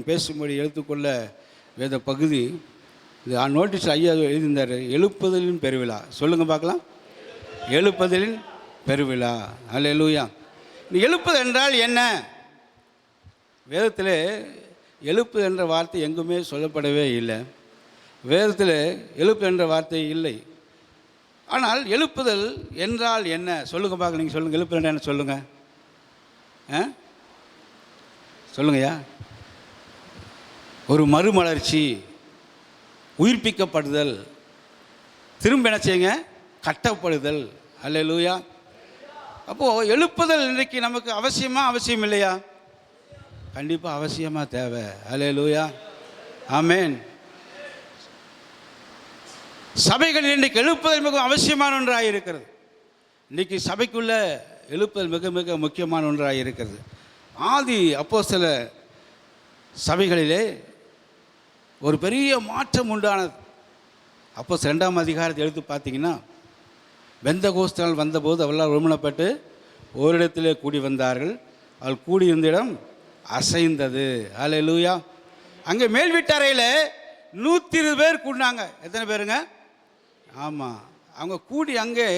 தேவன் பேசும்படி எடுத்துக்கொள்ள வேத பகுதி இது நோட்டீஸ் ஐயா எழுதியிருந்தார். எழுப்புதலின் பெருவிழா. சொல்லுங்கள் பார்க்கலாம். எழுப்புதலின் பெருவிழா. அல்லேலூயா. எழுப்புதல் என்றால் என்ன? வேதத்தில் எழுப்புதல் என்ற வார்த்தை எங்குமே சொல்லப்படவே இல்லை. வேதத்தில் எழுப்புதல் என்ற வார்த்தை இல்லை. ஆனால் எழுப்புதல் என்றால் என்ன? சொல்லுங்கள் பார்க்க. நீங்கள் சொல்லுங்கள். எழுப்புதல் என்ன? சொல்லுங்கள். சொல்லுங்கய்யா. ஒரு மறுமலர்ச்சி, உயிர்ப்பிக்கப்படுதல், திரும்ப என்ன செய்யுங்க? கட்டப்படுதல். அல்லேலூயா. அப்போது எழுப்புதல் இன்றைக்கு நமக்கு அவசியமா அவசியம் இல்லையா? கண்டிப்பாக அவசியமாக தேவை. அல்லேலூயா. ஆமேன். சபைகள் இன்றைக்கு எழுப்புதல் மிக அவசியமான ஒன்றாக இருக்கிறது. இன்றைக்கி சபைக்குள்ள எழுப்புதல் மிக மிக முக்கியமான ஒன்றாக இருக்கிறது. ஆதி அப்போஸ்தல சபைகளிலே ஒரு பெரிய மாற்றம் உண்டானது. அப்போஸ் 2ஆம் அதிகாரத்தை எடுத்து பார்த்தீங்கன்னா, பெந்தகோஸ்து வந்தபோது அவெல்லாம் ஒருமனப்பட்டு ஓரிடத்திலே கூடி வந்தார்கள். அவள் கூடியிருந்த இடம் அசைந்தது. அல்லேலூயா. அங்கே மேல் வீட்டறையில் 120 பேர் கூடினாங்க. எத்தனை பேருங்க? ஆமாம். அவங்க கூடி அங்கே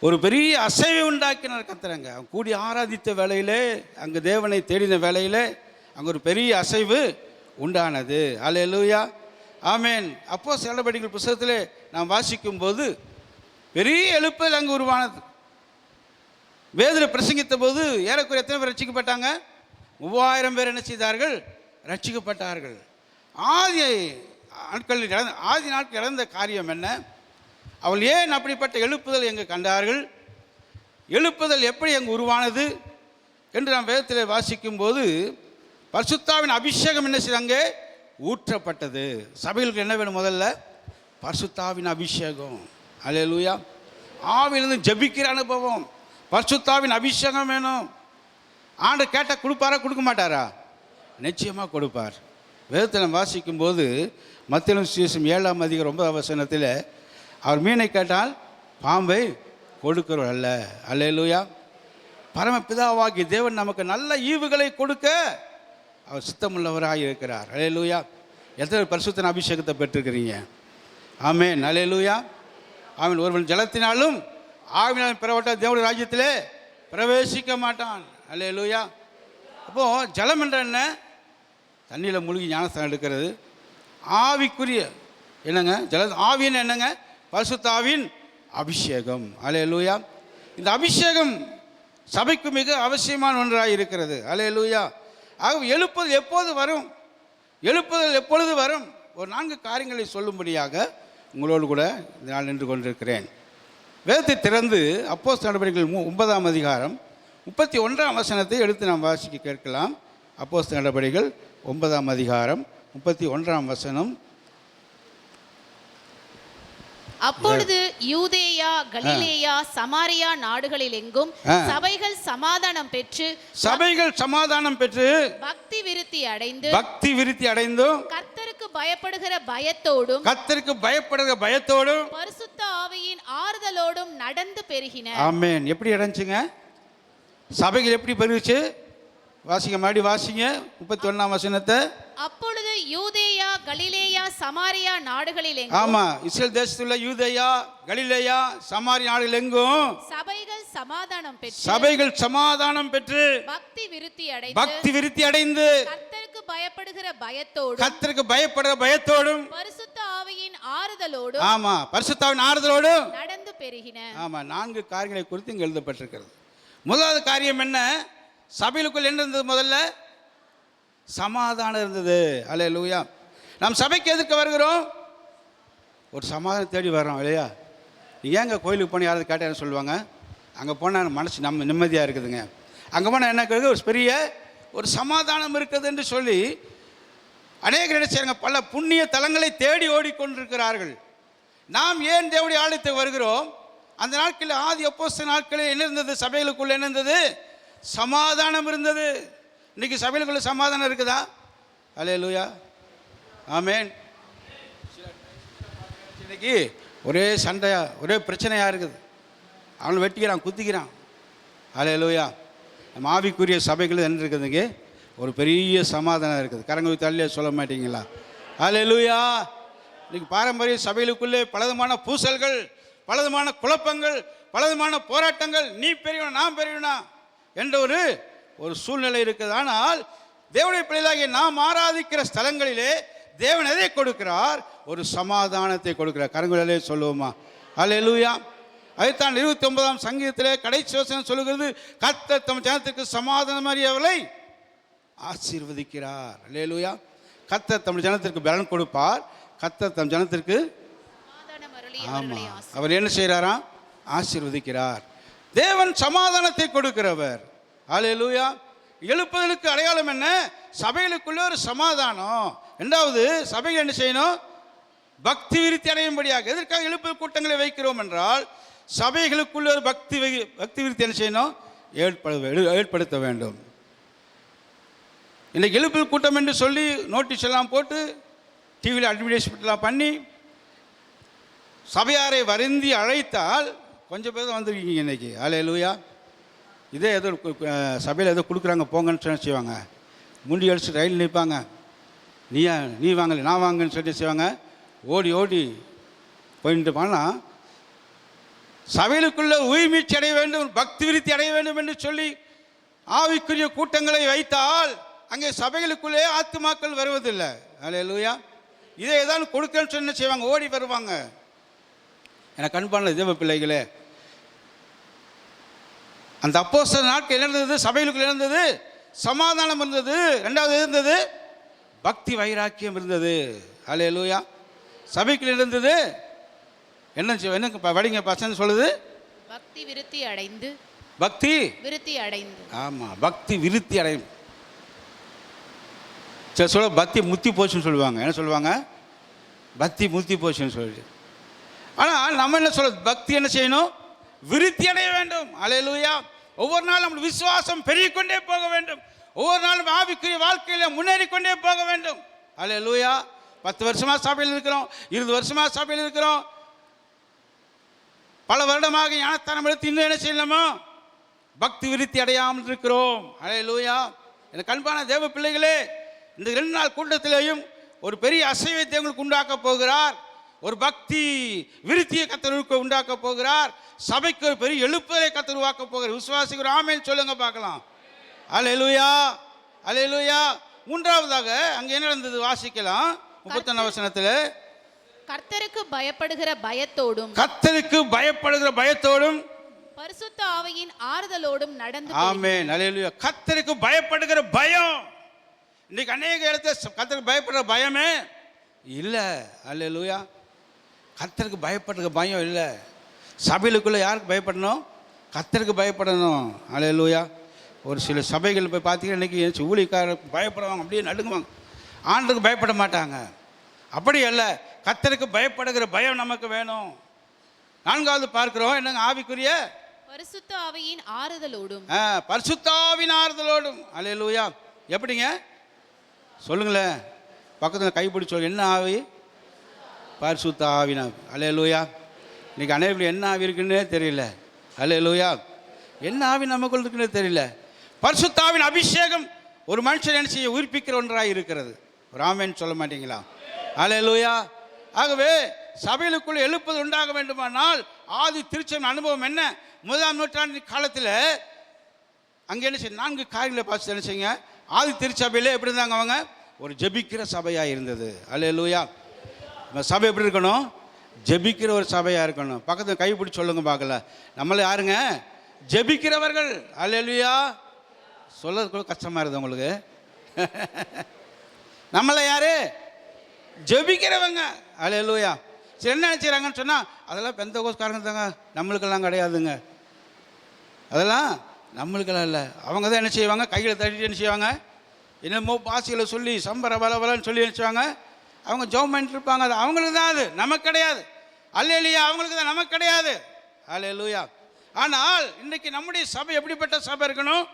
ஒரு பெரிய அசைவை உண்டாக்கினார் கர்த்தரங்க. அவங்க கூடி ஆராதித்த வேளையிலே, அங்கே தேவனை தேடின வேளையிலே அங்கே ஒரு பெரிய அசைவு உண்டானது. அல்லேலூயா. ஆமேன். அப்போஸ்தலர் நடபடிகள் புத்தகத்திலே நாம் வாசிக்கும்போது பெரிய எழுப்புதல் அங்கே உருவானது. வேதத்தில் பிரசங்கித்த போது ஏறக்குறைய எத்தனை பேர் ரட்சிக்கப்பட்டாங்க? 3000 பேர் என்ன செய்தார்கள்? ரட்சிக்கப்பட்டார்கள். ஆதி நாட்கள் இழந்த காரியம் என்ன? அவள் ஏன் அப்படிப்பட்ட எழுப்புதல் எங்கே கண்டார்கள்? எழுப்புதல் எப்படி அங்கு உருவானது என்று நாம் வேதத்தில் வாசிக்கும்போது, பரிசுத்தாவின் அபிஷேகம் என்ன செய்தாங்க? ஊற்றப்பட்டது. சபைகளுக்கு என்ன வேணும்? முதல்ல பரிசுத்தாவின் அபிஷேகம். அல்லேலூயா. ஆவியிலிருந்து ஜெபிக்கிற அனுபவம், பரிசுத்தாவின் அபிஷேகம் வேணும். ஆண்டு கேட்டால் கொடுப்பாரா? கொடுக்க மாட்டாரா? நிச்சயமாக கொடுப்பார். வேதத்தில் வாசிக்கும்போது மத்தேயு சுவிசேஷம் 7ஆம் அதிகாரம் 9ஆம் வசனத்தில், அவர் மீனை கேட்டால் பாம்பை கொடுக்கிறவர் அல்ல. அல்லேலூயா. பரமபிதாவாகிய தேவன் நமக்கு நல்ல ஈவுகளை கொடுக்க அவர் சித்தமுள்ளவராக இருக்கிறார். அல்லேலூயா. எத்தனை பரிசுத்தன அபிஷேகத்தை பெற்றிருக்கிறீங்க? ஆமேன். அல்லேலூயா. ஆமேன். ஒருவன் ஜலத்தினாலும் ஆவினாலும் பெறப்பட்ட தேவனுடைய ராஜ்யத்திலே பிரவேசிக்க மாட்டான். அல்லேலூயா. அப்போது ஜலம் என்ற என்ன? தண்ணியில் மூழ்கி ஞானஸ்தானம் எடுக்கிறது. ஆவிக்குரிய என்னங்க? ஆவின்னு என்னங்க? பரிசுத்தாவின் அபிஷேகம். அல்லேலூயா. இந்த அபிஷேகம் சபைக்கு மிக அவசியமான ஒன்றாக இருக்கிறது. அல்லேலூயா. ஆக எழுப்புதல் எப்போது வரும்? எழுப்புதல் எப்பொழுது வரும்? ஒரு 4 காரியங்களை சொல்லும்படியாக உங்களோடு கூட இந்த நாள் நின்று கொண்டிருக்கிறேன். வேதத்தை திறந்து அப்போஸ்தலர் நடபடிகள் 9ஆம் அதிகாரம் 31ஆம் வசனத்தை எடுத்து நாம் வாசிக்க கேட்கலாம். அப்போஸ்தலர் நடபடிகள் 9ஆம் அதிகாரம் 31ஆம் வசனம். அப்பொழுது யூதேயா, கலிலேயா, சமாரியா நாடுகளில் எங்கும் சபைகள் சமாதானம் பெற்று பக்தி விருத்தி அடைந்தும் கர்த்தருக்கு பயப்படுகிற பயத்தோடும் பரிசுத்த ஆவியின் ஆறுதலோடும் நடந்து பெருகின. ஆமென். எப்படி அடைஞ்சுங்க? சபைகள் எப்படி பெருகிச்சு? வாசிங்க, மாடி வாசிங்க 31ஆம் வசனத்தை. அப்பொழுது யூதேயா, கலிலேயா, சமாரியா நாடுகளில் எங்கும், ஆமா, இஸ்ரேல் தேசத்துள்ள யூதேயா, கலிலேயா, சமாரியா நாடுகள் எங்கும் சபைகள் சமாதானம் பெற்று பக்தி விருத்தி அடைந்து கர்த்தருக்கு பயப்படுகிற பயத்தோடும் பரிசுத்த ஆவியின் ஆறுதலோடும், ஆமா, பரிசுத்தாவின் ஆறுதலோடும் நடந்து பெருகின. ஆமா. 4 காரியங்களை குறித்து இங்கு எழுதப்பட்டிருக்கிறது. முதலாவது காரியம் என்ன? சபைகளுக்குள் என்ன இருந்தது? முதல்ல சமாதானம் இருந்தது. அல்லேலூயா. நாம் சபைக்கு எதுக்கு வருகிறோம்? ஒரு சமாதானம் தேடி வர்றோம் இல்லையா? நீங்கள் ஏங்க கோயிலுக்கு போனால் யாராவது கேட்டான்னு சொல்லுவாங்க, அங்கே போனால் மனசு நம்ம நிம்மதியாக இருக்குதுங்க, அங்கே போனால் என்ன இருக்குது? ஒரு பெரிய ஒரு சமாதானம் இருக்குது என்று சொல்லி அநேகர் என்ன செய்றாங்க? பல புண்ணிய தலங்களை தேடி ஓடிக்கொண்டிருக்கிறார்கள். நாம் ஏன் தேவனுடைய ஆலயத்துக்கு வருகிறோம்? அந்த நாட்களில் ஆதி அப்போஸ்தலர் நாட்களில் என்ன இருந்தது? சபைகளுக்குள்ள என்ன இருந்தது? சமாதானம் இருந்தது. இன்னைக்கு சபைகளுக்குள்ள சமாதானம் இருக்குதா? அல்லேலூயா. ஆமேன். இன்னைக்கு ஒரே சண்டையா, ஒரே பிரச்சனையாக இருக்குது. அவனை வெட்டிக்கிறான், குத்திக்கிறான். அல்லேலூயா. நம்ம ஆவிக்குரிய சபைகள் என்ன இருக்குதுங்க? ஒரு பெரிய சமாதானம் இருக்குது. கரங்களை தள்ளியே சொல்ல மாட்டீங்களா? அல்லேலூயா. இன்னைக்கு பாரம்பரிய சபைகளுக்குள்ளே பலவிதமான பூசல்கள், பலவிதமான குழப்பங்கள், பலவிதமான போராட்டங்கள், நீ பெரியவனா நான் பெரியவனா என்ற ஒரு சூழ்நிலை இருக்குது. ஆனால் தேவனுடைய பிள்ளைகளாகிய நாம் ஆராதிக்கிற ஸ்தலங்களிலே தேவன் எதை கொடுக்கிறார்? ஒரு சமாதானத்தை கொடுக்கிறார். கரங்களிலே சொல்லுவோமா? அல்லேலூயா. அதைத்தான் 29ஆம் சங்கீதத்திலே கடைசி வசனம் சொல்லுகிறது, கர்த்தர் தம் ஜனத்திற்கு சமாதானம் அவர்களை ஆசீர்வதிக்கிறார். அல்லேலூயா. கர்த்தர் தம் ஜனத்திற்கு பலன் கொடுப்பார். கர்த்தர் தம் ஜனத்திற்கு அவர் என்ன செய்கிறாராம்? ஆசீர்வதிக்கிறார். தேவன் சமாதானத்தை கொடுக்கிறவர். அல்லேலூயா. எழுப்புதலுக்கு அடையாளம் என்ன? சபைகளுக்குள்ள ஒரு சமாதானம். இரண்டாவது, சபைகள் என்ன செய்யணும்? பக்தி விருத்தி அடையும்படியாக. எதற்காக எழுப்புதல் கூட்டங்களை வைக்கிறோம் என்றால், சபைகளுக்குள்ள ஒரு பக்தி விருத்தி என்ன செய்யணும்? ஏற்படுத்த வேண்டும். இன்னைக்கு எழுப்புதல் கூட்டம் என்று சொல்லி நோட்டீஸ் எல்லாம் போட்டு டிவியில் அட்வர்டைஸ்மெண்ட்லாம் பண்ணி சபையாரை வருந்தி அழைத்தால் கொஞ்சம் பேர் தான் வந்துருக்கீங்க இன்னைக்கு. அல்லேலூயா. இதே ஏதோ சபையில் ஏதோ கொடுக்குறாங்க போங்கன்னு சொல்லி செய்வாங்க. முண்டி அடிச்சு ரயில் நிற்பாங்க. நீ வாங்கல நான் வாங்கன்னு சொல்லி செய்வாங்க. ஓடி ஓடி போயிட்டு போனால் சபைகளுக்குள்ள உயிர்மீட்சி அடைய வேண்டும், பக்தி விருத்தி அடைய வேண்டும் என்று சொல்லி ஆவிக்குரிய கூட்டங்களை வைத்தால் அங்கே சபைகளுக்குள்ளே ஆத்துமாக்கள் வருவதில்லை. அல்லேலூயா. இதை ஏதாவது கொடுக்கன்னு சொல்லி என்ன செய்வாங்க? ஓடி வருவாங்க. எனக்கு அன்பான தேவ பிள்ளைகளே, அந்த அப்போஸ்தலர் நாட்கள் இருந்தது, சபைகளுக்குள் இருந்தது சமாதானம் இருந்தது. ரெண்டாவது இருந்தது பக்தி வைராக்கியம் இருந்தது. அல்லேலூயா. சபைக்குள் இருந்தது என்ன வடிங்க பசங்க சொல்லுது? பக்தி விருத்தி அடைந்து. பக்தி விருத்தி அடைந்து. ஆமா, பக்தி விருத்தி அடையும். சரி, சொல்ல பக்தி முத்தி போச்சுன்னு சொல்லுவாங்க. என்ன சொல்லுவாங்க? பக்தி முத்தி போச்சுன்னு சொல்லி. ஆனால் நம்ம என்ன சொல்ல? பக்தி என்ன செய்யணும்? விருத்தி அடைய வேண்டும். அல்லேலூயா. ஒவ்வொரு நாளும் நம்ம விசுவாசம் பெருகிக்கொண்டே போக வேண்டும். ஒவ்வொரு நாளும் ஆவிக்குரிய வாழ்க்கையில் முன்னேறி கொண்டே போக வேண்டும். அல்லேலூயா. 10 வருஷமாக சபையில் இருக்கிறோம், 20 வருஷமாக சபையில் இருக்கிறோம், பல வருடமாக ஞானஸ்தானம் எடுத்து இன்னும் என்ன செய்யலாமா? பக்தி விருத்தி அடையாமல் இருக்கிறோம். அல்லேலூயா. எனக்கு அன்பான தேவ பிள்ளைகளே, இந்த 2 நாள் கூட்டத்திலேயும் ஒரு பெரிய அசைவத்தை உங்களுக்கு உண்டாக்க போகிறார். ஒரு பக்தி விருத்தியை கர்த்தர் உண்டாக்க போகிறார். சபைக்கு ஒரு பெரிய எழுப்புதலை கர்த்தர் உருவாக்க போகிறார். விசுவாசிக்கிற ஆமென் சொல்லுங்க பார்க்கலாம். அல்லேலூயா. அல்லேலூயா. மூன்றாவதாக அங்கே என்ன நடந்தது வாசிக்கலாம். 31 வசனத்தில், கர்த்தருக்கு பயப்படுகிற பயத்தோடும், கர்த்தருக்கு பயப்படுகிற பயத்தோடும் பரிசுத்த ஆவியின் ஆறுதலோடும் நடந்து. ஆமென். அல்லேலூயா. கர்த்தருக்கு பயப்படுகிற பயம். இன்னைக்கு அநேக இடத்துல கர்த்தருக்கு பயப்படுற பயமே இல்லை. அல்லேலூயா. கர்த்தருக்கு பயப்படுற பயம் இல்லை. சபைகளுக்குள்ளே யாருக்கு பயப்படணும்? கர்த்தருக்கு பயப்படணும். அல்லேலூயா. ஒரு சில சபைகள் போய் பார்த்தீங்கன்னா இன்றைக்கி ஊழியக்காரருக்கு பயப்படுவாங்க, அப்படியே நடுங்குவாங்க. ஆண்டுக்கு பயப்பட மாட்டாங்க. அப்படி அல்ல, கர்த்தருக்கு பயப்படுகிற பயம் நமக்கு வேணும். 4வது பார்க்கிறோம், என்னங்க? ஆவிக்குரிய பரிசுத்த ஆவியின் ஆறுதலோடும். பரிசுத்த ஆவியின் ஆறுதலோடும். அல்லேலூயா. எப்படிங்க சொல்லுங்களேன்? பக்கத்தில் கைப்பிடி சொல்லு. என்ன ஆவி? பரிசுத்த ஆவின் ஆவி. அல்லேலூயா. இன்றைக்கி அனைவரும் என்ன ஆவி இருக்குன்னே தெரியல. அல்லேலூயா. என்ன ஆவி நமக்குள்ள இருக்குன்னே தெரியல. பரிசுத்த ஆவியின் அபிஷேகம் ஒரு மனுஷன் என்ன செய்ய உயிர்ப்பிக்கிற ஒன்றாக இருக்கிறது. ஒரு ஆமென் சொல்ல மாட்டீங்களா? அல்லேலூயா. ஆகவே சபைகளுக்குள்ள எழுப்பது உண்டாக வேண்டுமானால் ஆதி திருச்சபையின் அனுபவம் என்ன? 1ஆம் நூற்றாண்டு காலத்தில் அங்கே என்ன செய்ய 4 காரியங்களை பார்த்து என்ன செய்யுங்க. ஆதி திருச்சபையில் எப்படி இருந்தாங்க? அவங்க ஒரு ஜெபிக்கிற சபையாக இருந்தது. அல்லேலூயா. நம்ம சபை எப்படி இருக்கணும்? ஜெபிக்கிற ஒரு சபையாக இருக்கணும். பக்கத்தில் கைப்பிடிச்சு சொல்லுங்க பார்க்கல. நம்மள யாருங்க? ஜெபிக்கிறவர்கள். அல்லேலூயா. சொல்றது கூட கஷ்டமாக இருக்குது உங்களுக்கு. நம்மள யாரு? ஜெபிக்கிறவங்க. அல்லேலூயா. சரி, என்ன நினச்சிக்கிறாங்கன்னு சொன்னால், அதெல்லாம் பெந்தகோஸ்காரங்க தாங்க, நம்மளுக்கெல்லாம் கிடையாதுங்க. அதெல்லாம் நம்மளுக்கெல்லாம் இல்லை. அவங்க தான் என்ன செய்வாங்க? கையில் தட்டிட்டு என்ன செய்வாங்க? என்னமோ பாசிகளை சொல்லி சம்பர பலன்னு சொல்லி என்ன செய்வாங்க? அவங்க ஜெபம் பண்ணிட்டு இருப்பாங்க. அது அவங்களுக்கு தான், அது நமக்கு கிடையாது. அல்லேலூயா. அவங்களுக்கு தான், நமக்கு கிடையாது. அல்லேலூயா. ஆனால் இன்றைக்கி நம்முடைய சபை எப்படிப்பட்ட சபை இருக்கணும்?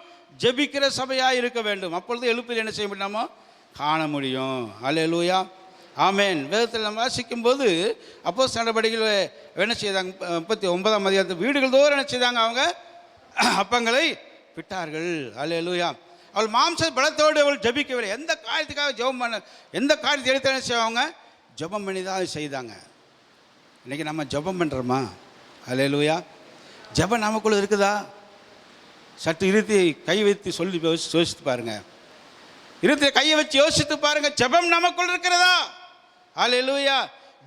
ஜெபிக்கிற சபையாக இருக்க வேண்டும். அப்பொழுது எழுப்பில் என்ன செய்ய முடியாமோ காண முடியும். அல்லேலூயா. ஆமென். வேதத்தில் நம்ம வாசிக்கும்போது அப்போஸ்தலர் நடபடிகள் என்ன செய்தாங்க? 39ஆம் அதிகாரத்தில் வீடுகள் தோறும் என்ன செய்தாங்க? அவங்க அப்பங்களை விட்டார்கள். அல்லேலூயா. அவள் மாம்ச பலத்தோடு அவள் ஜபிக்கவில்லை. எந்த காரியத்துக்காக ஜெபம் பண்ண, எந்த காரியத்தை எடுத்து செய்வாங்க, ஜெபம் பண்ணி தான் செய்தாங்க. இன்றைக்கி நம்ம ஜெபம் பண்ணுறோமா? அல்லேலூயா. ஜெபம் நமக்குள்ளே இருக்குதா? சற்று இருத்தி கை வைத்து சொல்லி யோசித்து பாருங்க. இருத்தி கையை வச்சு யோசித்து பாருங்க, ஜெபம் நமக்குள் இருக்கிறதா? அல்லேலூயா.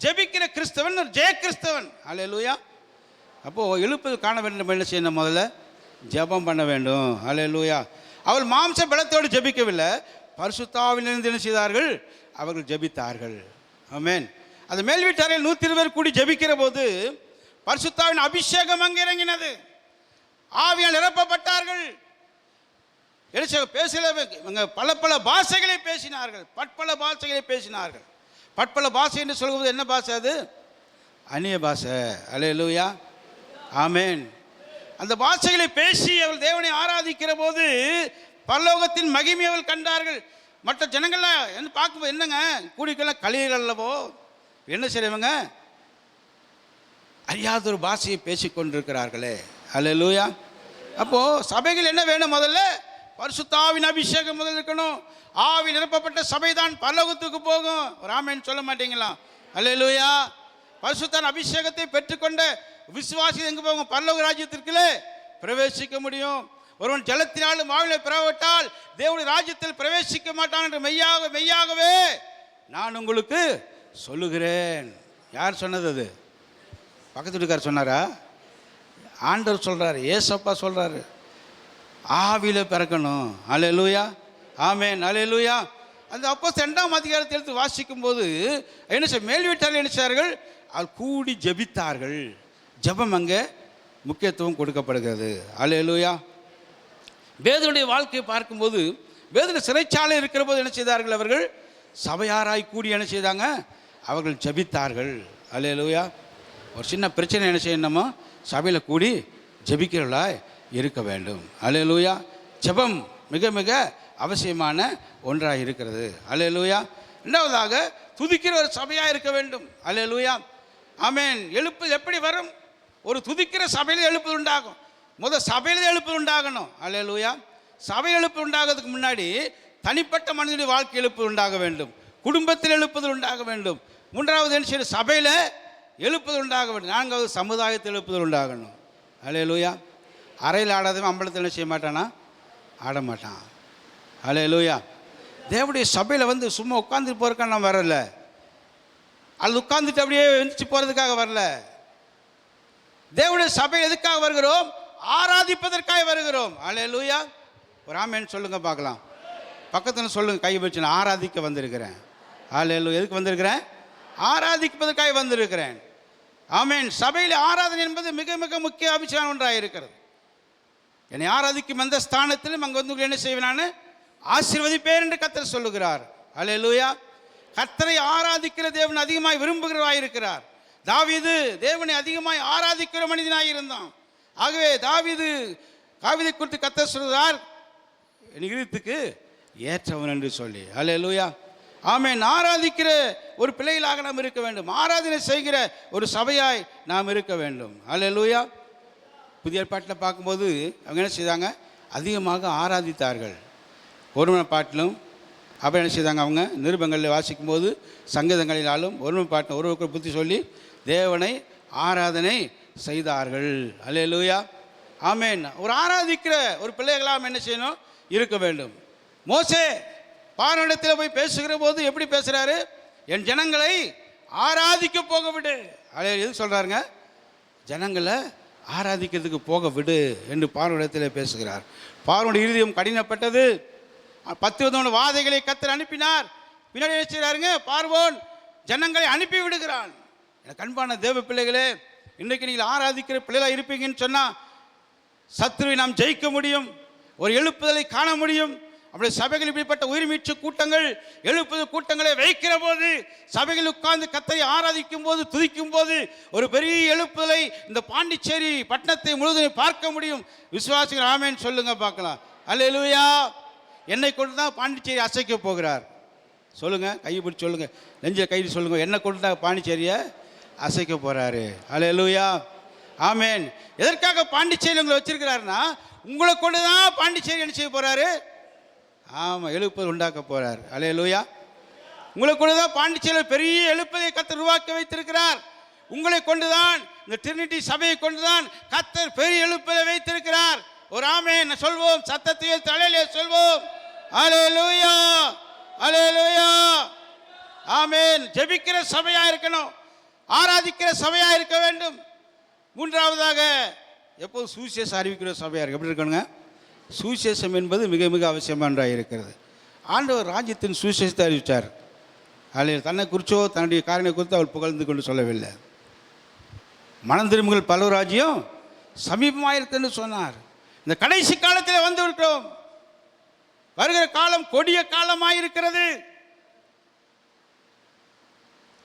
ஜெபிக்கிற கிறிஸ்தவன் ஒரு ஜெய கிறிஸ்தவன். அல்லேலூயா. அப்போது எழுப்பது காண வேண்டும். என்ன செய்யணும்? முதல்ல ஜெபம் பண்ண வேண்டும். அல்லேலூயா. அவள் மாம்ச பலத்தோடு ஜெபிக்கவில்லை, பரிசுத்தாவிலிருந்து என்ன செய்தார்கள்? அவர்கள் ஜெபித்தார்கள். ஆமென். அந்த மேல் வீட்டாரில் 120 பேர் கூடி ஜெபிக்கிற போது பரிசுத்தாவின் அபிஷேகம் அங்கே இறங்கினது. ஆவியால் நிரப்பப்பட்டார்கள். பேசல பல பாஷைகளை பேசினார்கள். பற்பல பாஷைகளை பேசினார்கள். பற்பல பாஷை என்று சொல்வது என்ன பாஷை? அது அந்நிய பாஷை. அல்லேலூயா. ஆமென். அந்த பாஷைகளை பேசி அவள் தேவனை ஆராதிக்கிற போது பரலோகத்தின் மகிமை அவள் கண்டார்கள். மற்ற ஜனங்கள்லாம் என்ன பார்க்கும்போது என்னங்க கூடிக்கெல்லாம் கலியல் அல்லவோ, என்ன செய்றவங்க அறியாத ஒரு பாஷையை பேசிக்கொண்டிருக்கிறார்களே. அல்லேலூயா. அப்போது சபைகள் என்ன வேணும்? முதல்ல பரிசுத்தாவின் அபிஷேகம் முதல் இருக்கணும். ஆவி நிரப்பப்பட்ட சபை தான் பரலோகத்துக்கு போகும். ஒரு ஆமென் சொல்ல மாட்டீங்களா? அல்லேலூயா. பரிசுத்தாவின் அபிஷேகத்தை பெற்றுக்கொண்ட விசுவாசி எங்கே போகும்? பரலோக ராஜ்யத்திற்குள்ளே பிரவேசிக்க முடியும். ஒருவன் ஜலத்தினாலும் ஆவியிலே பிறவிட்டால் தேவனுடைய ராஜ்யத்தில் பிரவேசிக்க மாட்டான் என்று மெய்யாகவே நான் உங்களுக்கு சொல்லுகிறேன். யார் சொன்னது? அது பக்கத்து வீட்டுக்கார் சொன்னாரா? ஆண்டவர் சொல்கிறாரு, ஏசப்பா சொல்கிறாரு, ஆவியில் பிறக்கணும். அல்லேலூயா. ஆமென். அல்லேலூயா. அந்த அப்போஸ்தலர் 2ஆம் அதிகாரத்தை எடுத்து வாசிக்கும் போது என்ன செய்ய, மேல் வீட்டார்கள் என்ன செய்தார்கள்? அவர் கூடி ஜெபித்தார்கள். ஜெபம் அங்கே முக்கியத்துவம் கொடுக்கப்படுகிறது. அல்லேலூயா. பேதுருடைய வாழ்க்கையை பார்க்கும்போது பேதுரு சிறைச்சாலை இருக்கிற போது என்ன செய்தார்கள்? அவர்கள் சபையாராய் கூடி என்ன செய்தாங்க? அவர்கள் ஜெபித்தார்கள். அல்லேலூயா. ஒரு சின்ன பிரச்சனை என்ன செய்யணுமோ சபையில் கூடி ஜெபிக்கிறவர்களாய் இருக்க வேண்டும். அல்லேலூயா. ஜெபம் மிக மிக அவசியமான ஒன்றாக இருக்கிறது. அல்லேலூயா. இரண்டாவதாக துதிக்கிற ஒரு சபையாக இருக்க வேண்டும். அல்லேலூயா. ஆமென். எழுப்பு எப்படி வரும்? ஒரு துதிக்கிற சபையில் எழுப்பு உண்டாகும். முதல் சபையில் எழுப்பு உண்டாகணும். அல்லேலூயா. சபை எழுப்பு உண்டாகிறதுக்கு முன்னாடி தனிப்பட்ட மனிதனுடைய வாழ்க்கை எழுப்பு உண்டாக வேண்டும். குடும்பத்தில் எழுப்புதல் உண்டாக வேண்டும். மூன்றாவது என்ன செய்யணும்? சபையில் எழுப்புதல் உண்டாக வேண்டும். நான்காவது சமுதாயத்தில் எழுப்புதல் உண்டாகணும். அல்லேலூயா. அறையில் ஆடாதவன் அம்பலத்தில் என்ன செய்ய மாட்டானா? ஆட மாட்டான். அல்லேலூயா. தேவனுடைய சபையில் வந்து சும்மா உட்காந்துட்டு போகிறக்கான நான் வரல, அது உட்காந்துட்டு அப்படியே எழுந்திரிச்சு போகிறதுக்காக வரல. தேவனுடைய சபை எதுக்காக வருகிறோம்? ஆராதிப்பதற்காக வருகிறோம். அல்லேலூயா. ஒரு ஆமென் சொல்லுங்க பார்க்கலாம். பக்கத்தில் சொல்லுங்க, கை வச்சு, நான் ஆராதிக்க வந்திருக்கிறேன். அல்லேலூயா. எதுக்கு வந்திருக்கிறேன்? ஆராதிப்பதற்காக வந்திருக்கிறேன். ஆமென். சபையில் ஆராதனை என்பது மிக மிக முக்கிய அவசியமான ஒன்றாக இருக்கிறது. என்னை ஆராதிக்கும் எந்த ஸ்தானத்திலும் அங்கே வந்து என்ன செய்வேன்? நான் ஆசீர்வதிப்பேன் என்று கர்த்தர் சொல்லுகிறார். அல்லேலூயா. கர்த்தரை ஆராதிக்கிற தேவன் அதிகமாய் விரும்புகிறவராக இருக்கிறார். தாவீது தேவனை அதிகமாய் ஆராதிக்கிற மனிதனாக இருந்தான். ஆகவே தாவீதை குறித்து கர்த்தர் சொல்கிறார், என் இதயத்துக்கு ஏற்றவன் என்று சொல்லி. அல்லேலூயா. ஆமென். ஆராதிக்கிற ஒரு பிள்ளைகளாக நாம் இருக்க வேண்டும். ஆராதனை செய்கிற ஒரு சபையாய் நாம் இருக்க வேண்டும். அல்லேலூயா. புதிய ஏற்பாட்டில் பார்க்கும்போது அவங்க என்ன செய்தாங்க? அதிகமாக ஆராதித்தார்கள். ஒருமைப்பாட்டிலும் அப்போ என்ன செய்தாங்க? அவங்க நிருபங்களில் வாசிக்கும்போது சங்கீதங்களினாலும் ஒருமைப்பாட்டில் ஒருவருக்கு புத்தி சொல்லி தேவனை ஆராதனை செய்தார்கள். அல்லேலூயா. ஆமென். ஒரு ஆராதிக்கிற ஒரு பிள்ளைகளாக என்ன செய்யணும்? இருக்க வேண்டும். மோசே பார்வோனிடத்தில் போய் பேசுகிற போது எப்படி பேசுகிறாரு? என் ஜனங்களை ஆராதிக்க போக விடு. அதே எது சொல்கிறாருங்க? ஜனங்களை ஆராதிக்கிறதுக்கு போக விடு என்று பார்வோனிடத்தில் பேசுகிறார். பார்வோனுடைய இருதயம் கடினப்பட்டது. 10 விதமான வாதைகளை கர்த்தர் அனுப்பினார். பின்னாடி என்ன செய்கிறாருங்க? பார்வோன் ஜனங்களை அனுப்பி விடுகிறான். எனக்கு அன்பான தேவ பிள்ளைகளே, இன்றைக்கு நீங்கள் ஆராதிக்கிற பிள்ளைகளாக இருப்பீங்கன்னு சொன்னால் சத்துருவை நாம் ஜெயிக்க முடியும். ஒரு எழுப்புதலை காண முடியும். அப்படியே சபைகள் இப்படிப்பட்ட உயிர்மீட்சி கூட்டங்கள், எழுப்புதல் கூட்டங்களை வைக்கிற போது, சபைகள் உட்கார்ந்து கர்த்தரை ஆராதிக்கும் போது, துதிக்கும் போது ஒரு பெரிய எழுப்புதலை இந்த பாண்டிச்சேரி பட்டணத்தை முழுவதும் பார்க்க முடியும். விசுவாசிகள் ஆமென் சொல்லுங்க பார்க்கலாம். அல்லேலூயா. என்னை கொண்டு தான் பாண்டிச்சேரி அசைக்க போகிறார். சொல்லுங்க, கையை பிடிச்சி சொல்லுங்க, நெஞ்ச கை சொல்லுங்க, என்னை கொண்டு தான் பாண்டிச்சேரியை அசைக்க போறாரு. அல்லேலூயா. ஆமென். எதற்காக பாண்டிச்சேரி உங்களை வச்சிருக்கிறாருன்னா, உங்களை கொண்டு தான் பாண்டிச்சேரி என்ன செய்ய போறாரு? ஆமாம், எழுப்புதல் உண்டாக்க போகிறார். அல்லேலூயா. உங்களை கொண்டு தான் பாண்டிச்சேரியில் பெரிய எழுப்பதை கர்த்தர் உருவாக்கி வைத்திருக்கிறார். உங்களை கொண்டுதான், இந்த ட்ரினிட்டி சபையை கொண்டுதான் கர்த்தர் பெரிய எழுப்பதை வைத்திருக்கிறார். ஒரு ஆமென் சொல்வோம், சத்தத்தையே தலையிலே சொல்வோம். அல்லேலூயா, அல்லேலூயா, ஆமென். ஜெபிக்கிற சபையா இருக்கணும், ஆராதிக்கிற சபையா இருக்க வேண்டும். மூன்றாவதாக எப்போது சுவிசேஷம் அறிவிக்கிற சபையா இருக்கு. எப்படி இருக்கணுங்க? சுவிசேஷம் என்பது மிக மிக அவசியமானதாக இருக்கிறது. ஆண்டவர் ராஜ்யத்தின் சுவிசேஷத்தை அறிவித்தார். அதில் தன்னை குறிச்சோ தன்னுடைய காரியங்களை குறித்து அவர் புகழ்ந்து கொண்டு சொல்லவில்லை. மனம் திரும்புங்கள், பல ராஜ்யம் சமீபமாக இருக்குன்னு சொன்னார். இந்த கடைசி காலத்தில் வந்து இருக்கிறோம். வருகிற காலம் கொடிய காலமாக இருக்கிறது.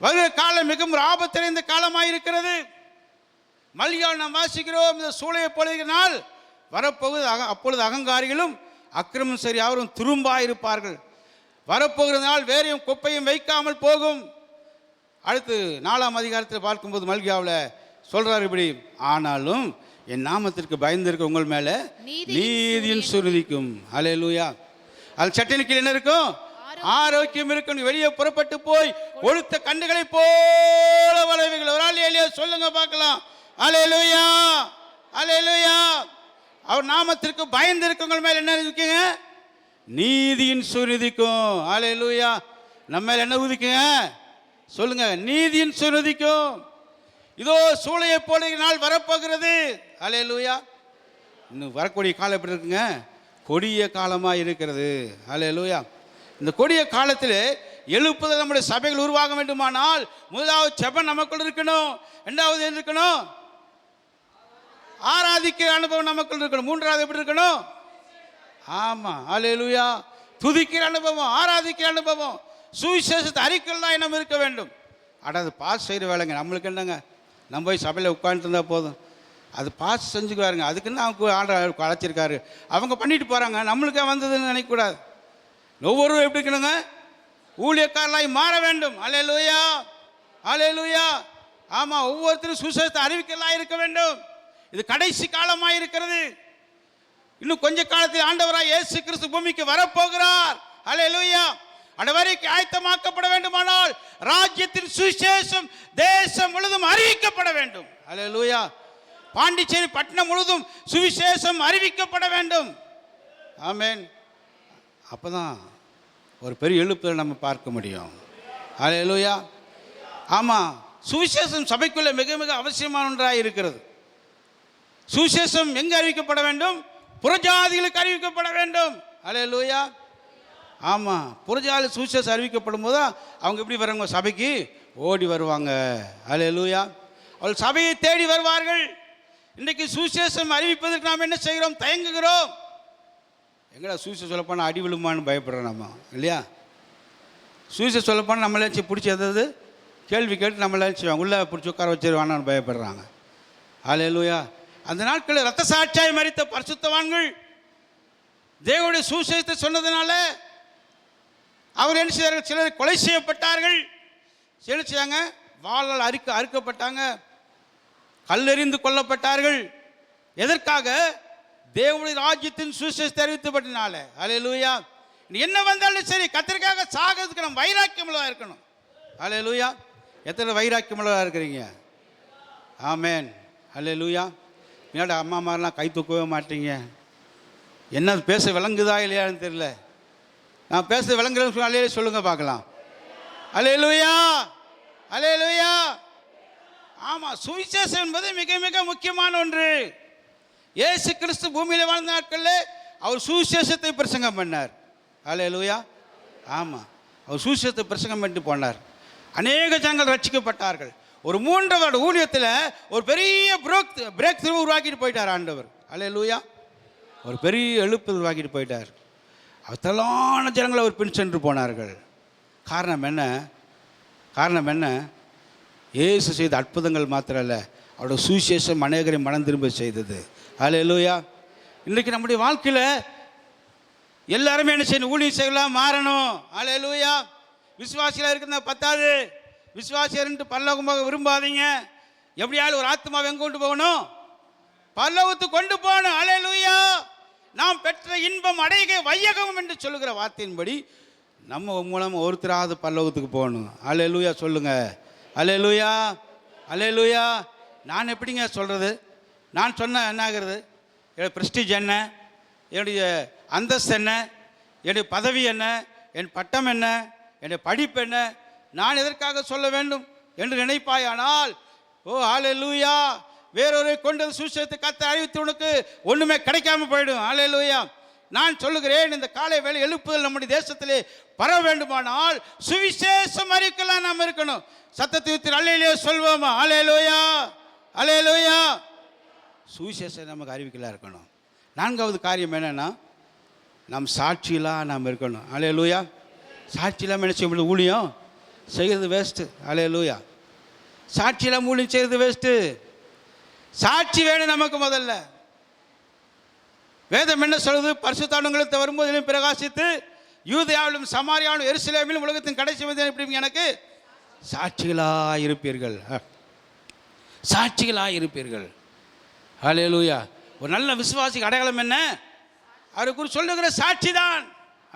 வருகிற காலம் மிகவும் ஆபத்து நிறைந்த காலமாக இருக்கிறது. மல்கியால் நாம் வாசிக்கிறோம், இந்த சூளையை பொழுகிற நாள் வரப்போகுது, அப்பொழுது அகங்காரிகளும் அக்கிரமம் சரி அவரும் துரும்பாயிருப்பார்கள். வரப்போகிற நாள் வேறையும் குப்பையும் வைக்காமல் போகும். அடுத்து 4ஆம் அதிகாரத்தில் பார்க்கும்போது மல்கியாவில் சொல்றாரு இப்படி, ஆனாலும் என் நாமத்திற்கு பயந்திருக்க உங்கள் மேலே நீதியின் சுருதிக்கும். அல்லேலூயா. அது சட்டனுக்கு என்ன இருக்கும்? ஆரோக்கியம் இருக்கும். வெளியே புறப்பட்டு போய் ஒழுத்த கண்டுகளை போல வளைவுகள். ஒரு ஆள் ஏலியா சொல்லுங்க பார்க்கலாம். அல்லேலூயா, அல்லேலூயா. அவர் நாமத்திற்கு பயந்திருக்க உங்கள் மேல என்ன இருக்குங்க? நீதியின் சுருதிக்கும். அல்லேலூயா. நம்ம மேல என்ன உதிக்குங்க? சொல்லுங்க, நீதியின் சுருதிக்கும். இதோ சூளையை போடுகிற நாள் வரப்போகிறது. அல்லேலூயா. இன்னும் வரக்கூடிய காலம் எப்படி இருக்குங்க? கொடிய காலமாக இருக்கிறது. அல்லேலூயா. இந்த கொடிய காலத்தில் எழுப்புதல் நம்முடைய சபைகள் உருவாக வேண்டுமானால் முதலாவது ஜெபம் நமக்குள் இருக்கணும். இரண்டாவது என்ன இருக்கணும்? ஆராதிக்கிற அனுபவம் நமக்குள் இருக்கணும். மூன்றாவது எப்படி இருக்கணும்? ஆமாம், அல்லேலூயா. துதிக்கிற அனுபவம், ஆராதிக்கிற அனுபவம், சுவிசேஷத்தை அறிக்கையில் நம்ம இருக்க வேண்டும். அது பாஸ் செய்கிற வேலைங்க. நம்மளுக்கு என்னங்க, நம்ம போய் சபையில் உட்காந்துருந்தா போதும், அது பாஸ் செஞ்சுக்குவாருங்க. அதுக்குன்னு அவங்க ஆண்டவர் அழைச்சிருக்காரு, அவங்க பண்ணிட்டு போகிறாங்க, நம்மளுக்கே வந்ததுன்னு நினைக்கக்கூடாது. ஒவ்வொருவரும் எப்படி இருக்கணுங்க? ஊழியக்காரலாய் மாற வேண்டும். அல்லேலூயா, அல்லேலூயா. ஆமாம், ஒவ்வொருத்தரும் சுவிசேஷத்தை அறிவிக்கலாம் இருக்க வேண்டும். இது கடைசி காலமாக இருக்கிறது. இன்னும் கொஞ்ச காலத்தில் ஆண்டவராய் இயேசு கிறிஸ்து பூமிக்கு வரப்போகிறார். அல்லேலூயா. அடவரைக்கு ஆயத்தமாக்கப்பட வேண்டுமானால் ராஜ்யத்தின் சுவிசேஷம் தேசம் முழுதும் அறிவிக்கப்பட வேண்டும். அல்லேலூயா. பாண்டிச்சேரி பட்டணம் முழுதும் சுவிசேஷம் அறிவிக்கப்பட வேண்டும். ஆமென். அப்போதான் ஒரு பெரிய எழுப்புதலை நம்ம பார்க்க முடியும். அல்லேலூயா. ஆமாம், சுவிசேஷம் சபைக்குள்ளே மிக மிக அவசியமான ஒன்றாக இருக்கிறது. சுவிசேஷம் எங்கே அறிவிக்கப்பட வேண்டும்? புறஜாதிகளுக்கு அறிவிக்கப்பட வேண்டும். அல்லேலூயா. ஆமாம், புறஜாதி சுவிசேஷம் அறிவிக்கப்படும் போது அவங்க எப்படி வருவாங்க? சபைக்கு ஓடி வருவாங்க. அல்லேலூயா. அவள் சபையை தேடி வருவார்கள். இன்றைக்கு சுவிசேஷம் அறிவிப்பதற்கு நாம் என்ன செய்கிறோம்? தயங்குகிறோம். எங்கடா சுவிசேஷம் சொல்லப்போனால் அடி விழுமான்னு பயப்படுறோம் நம்ம, இல்லையா? சுவிசேஷம் சொல்லப்போனால் நம்மளாச்சும் பிடிச்சி எதாவது கேள்வி கேட்டு நம்மளாச்சும் உள்ளே பிடிச்சி உட்கார வச்சிருவானான்னு பயப்படுறாங்க. அல்லேலூயா. அந்த நாட்களில் இரத்த சாட்சியாய் மரித்த பரிசுத்தவான்கள் தேவனுடைய சுவிசேஷத்தை சொன்னதுனால அவர் என்ன செய்தார்கள்? சிலர் கொலை செய்யப்பட்டார்கள். என்ன செய்யாங்க? வாளால் அறுக்கப்பட்டாங்க, கல்லெறிந்து கொல்லப்பட்டார்கள். எதற்காக? தேவனுடைய ராஜ்யத்தின் சுவிசேஷத்தை அறிவித்தப்பட்டனால. அல்லேலூயா. என்ன வந்தாலும் சரி, கர்த்தருக்காக சாகிறதுக்கு நம்ம வைராக்கியமுள்ளதாக இருக்கணும். அல்லேலூயா. எத்தனை வைராக்கியமுள்ளதாக இருக்கிறீங்க? ஆமென். அல்லேலூயா. என்னடா அம்மா மாதிரிலாம் கை தூக்கவே மாட்டீங்க, என்ன பேச விளங்குதா இல்லையான்னு தெரியல. நான் பேச விளங்குறேன்னு சொன்னாலே சொல்லுங்க பார்க்கலாம். அல்லேலூயா, அல்லேலூயா. ஆமாம், சுவிசேஷம் என்பது மிக மிக முக்கியமான ஒன்று. இயேசு கிறிஸ்து பூமியில் வாழ்ந்த நாட்களில் அவர் சுவிசேஷத்தை பிரசங்கம் பண்ணார். அல்லேலூயா. ஆமாம், அவர் சுவிசேஷத்தை பிரசங்கம் பண்ணிட்டு போனார். அநேக ஜனங்கள் ரட்சிக்கப்பட்டார்கள். ஒரு 3 வருட ஊழியத்தில் ஒரு பெரிய பிரேக் த்ரூ உருவாக்கிட்டு போயிட்டார் ஆண்டவர். அல்லேலூயா. ஒரு பெரிய எழுப்பு உருவாக்கிட்டு போயிட்டார். அவத்தலான ஜனங்களை அவர் பின் சென்று போனார்கள். காரணம் என்ன? காரணம் என்ன? இயேசு செய்த அற்புதங்கள் மாத்திரம் அல்ல, அவருடைய சுவிசேஷம் அநேகரை மனம் திரும்ப செய்தது. அல்லேலூயா. இன்றைக்கு நம்முடைய வாழ்க்கையில் எல்லாருமே என்ன செய்யணும்? ஊழியம் செய்யலாம், மாறணும். அல்லேலூயா. விசுவாசியாக இருக்கிற பத்தாது, விசுவாசியர்ன்ட்டு பரலோகமாக விரும்பாதீங்க. எப்படியாவது ஒரு ஆத்மாவை எங்கே கொண்டு போகணும்? பரலோகத்துக்கு கொண்டு போகணும். அல்லேலூயா. நாம் பெற்ற இன்பம் அடைக வையகம் என்று சொல்லுகிற வார்த்தையின்படி நம்ம மூலம் ஒருத்தராவது பரலோகத்துக்கு போகணும். அல்லேலூயா சொல்லுங்க. அல்லேலூயா, அல்லேலூயா. நான் எப்படிங்க சொல்கிறது? நான் சொன்ன என்ன ஆகிறது? என்னுடைய ப்ரெஸ்டீஜ் என்ன, என்னுடைய அந்தஸ்து என்ன, என்னுடைய பதவி என்ன, என் பட்டம் என்ன, என்னுடைய படிப்பு என்ன, நான் எதற்காக சொல்ல வேண்டும் என்று நினைப்பாயானால், ஓ அல்லேலூயா, வேறொரு கொண்டு சுவிசேஷத்தை கர்த்தர் அறிவித்து உனக்கு ஒன்றுமே கிடைக்காம போயிடும். அல்லேலூயா. நான் சொல்லுகிறேன், இந்த காலை வேளை எழுப்புதல் நம்முடைய தேசத்திலே பரவ வேண்டுமானால் சுவிசேஷம் அறிவிக்கலாம் நாம் இருக்கணும். சத்தத்தை ஊற்றி அல்லேலூயா சொல்வோமா? அல்லேலூயா, அல்லேலூயா. சுவிசேஷம் நமக்கு அறிவிக்கலாம் இருக்கணும். நான்காவது காரியம் என்னன்னா, நம் சாட்சியெல்லாம் நாம் இருக்கணும். அல்லேலூயா. சாட்சி இல்லாமல் என்ன செய்ய முடியும்? ஊழியம் செய்கிறது வேஸ்ட்டு. அல்லேலூயா. சாட்சியெல்லாம் ஊழியம் செய்கிறது வேஸ்ட்டு. சாட்சி வேணும் நமக்கு. முதல்ல வேதம் என்ன சொல்லுது? பரிசுத்தானங்களுக்கு வரும்போது பிரகாசித்து யூதேயாவிலும் சமாரியாவிலும் எருசலேமிலும் உலகத்தின் கடைசி மனிதன் எப்படி எனக்கு சாட்சிகளாக இருப்பீர்கள், சாட்சிகளாக இருப்பீர்கள். அல்லேலூயா. ஒரு நல்ல விசுவாசிக்கு அடையாளம் என்ன? அவரை குறித்து சொல்லுகிற சாட்சி தான்.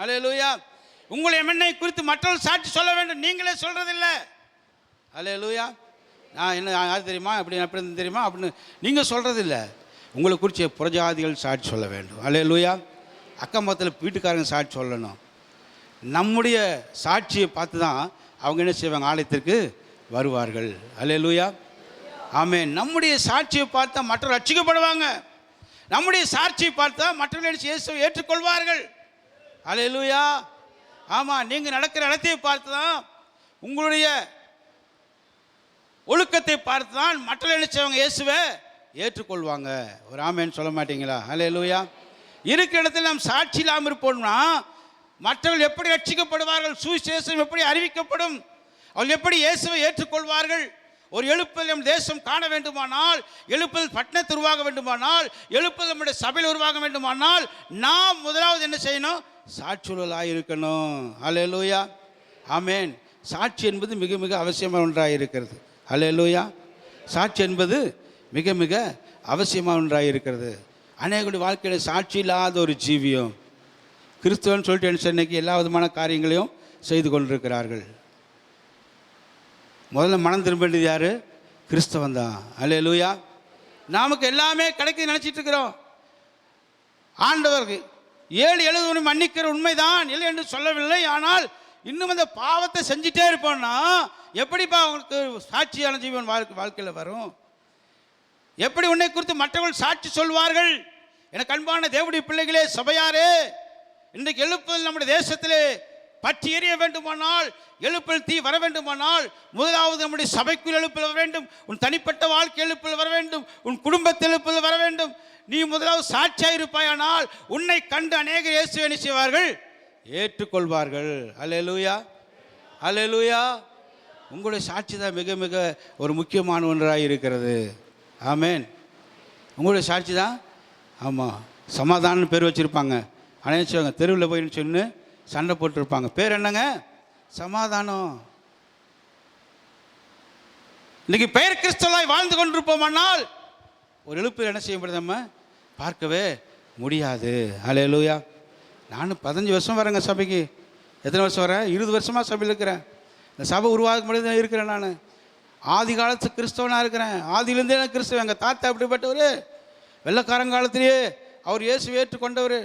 அல்லேலூயா. உங்களுடைய எண்ணெய் குறித்து மற்றவர்கள் சாட்சி சொல்ல வேண்டும், நீங்களே சொல்றதில்லை. அல்லேலூயா. நான் என்ன யார் தெரியுமா, அப்படி தெரியுமா அப்படின்னு நீங்கள் சொல்கிறதில்ல. உங்களை குறித்து புறஜாதிகள் சாட்சி சொல்ல வேண்டும். அல்லேலூயா. அக்கம் பக்கத்தில் வீட்டுக்காரங்க சாட்சி சொல்லணும். நம்முடைய சாட்சியை பார்த்து தான் அவங்க என்ன செய்வாங்க? ஆலயத்திற்கு வருவார்கள். அல்லேலூயா. ஆமென். நம்முடைய சாட்சியை பார்த்தா மற்றவர்கள் ரட்சிக்கப்படுவாங்க. நம்முடைய சாட்சியை பார்த்தா மற்றவர்கள் இயேசுவை ஏற்றுக்கொள்வார்கள். அல்லேலூயா. ஆமாம். நீங்கள் நடக்கிற இடத்தை பார்த்து தான், உங்களுடைய ஒழுக்கத்தை பார்த்து தான் மற்றவர்கள் என்ன செய்வாங்க? இயேசுவை ஏற்றுக்கொள்வாங்க. ஒரு ஆமேன்னு சொல்ல மாட்டீங்களா? அல்லேலூயா. இருக்கிற இடத்துல நாம் சாட்சி இல்லாமல் இருப்போம்னா மற்றவர்கள் எப்படி ரட்சிக்கப்படுவார்கள்? சுவிசேஷம் எப்படி அறிவிக்கப்படும்? அவர்கள் எப்படி இயேசுவை ஏற்றுக்கொள்வார்கள்? ஒரு எழுப்புதல் நம் தேசம் காண வேண்டுமானால், எழுப்புதல் பட்டணத்தில் உருவாக வேண்டுமானால், எழுப்புதல் நம்முடைய சபையில் உருவாக வேண்டுமானால் நாம் முதலாவது என்ன செய்யணும்? சாட்சியுள்ளவர்களாக இருக்கணும். அல்லேலூயா. ஆமேன். சாட்சி என்பது மிக மிக அவசியமான ஒன்றாக இருக்கிறது. அல்லேலூயா. சாட்சி என்பது மிக மிக அவசியமான ஒன்றாக இருக்கிறது. அநேகருடைய வாழ்க்கையில் சாட்சி இல்லாத ஒரு ஜீவியம். கிறிஸ்துவன் சொல்லிட்டு சென்னைக்கு எல்லா விதமான காரியங்களையும் செய்து கொண்டிருக்கிறார்கள். முதல்ல மனம் திரும்ப வேண்டியது யார்? கிறிஸ்தவன் தான். அல்லேலூயா. நமக்கு எல்லாமே கிடைக்குது நினச்சிட்டு இருக்கிறோம். ஆண்டவருக்கு 7 மன்னிக்கிற உண்மைதான் இல்லை என்று சொல்லவில்லை. ஆனால் இன்னும் அந்த பாவத்தை செஞ்சிட்டே இருப்போம்னா எப்படிப்பா அவங்களுக்கு சாட்சியான ஜீவன் வாழ்க்கையில் வரும்? எப்படி உன்னை குறித்து மற்றவர்கள் சாட்சி சொல்வார்கள்? எனக்கு அன்பான தேவனுடைய பிள்ளைகளே, சபையாரே, இன்றைக்கு எழுப்புதல் நம்முடைய தேசத்திலே பற்றி எறிய வேண்டுமானால், எழுப்புதல் தீ வர வேண்டுமானால் முதலாவது நம்முடைய சபைக்குள் எழுப்புதல் வர வேண்டும். உன் தனிப்பட்ட வாழ்க்கை எழுப்புதல் வர வேண்டும். உன் குடும்பத்தில் எழுப்புதல் வர வேண்டும். நீ முதலாவது சாட்சியாக இருப்பாயானால் உன்னை கண்டு அநேகர் இயேசுவை என்ன செய்வார்கள்? ஏற்றுக்கொள்வார்கள். அல்லேலூயா, அல்லேலூயா. உங்களுடைய சாட்சி தான் மிக மிக ஒரு முக்கியமான ஒன்றாக இருக்கிறது. ஆமேன். உங்களுடைய சாட்சி தான். ஆமாம். சமாதானம் பேர் வச்சுருப்பாங்க. அனைவங்க தெருவில் போயின்னு சொன்னு சண்டை போட்டுருப்பாங்க. பேர் என்னங்க? சமாதானம். இன்னைக்கு பெயர் கிறிஸ்தவராய் வாழ்ந்து கொண்டிருப்போமானால் ஒரு எழுப்பு என்ன செய்ய முடியாது? நம்ம பார்க்கவே முடியாது. அல்லேலூயா. நானும் 15 வருஷம் வரேங்க சபைக்கு. எத்தனை வருஷம் வரேன்? 20 வருஷமாக சபையில் இருக்கிறேன். இந்த சபை உருவாக்க முடியாது இருக்கிறேன். நான் ஆதி காலத்து கிறிஸ்தவனாக இருக்கிறேன். ஆதியிலேருந்தே எனக்கு கிறிஸ்தவன். எங்கள் தாத்தா அப்படிப்பட்டவர். வெள்ளக்காரங்காலத்திலேயே அவர் இயேசு ஏற்றுக்கொண்டவர்.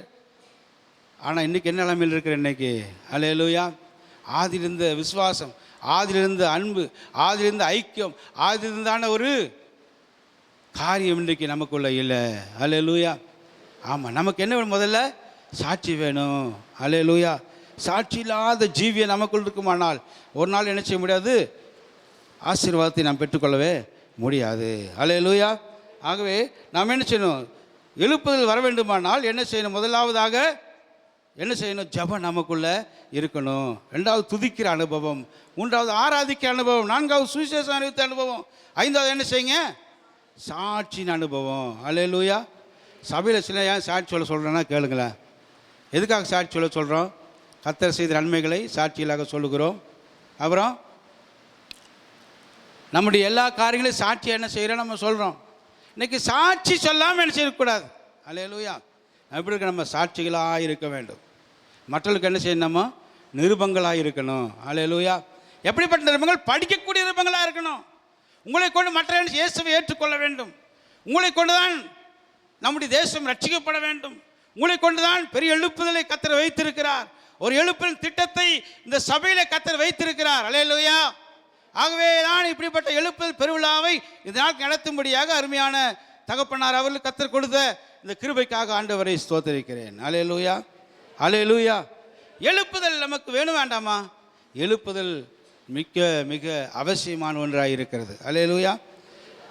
ஆனால் இன்றைக்கி என்ன நிலைமையில் இருக்கிற இன்றைக்கி? அல்லேலூயா. ஆதியிலிருந்த விசுவாசம், ஆதியிலிருந்த அன்பு, ஆதியிலிருந்த ஐக்கியம், ஆதியிலிருந்தான ஒரு காரியம் இன்றைக்கு நமக்குள்ள இல்லை. அல்லேலூயா. ஆமாம். நமக்கு என்ன வேணும்? முதல்ல சாட்சி வேணும். அல்லேலூயா. சாட்சி இல்லாத ஜீவியம் நமக்குள் இருக்குமானால் ஒரு நாள் என்ன செய்ய முடியாது? ஆசீர்வாதத்தை நாம் பெற்றுக்கொள்ளவே முடியாது. அல்லேலூயா. ஆகவே நாம் என்ன செய்யணும்? எழுப்புதல் வர வேண்டுமானால் என்ன செய்யணும்? முதலாவதாக என்ன செய்யணும்? ஜெபம் நமக்குள்ளே இருக்கணும். 2வது துதிக்கிற அனுபவம். 3வது ஆராதிக்கிற அனுபவம். 4வது சுவிசேஷம் அறிவித்த அனுபவம். 5வது என்ன செய்யுங்க? சாட்சியின் அனுபவம். அல்லேலூயா. சபையில் சில ஏன் சாட்சி சொல்ல சொல்கிறேன்னா கேளுங்களேன். எதுக்காக சாட்சி சொல்ல சொல்கிறோம்? கர்த்தர் செய்த நன்மைகளை சாட்சிகளாக சொல்லுகிறோம். அப்புறம் நம்முடைய எல்லா காரியங்களையும் சாட்சி என்ன செய்கிறோம் நம்ம சொல்கிறோம். இன்றைக்கி சாட்சி சொல்லாமல் என்ன செய்யக்கூடாது. அல்லேலூயா. எப்படி இருக்க? நம்ம சாட்சிகளாக இருக்க வேண்டும். மற்றவர்களுக்கு என்ன செய்யணுமா? நிருபங்களாக இருக்கணும். அல்லேலூயா. எப்படிப்பட்ட நிருபங்கள்? படிக்கக்கூடிய நிருபங்களாக இருக்கணும். உங்களை கொண்டு மற்றவர்கள் இயேசுவை ஏற்றுக்கொள்ள வேண்டும். உங்களை கொண்டுதான் நம்முடைய தேசம் ரட்சிக்கப்பட வேண்டும். உங்களை கொண்டுதான் பெரிய எழுப்புதலை கர்த்தர் வைத்திருக்கிறார். ஒரு எழுப்புதல் திட்டத்தை இந்த சபையில கர்த்தர் வைத்திருக்கிறார். அல்லேலூயா. ஆகவே தான் இப்படிப்பட்ட எழுப்புதல் பெருவிழாவை இதனால் நடத்தும்படியாக அருமையான தகப்பனார் அவர்களுக்கு கர்த்தர் கொடுத்த இந்த கிருபைக்காக ஆண்டவரை ஸ்தோத்திரிக்கிறேன். அல்லேலூயா, அல்லேலூயா. எழுப்புதல் நமக்கு வேணும் வேண்டாமா? எழுப்புதல் மிக மிக அவசியமான ஒன்றாக இருக்கிறது. அல்லேலூயா.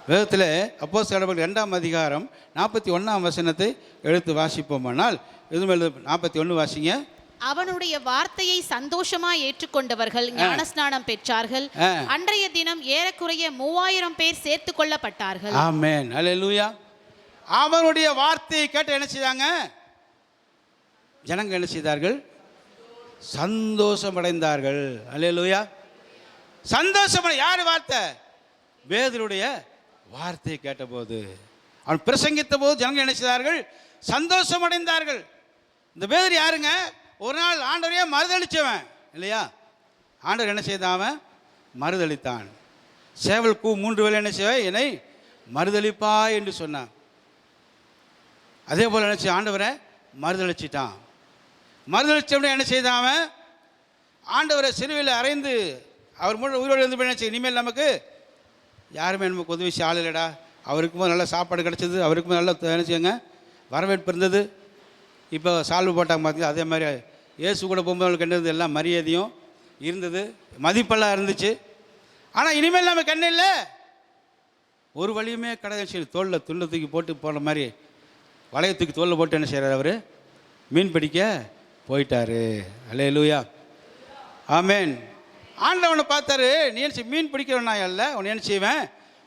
வேதத்தில் அப்போஸ்தலர் 2ஆம் அதிகாரம் 41ஆம் வசனத்தை எடுத்து வாசிப்போமானால், இதுமேல் 41 வாசிங்க. அவனுடைய வார்த்தையை சந்தோஷமாய் ஏற்றுக்கொண்டவர்கள் ஞானஸ்நானம் பெற்றார்கள். அன்றைய தினம் ஏறக்குறைய 3000 பேர் சேர்த்து கொள்ளப்பட்டார்கள். ஆமென், அல்லேலூயா. அவனுடைய வார்த்தையை கேட்டு என்ன செய்தாங்க? ஜனங்க என்ன செய்தார்கள்? சந்தோஷமடைந்தார்கள். அல்லேலூயா. சந்தோஷம். யார் வார்த்தை? பேதுருடைய வார்த்தையை கேட்டபோது, அவன் பிரசங்கித்த போது ஜனங்க என்ன செய்தார்கள்? சந்தோஷமடைந்தார்கள். இந்த பேதுரு யாருங்க? ஒரு நாள் ஆண்டவரையே மறுதளிச்சவன் இல்லையா? ஆண்டவர் என்ன செய்தான்? அவன் மறுதளித்தான். சேவல் கூ 3 வேளை என்ன செய்வ? என்னை மறுதளிப்பா என்று சொன்னான். அதே போல் என்ன செய்ய? ஆண்டவரை மறுதளிச்சிட்டான். மறுதளிச்சவனே என்ன செய்தான்? அவன் ஆண்டவரை சிலுவையில் அறைந்து அவர் மூலம் உயிரோடு இருந்து என்ன செய்ய? இனிமேல் நமக்கு யாருமே நமக்கு உதவி செய்ய ஆள் இல்லைடா. அவருக்குமே நல்ல சாப்பாடு கிடச்சிது, அவருக்குமே நல்ல என்ன செய்யுங்க வரவேற்பு இருந்தது. இப்போ சால்வு போட்டாங்க பார்த்தீங்க. அதே மாதிரி இயேசு கூட போகும்போது அவங்களுக்கு என்ன இருந்தது? எல்லாம் மரியாதையும் இருந்தது, மதிப்பெல்லாம் இருந்துச்சு. ஆனால் இனிமேல் நமக்கு என்ன இல்லை? ஒரு வழியுமே கிடையாது. தோளில் துண்டை தூக்கி போட்டு போன மாதிரி வளையத்துக்கு தோளில் போட்டு என்ன செய்கிறார்? அவர் மீன் பிடிக்க போயிட்டாரு. அல்லேலூயா, ஆமென். ஆண்டவனை பார்த்தாரு, நீ என்ன செய்ய? மீன் பிடிக்கிறவனா அல்ல, உன்னை என்ன செய்வேன்?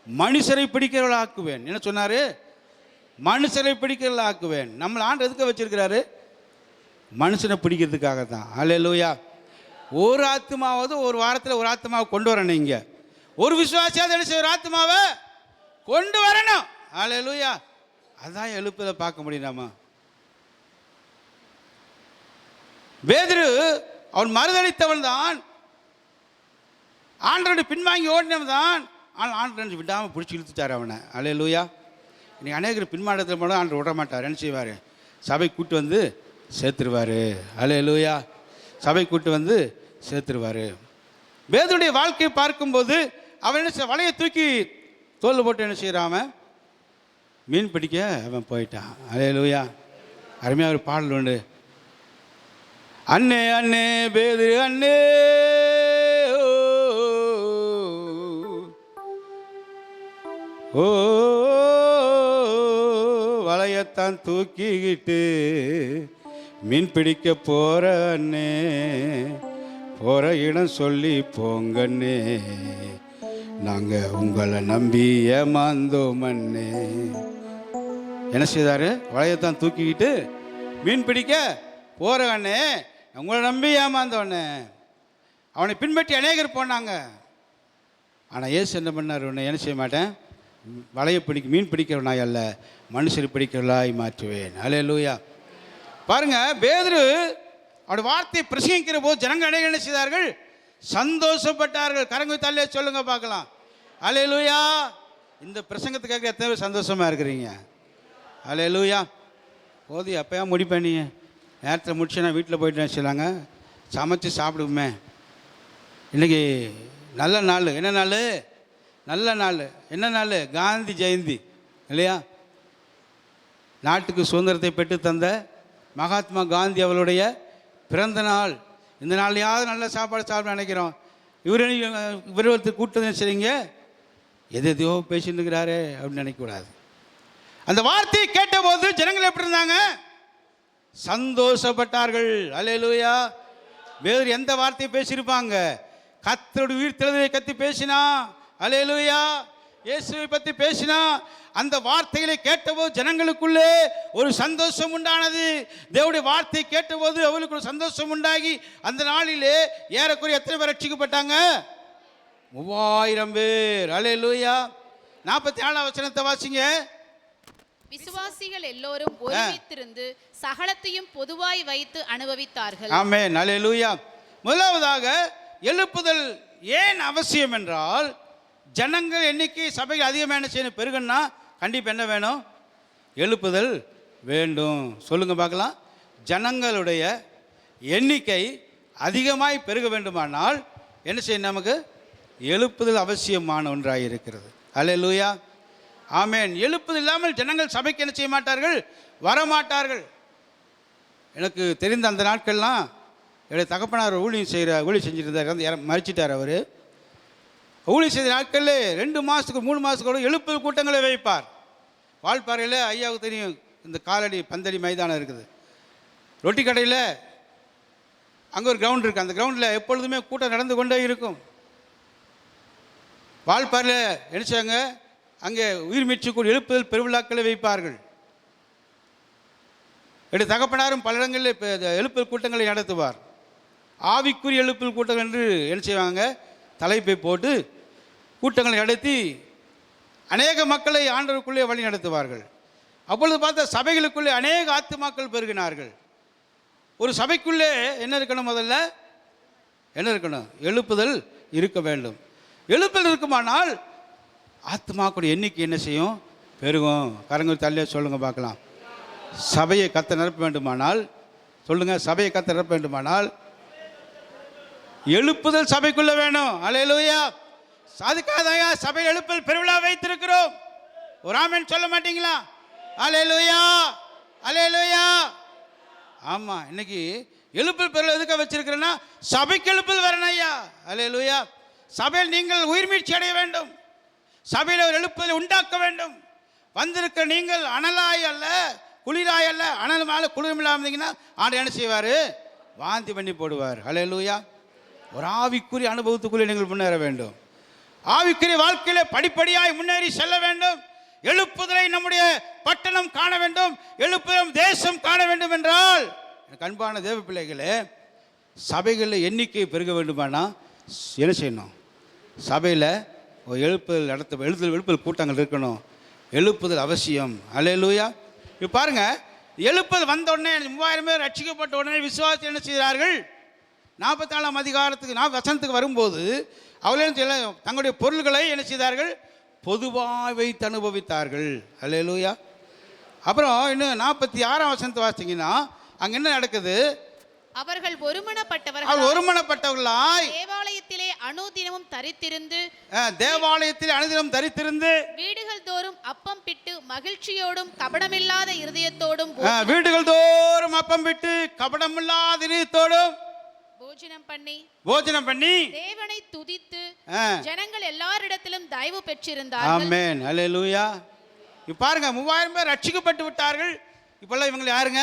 மனுஷரை பிடிக்கிறவளா ஆக்குவேன். என்ன சொன்னார்? மனுஷரை பிடிக்கிறவளா ஆக்குவேன். நம்மளை ஆண்டு எதுக்கு வச்சிருக்கிறாரு? மனுஷனை பிடிக்கிறதுக்காக தான். அல்லேலூயா. ஒரு ஆத்மாவது ஒரு வாரத்தில் ஒரு ஆத்மாவை கொண்டு வரணும். இங்கே ஒரு விசுவாசியாவது என்ன செய்ய? ஒரு ஆத்மாவை கொண்டு வரணும். அல்லேலூயா. அதான் எழுப்பதை பார்க்க முடியும். நாம பேதுரு அவன் மறுதளித்தவன் தான், ஆண்டவனை பின்வாங்கி ஓடினவன் தான். ஆனால் ஆண்டவன் விடாமல் பிடிச்சி இழுத்துட்டார் அவனை. அல்லேலூயா. இன்னைக்கு அநேகர் பின்மாற்றத்தில் போனால் ஆண்டவர் விட மாட்டார். என்ன செய்வார்? சபை கூட்டு வந்து சேர்த்துருவார். அல்லேலூயா. சபை கூட்டு வந்து சேர்த்துருவார். பேதுருடைய வாழ்க்கையை பார்க்கும்போது அவன் என்ன செய்ய? வலையை தூக்கி தோல் போட்டு என்ன செய்கிறான்? அவன் மீன் பிடிக்க அவன் போயிட்டான். அல்லேலூயா. அருமையாக ஒரு பாடல் உண்டு. அண்ணே அண்ணே பேதுரு அண்ணே, ஓ வலையத்தான் தூக்கிக்கிட்டு மீன் பிடிக்க போகிற அண்ணே, போகிற இடம் சொல்லி போங்கண்ணே, நாங்கள் உங்களை நம்பி ஏமாந்தோம் அண்ணே. என்ன செய்தார்? வலையத்தான் தூக்கிக்கிட்டு மீன் பிடிக்க போகிற அண்ணே, உங்களை நம்பி ஏமாந்தோண்ணே. அவனை பின்பற்றி அநேகர் போனாங்க. ஆனால் இயேசு என்ன பண்ணார்? உன்னை என்ன செய்ய மாட்டேன்? வலையை மீன் பிடிக்கிறவனாய் அல்ல, மனுஷரை பிடிக்கிறவளாய் மாற்றுவேன். அல்லேலூயா. பாருங்க, பேதுரு அவருடைய வார்த்தையை பிரசங்கிக்கிற போது ஜனங்க அநேகர் என்ன செய்தார்கள்? சந்தோஷப்பட்டார்கள். கரங்க தள்ளியே சொல்லுங்க பார்க்கலாம். அல்லேலூயா. இந்த பிரசங்கத்துக்காக எத்தனை பேர் சந்தோஷமாக இருக்கிறீங்க? அல்லேலூயா. போது எப்போயா முடிப்பேன்? நீ நேரத்தில் முடிச்சு நான் வீட்டில் போயிட்டேன்னு சொல்லாங்க, சமைச்சு சாப்பிடுவோமே. இன்றைக்கி நல்ல நாள். என்ன நாள்? நல்ல நாள். என்ன நாள்? காந்தி ஜெயந்தி இல்லையா? நாட்டுக்கு சுதந்திரத்தை பெற்று தந்த மகாத்மா காந்தி அவளுடைய பிறந்த நாள். இந்த நாளையாவது நல்ல சாப்பாடு சாப்பிட நினைக்கிறோம். இவர் கூட்டது சரிங்க, எதையோ பேசிட்டு இருக்கிறாரு அப்படின்னு நினைக்கக்கூடாது. அந்த வார்த்தையை கேட்டபோது ஜனங்கள் எப்படி இருந்தாங்க? சந்தோஷப்பட்டார்கள். அல்லேலூயா. வேறு எந்த வார்த்தையை பேசியிருப்பாங்க? கர்த்தருடைய உயிர் தெழுதலை கத்தி பேசினா. அல்லேலூயா. இயேசுவை பற்றி பேசினா. அந்த வார்த்தைகளை கேட்டபோது ஜனங்களுக்குள்ளே ஒரு சந்தோஷம் உண்டானது. தேவனுடைய வார்த்தையை கேட்டபோது அவர்களுக்கு ஒரு சந்தோஷம் உண்டாகி அந்த நாளிலே ஏறக்குறைய எத்தனை பேர் ரட்சிக்கப்பட்டாங்க? 3000 பேர். அல்லேலூயா. 44ஆம் வசனத்தை வாசிங்க. விசுவாசிகள் எல்லோரும் ஒருமித்திருந்து சகலத்தையும் பொதுவாய் வைத்து அனுபவித்தார்கள். ஆமென், அல்லேலூயா. முதலாவதாக எழுப்புதல் ஏன் அவசியம் என்றால், ஜனங்கள் எண்ணிக்கை சபைகள் அதிகமாக என்ன செய்யணும், பெருகன்னா கண்டிப்பாக என்ன வேணும், எழுப்புதல் வேண்டும். சொல்லுங்க பார்க்கலாம். ஜனங்களுடைய எண்ணிக்கை அதிகமாய் பெருக வேண்டுமானால் என்ன செய்யணும், நமக்கு எழுப்புதல் அவசியமான ஒன்றாக இருக்கிறது. அல்லேலூயா, ஆமென். எழுப்புதல் இல்லாமல் ஜனங்கள் சபைக்கு என்ன செய்ய மாட்டார்கள், வரமாட்டார்கள். எனக்கு தெரிந்த அந்த நாட்கள்லாம் என்னுடைய தகப்பனார் ஊழி செஞ்சுருந்தார், மறிச்சிட்டார். அவர் ஊழி செய்த நாட்களில் 2 மாதத்துக்கு 3 மாதத்துக்கு கூட எழுப்புதல் கூட்டங்களை வைப்பார். வால்பாறையில் ஐயாவுக்கு தெரியும், இந்த காலடி பந்தடி மைதானம் இருக்குது, ரொட்டி கடையில் அங்கே ஒரு கிரவுண்ட் இருக்குது. அந்த கிரவுண்டில் எப்பொழுதுமே கூட்டம் நடந்து கொண்டே இருக்கும். வால்பாறையில் நினச்சாங்க, அங்கே உயிர் மீட்சி கூட எழுப்புதல் பெருவிழாக்களை வைப்பார்கள். என்னுடைய தகப்பனாரும் பல இடங்களில் எழுப்புதல் கூட்டங்களை நடத்துவார். ஆவிக்குரிய எழுப்புதல் கூட்டம் என்று என்ன செய்வாங்க, தலைப்பை போட்டு கூட்டங்களை நடத்தி அநேக மக்களை ஆண்டவருக்குள்ளே வழி நடத்துவார்கள். அப்பொழுது பார்த்தா சபைகளுக்குள்ளே அநேக ஆத்துமாக்கள் பெருகினார்கள். ஒரு சபைக்குள்ளே என்ன இருக்கணும், முதல்ல என்ன இருக்கணும், எழுப்புதல் இருக்க வேண்டும். எழுப்புதல் இருக்குமானால் ஆத்மாக்களுடைய எண்ணிக்கை என்ன செய்யும், பெருகும். கரங்கள் தள்ளியே சொல்லுங்க பார்க்கலாம். சபையை கத்த நிரப்ப வேண்டுமானால் சொல்லுங்க, சபையை கத்த நிரப்ப வேண்டுமானால் எழுப்புதல் சபைக்குள்ள வேணும். அல்லேலூயா. அதுக்காக சபையில் எழுப்புதல் பெருவிழா வைத்திருக்கிறோம். ஒரு ஆமென் சொல்ல மாட்டீங்களா? அல்லேலூயா, அல்லேலூயா. ஆமாம், இன்னைக்கு எழுப்புதல் பெருவிழா எதுக்காக வச்சிருக்கிறேன்னா, சபைக்கு எழுப்புதல் வரணும் ஐயா. அல்லேலூயா. சபையில் நீங்கள் உயிர் மீட்சி அடைய வேண்டும், சபையில் ஒரு எழுப்புதலை உண்டாக்க வேண்டும். வந்திருக்க நீங்கள் அனலாய் அல்ல குளிராய் அல்ல, அனல் மேலே குளிரும் இல்லாமல் இருந்தீங்கன்னா ஆண்டு என்ன செய்வார், வாந்தி பண்ணி போடுவார். அல்லேலூயா. ஒரு ஆவிக்குரிய அனுபவத்துக்குள்ளே நீங்கள் முன்னேற வேண்டும். ஆவிக்குரிய வாழ்க்கையிலே படிப்படியாய் முன்னேறி செல்ல வேண்டும். எழுப்புதலை நம்முடைய பட்டணம் காண வேண்டும், எழுப்புதலும் தேசம் காண வேண்டும் என்றால், எனக்கு அன்பான தேவ பிள்ளைகளே, சபைகளில் எண்ணிக்கை பெருக வேண்டுமானா என்ன செய்யணும், சபையில் ஒரு எழுப்புதல் எழுப்புதல் கூட்டங்கள் இருக்கணும். எழுப்புதல் அவசியம். அல்லேலூயா. இப்போ பாருங்க, எழுப்புதல் வந்த உடனே 3000 பேர் ரட்சிக்கப்பட்ட உடனே விசுவாசி என்ன செய்கிறார்கள், 44ஆம் அதிகாரத்துக்கு வசனத்துக்கு வரும்போது அவர்களே தங்களுடைய பொருள்களை என்ன செய்தார்கள், பொதுவாக வைத்து அனுபவித்தார்கள். அல்லேலூயா. அப்புறம் இன்னும் 46ஆம் வசனத்தை வாசித்தீங்கன்னா அங்கே என்ன நடக்குது, அவர்கள் ஒருமனப்பட்டவர்களாய் தேவாலயத்திலே அனுதினமும் தரித்திருந்து வீடுகள் தோறும் அப்பம் பிட்டு மகிழ்ச்சியோடும் கபடமில்லாத இருதயத்தோடும் போஜனம் பண்ணி தேவனை துதித்து ஜனங்கள் எல்லாரிடத்திலும் தயவு பெற்றிருந்தார்கள். ஆமென், அல்லேலூயா. இப்போ பாருங்க, 3000 பேர் ரட்சிக்கப்பட்டு விட்டார்கள். இப்பெல்லாம் இவங்க யாருங்க,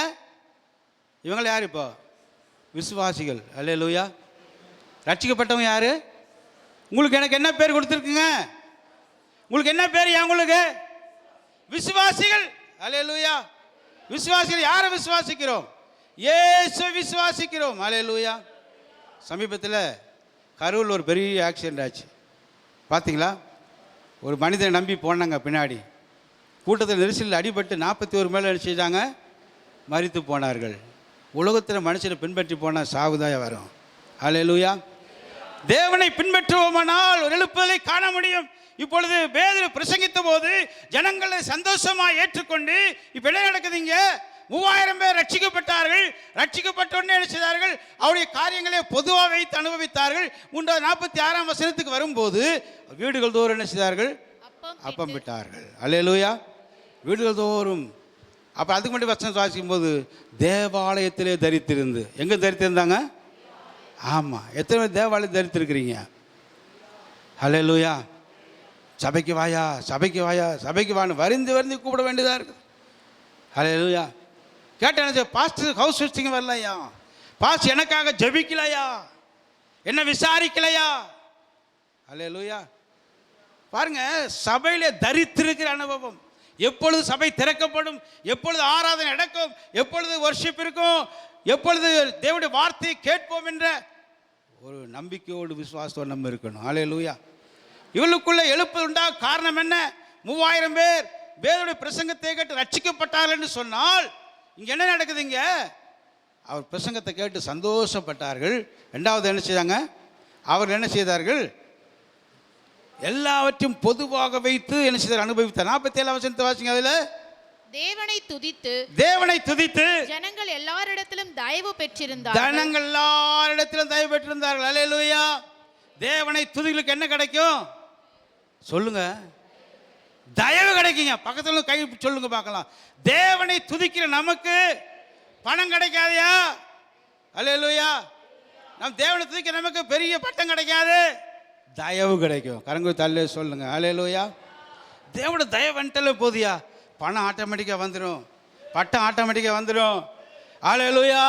இவங்க யார், இப்போ விசுவாசிகள். அல்லேலூயா. ரட்சிக்கப்பட்டவங்க யாரு, உங்களுக்கு எனக்கு என்ன பேர் கொடுத்துருக்குங்க, உங்களுக்கு என்ன பேர், உங்களுக்கு விசுவாசிகள். அல்லேலூயா. விசுவாசிகள் யாரை விசுவாசிக்கிறோம், இயேசுவை விசுவாசிக்கிறோம். அல்லேலூயா. சமீபத்தில் கரூரில் ஒரு பெரிய ஆக்சிடென்ட் ஆச்சு, பார்த்தீங்களா? ஒரு மனிதனை நம்பி போனாங்க, பின்னாடி கூட்டத்தில் நெரிசலில் அடிபட்டு 41 மேலே செய்தாங்க, மரித்து போனார்கள். உலகத்தில் மனுஷனை பின்பற்றி போனால் சாவுதாய வரும். அல்லேலூயா. தேவனை பின்பற்றுவோமானால் ஒரு எழுப்புதலை காண முடியும். இப்பொழுது பேதுரு பிரசங்கித்த போது ஜனங்களை சந்தோஷமாக ஏற்றுக்கொண்டு இப்போ என்ன நடக்குதுங்க, 3000 பேர் ரட்சிக்கப்பட்டார்கள். ரட்சிக்கப்பட்ட உடனே என்ன செய்தார்கள், அவருடைய காரியங்களை பொதுவாக வைத்து அனுபவித்தார்கள். 46ஆம் வசனத்துக்கு வரும்போது வீடுகள் தோறும் என்ன செய்தார்கள், அப்பம் விட்டார்கள். அல்லேலூயா. வீடுகள் தோறும். அப்போ அதுக்கு மட்டும் வசனம் வாசிக்கும் போது தேவாலயத்திலே தரித்திருந்து, எங்கே தரித்திருந்தாங்க, ஆமாம், எத்தனை பேர் தேவாலயம் தரித்திருக்கிறீங்க? அல்லேலூயா. சபைக்கு வாயா, சபைக்கு வாயா, சபைக்கு வான்னு வருந்தி கூப்பிட வேண்டியதாக இருக்குது. அல்லேலூயா. கேட்டேன், பாஸ்டர் ஹவுஸ் விசிட்டிங் வரலையா, பாஸ்டர் எனக்காக ஜெபிக்கலையா, என்ன விசாரிக்கலையா? அல்லேலூயா. பாருங்க, சபையிலே தரித்திருக்கிற அனுபவம். எப்பொழுது சபை திறக்கப்படும், எப்பொழுது ஆராதனை நடக்கும், எப்பொழுது வர்ஷிப் இருக்கும், எப்பொழுது தேவனுடைய வார்த்தையை கேட்போம் என்ற ஒரு நம்பிக்கையோடு விசுவாசத்தோடு நம்ம இருக்கணும். அல்லேலூயா. இவளுக்குள்ள எழுப்புதல் உண்டாக காரணம் என்ன? 3000 பேர் வேதனுடைய பிரசங்கத்தை கேட்டு ரட்சிக்கப்பட்டார்கள் என்று சொன்னால் இங்க என்ன நடக்குதுங்க? அவர் பிரசங்கத்தை கேட்டு சந்தோஷப்பட்டார்கள். இரண்டாவது என்ன செய்தாங்க? அவர்கள் என்ன செய்தார்கள்? எல்லாவற்றையும் பொதுவாக வைத்து என்ன செய்தார்? அனுபவித்தார். 47 வசனத்தை வாசிங்க. அதுல தேவனை துதித்து ஜனங்கள் எல்லாரிடத்திலும் தயவு பெற்றிருந்தார்கள். ஜனங்கள் எல்லாரிடத்திலும் தயவு பெற்றிருந்தார்கள். அல்லேலூயா. தேவனை துதிகளுக்கு என்ன கிடைக்கும் சொல்லுங்க? தயவு கிடைக்குங்க. பக்கத்துல கை சொல்லுங்க பார்க்கலாம். தேவனை துதிக்கிற நமக்கு பணம் கிடைக்காதயா? அல்லேலூயா. நம் தேவனை துதிக்கிற நமக்கு பெரிய பட்டம் கிடைக்காது, தயவு கிடைக்கும். கரங்கு தள்ளே சொல்லுங்க. அல்லேலூயா. தேவனோட தயவு வந்துட்டல போதியா, பணம் ஆட்டோமேட்டிக்காக வந்துடும், பட்டம் ஆட்டோமேட்டிக்காக வந்துடும். அல்லேலூயா.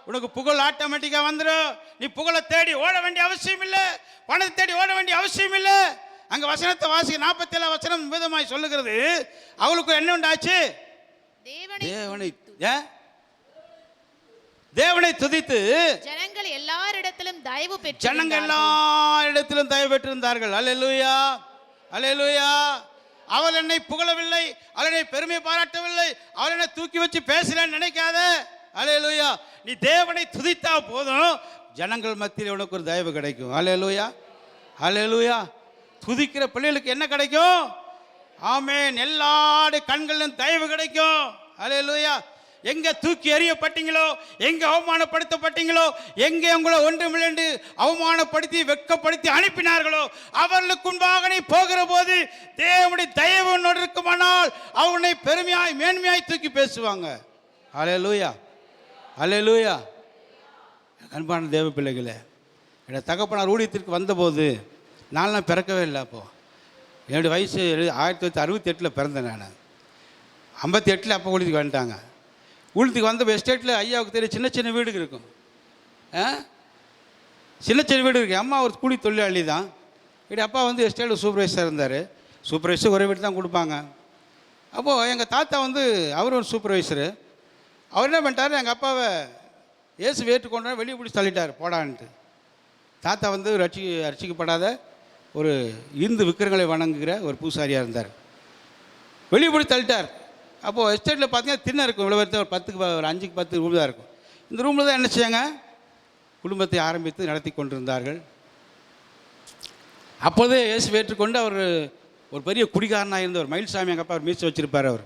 உனக்கு புகழ் ஆட்டோமேட்டிக்காக வந்துடும். நீ புகழை தேடி ஓட வேண்டிய அவசியம் இல்லை, பணத்தை தேடி ஓட வேண்டிய அவசியம் இல்லை. அங்கே வசனத்தை வாசிக்க 47 வசனம் விதமாய் சொல்லுகிறது. அவளுக்கு என்ன உண்டாச்சு? தேவனை துதித்து ஜனங்கள் எல்லாரிடத்திலும் தயவு பெற்றிருந்தார்கள். அல்லேலூயா. அல்லேலூயா. அவள் என்னை புகழவில்லை, அவள் என்னை பெருமை பாராட்டவில்லை, அவள் என்னை தூக்கி வச்சு பேசலன்னு நினைக்காத. அல்லேலூயா. நீ தேவனை துதித்தா போதும், ஜனங்கள் மத்தியில் உனக்கு ஒரு தயவு கிடைக்கும். அல்லேலூயா. அல்லேலூயா. துதிக்கிற பிள்ளைகளுக்கு என்ன கிடைக்கும்? ஆமென். எல்லாருடைய கண்களிலும் தயவு கிடைக்கும். அல்லேலூயா. எங்க தூக்கி எறியப்பட்டீங்களோ, எங்க அவமானப்படுத்தப்பட்டீங்களோ, எங்கே உங்களை ஒன்றுமில்லை அவமானப்படுத்தி வெட்கப்படுத்தி அனுப்பினார்களோ, அவர்களுக்கு முன்பாக நீ போகிற போது தேவனுடைய தயவு உன்னோடு இருக்குமானால் அவனை பெருமையாய் மேன்மையாய் தூக்கி பேசுவாங்க. அல்லேலூயா. அல்லேலூயா. அன்பான தேவ பிள்ளைகளே, என்னோட தகப்பனார் ஊழியத்திற்கு வந்தபோது நான் பிறக்கவே இல்லை. அப்போது என்னுடைய வயசு 1968 பிறந்தேன். நான் 58 அப்போ ஊழியத்துக்கு வந்துட்டாங்க. ஊழியத்துக்கு வந்த எஸ்டேட்டில் ஐயாவுக்கு தெரியும் சின்ன சின்ன வீடு இருக்கும், சின்ன சின்ன வீடு இருக்குது. அம்மா ஒரு கூலி தொழிலாளி தான். இப்படி அப்பா வந்து எஸ்டேட்டில் சூப்பர்வைசராக இருந்தார். சூப்பர்வைசர் ஒரே வீட்டு தான் கொடுப்பாங்க. அப்போது எங்கள் தாத்தா வந்து அவர் ஒரு சூப்பர்வைசரு. அவர் என்ன பண்ணிட்டார், எங்கள் அப்பாவை ஏசு ஏற்றுக்கொண்டா வெளியே பிடிச்சி தள்ளிட்டார் போடான்ட்டு. தாத்தா வந்து ரட்சிக்கப்படாத ஒரு இந்து விக்கிரங்களை வணங்குகிற ஒரு பூசாரியாக இருந்தார். வெளியே பிடிச்சி தள்ளிட்டார். அப்போது எஸ்டேட்டில் பார்த்தீங்கன்னா திண்ணை இருக்கும், இவ்வளோ ஒரு 10க்கு ஒரு 5க்கு 10 ரூம் தான் இருக்கும். இந்த ரூமில் தான் என்ன செய்யாங்க, குடும்பத்தை ஆரம்பித்து நடத்தி கொண்டிருந்தார்கள். அப்போதே இயேசு ஏற்றுக்கொண்டு அவர் ஒரு பெரிய குடிகாரனாக இருந்தவர். மயில்சாமி எங்கள் அப்பா அவர் மீசை வச்சுருப்பார். அவர்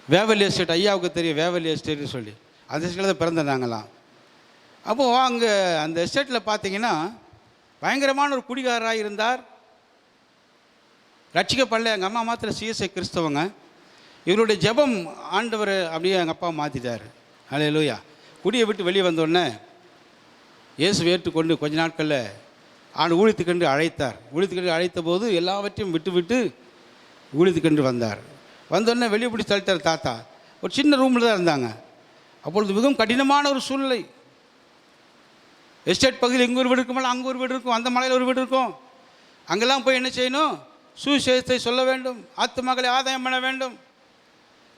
வேவலி எஸ்டேட், ஐயாவுக்கு தெரியும் வேவலி எஸ்டேட்னு சொல்லி, அந்த எஸ்டேட்டில் தான் பிறந்த நாங்களாம். அப்போது அங்கே அந்த எஸ்டேட்டில் பார்த்தீங்கன்னா பயங்கரமான ஒரு குடிகாரராக இருந்தார். ரட்சிக்கப்படல. எங்கள் அம்மா மாத்திர சிஎஸ்ஐ கிறிஸ்தவங்க. இவருடைய ஜெபம் ஆண்டவர் அப்படியே எங்கள் அப்பா மாற்றிட்டார். அல்லேலூயா. குடியை விட்டு வெளியே வந்தோடனே இயேசு ஏற்றுக்கொண்டு கொஞ்ச நாட்களில் ஊழியத்துக்கென்று அழைத்தார். ஊழியத்துக்கென்று அழைத்த போது எல்லாவற்றையும் விட்டு ஊழியத்துக்கென்று வந்தார். வந்தோடனே வெளியே பிடிச்சி தள்ளிட்டார் தாத்தா. ஒரு சின்ன ரூமில் தான் இருந்தாங்க. அப்பொழுது மிகவும் கடினமான ஒரு சூழ்நிலை. எஸ்டேட் பகுதியில் இங்கே ஒரு வீடு இருக்கும்போது அங்கே ஒரு வீடு இருக்கும், அந்த மலையில் ஒரு வீடு இருக்கும். அங்கெல்லாம் போய் என்ன செய்யணும், சுவிசேஷத்தை சொல்ல வேண்டும், ஆத்துமக்களை ஆதாயம் பண்ண வேண்டும்,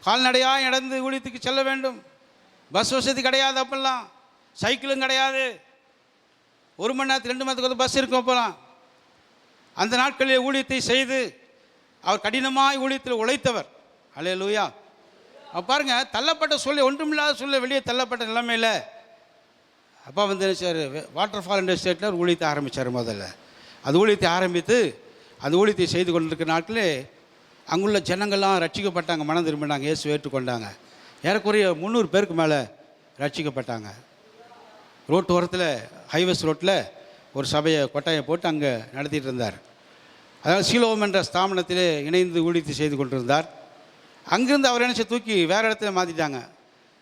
கால்நடையாக நடந்து ஊழியத்துக்கு செல்ல வேண்டும். பஸ் வசதி கிடையாது, அப்பெல்லாம் சைக்கிளும் கிடையாது. 1 மணி நேரத்துக்கு 2 மணி நேரத்துக்கு பஸ் இருக்கும் அப்போலாம். அந்த நாட்களில் ஊழியத்தை செய்து அவர் கடினமாய் ஊழியத்தில் உழைத்தவர். அல்லேலூயா. பாருங்க, தள்ளப்பட்ட சூழ்நிலை, ஒன்றுமில்லாத சூழ்நிலை, வெளியே தள்ளப்பட்ட நிலைமையில் அப்பா வந்து என்ன சார் வாட்டர் ஃபால் இண்டஸ்ட்ரேட்டில் ஒரு ஊழியத்தை ஆரம்பித்தார். முதல்ல அது ஊழியத்தை ஆரம்பித்து அந்த ஊழியத்தை செய்து கொண்டிருக்கிற நாட்களே அங்குள்ள ஜனங்கள்லாம் ரட்சிக்கப்பட்டாங்க, மனம் திரும்பினாங்க, இயேசு ஏற்றுக்கொண்டாங்க. ஏறக்குறைய 300 பேருக்கு மேலே ரட்சிக்கப்பட்டாங்க. ரோட்டு ஓரத்தில் ஹைவேஸ் ரோட்டில் ஒரு சபையை கொட்டாயை போட்டு அங்கே நடத்திட்டு இருந்தார். அதாவது சீலோம் என்ற ஸ்தாபனத்திலே இணைந்து ஊழியத்தை செய்து கொண்டிருந்தார். அங்கேருந்து அவர் என்ன தூக்கி வேறு இடத்துல மாற்றிட்டாங்க.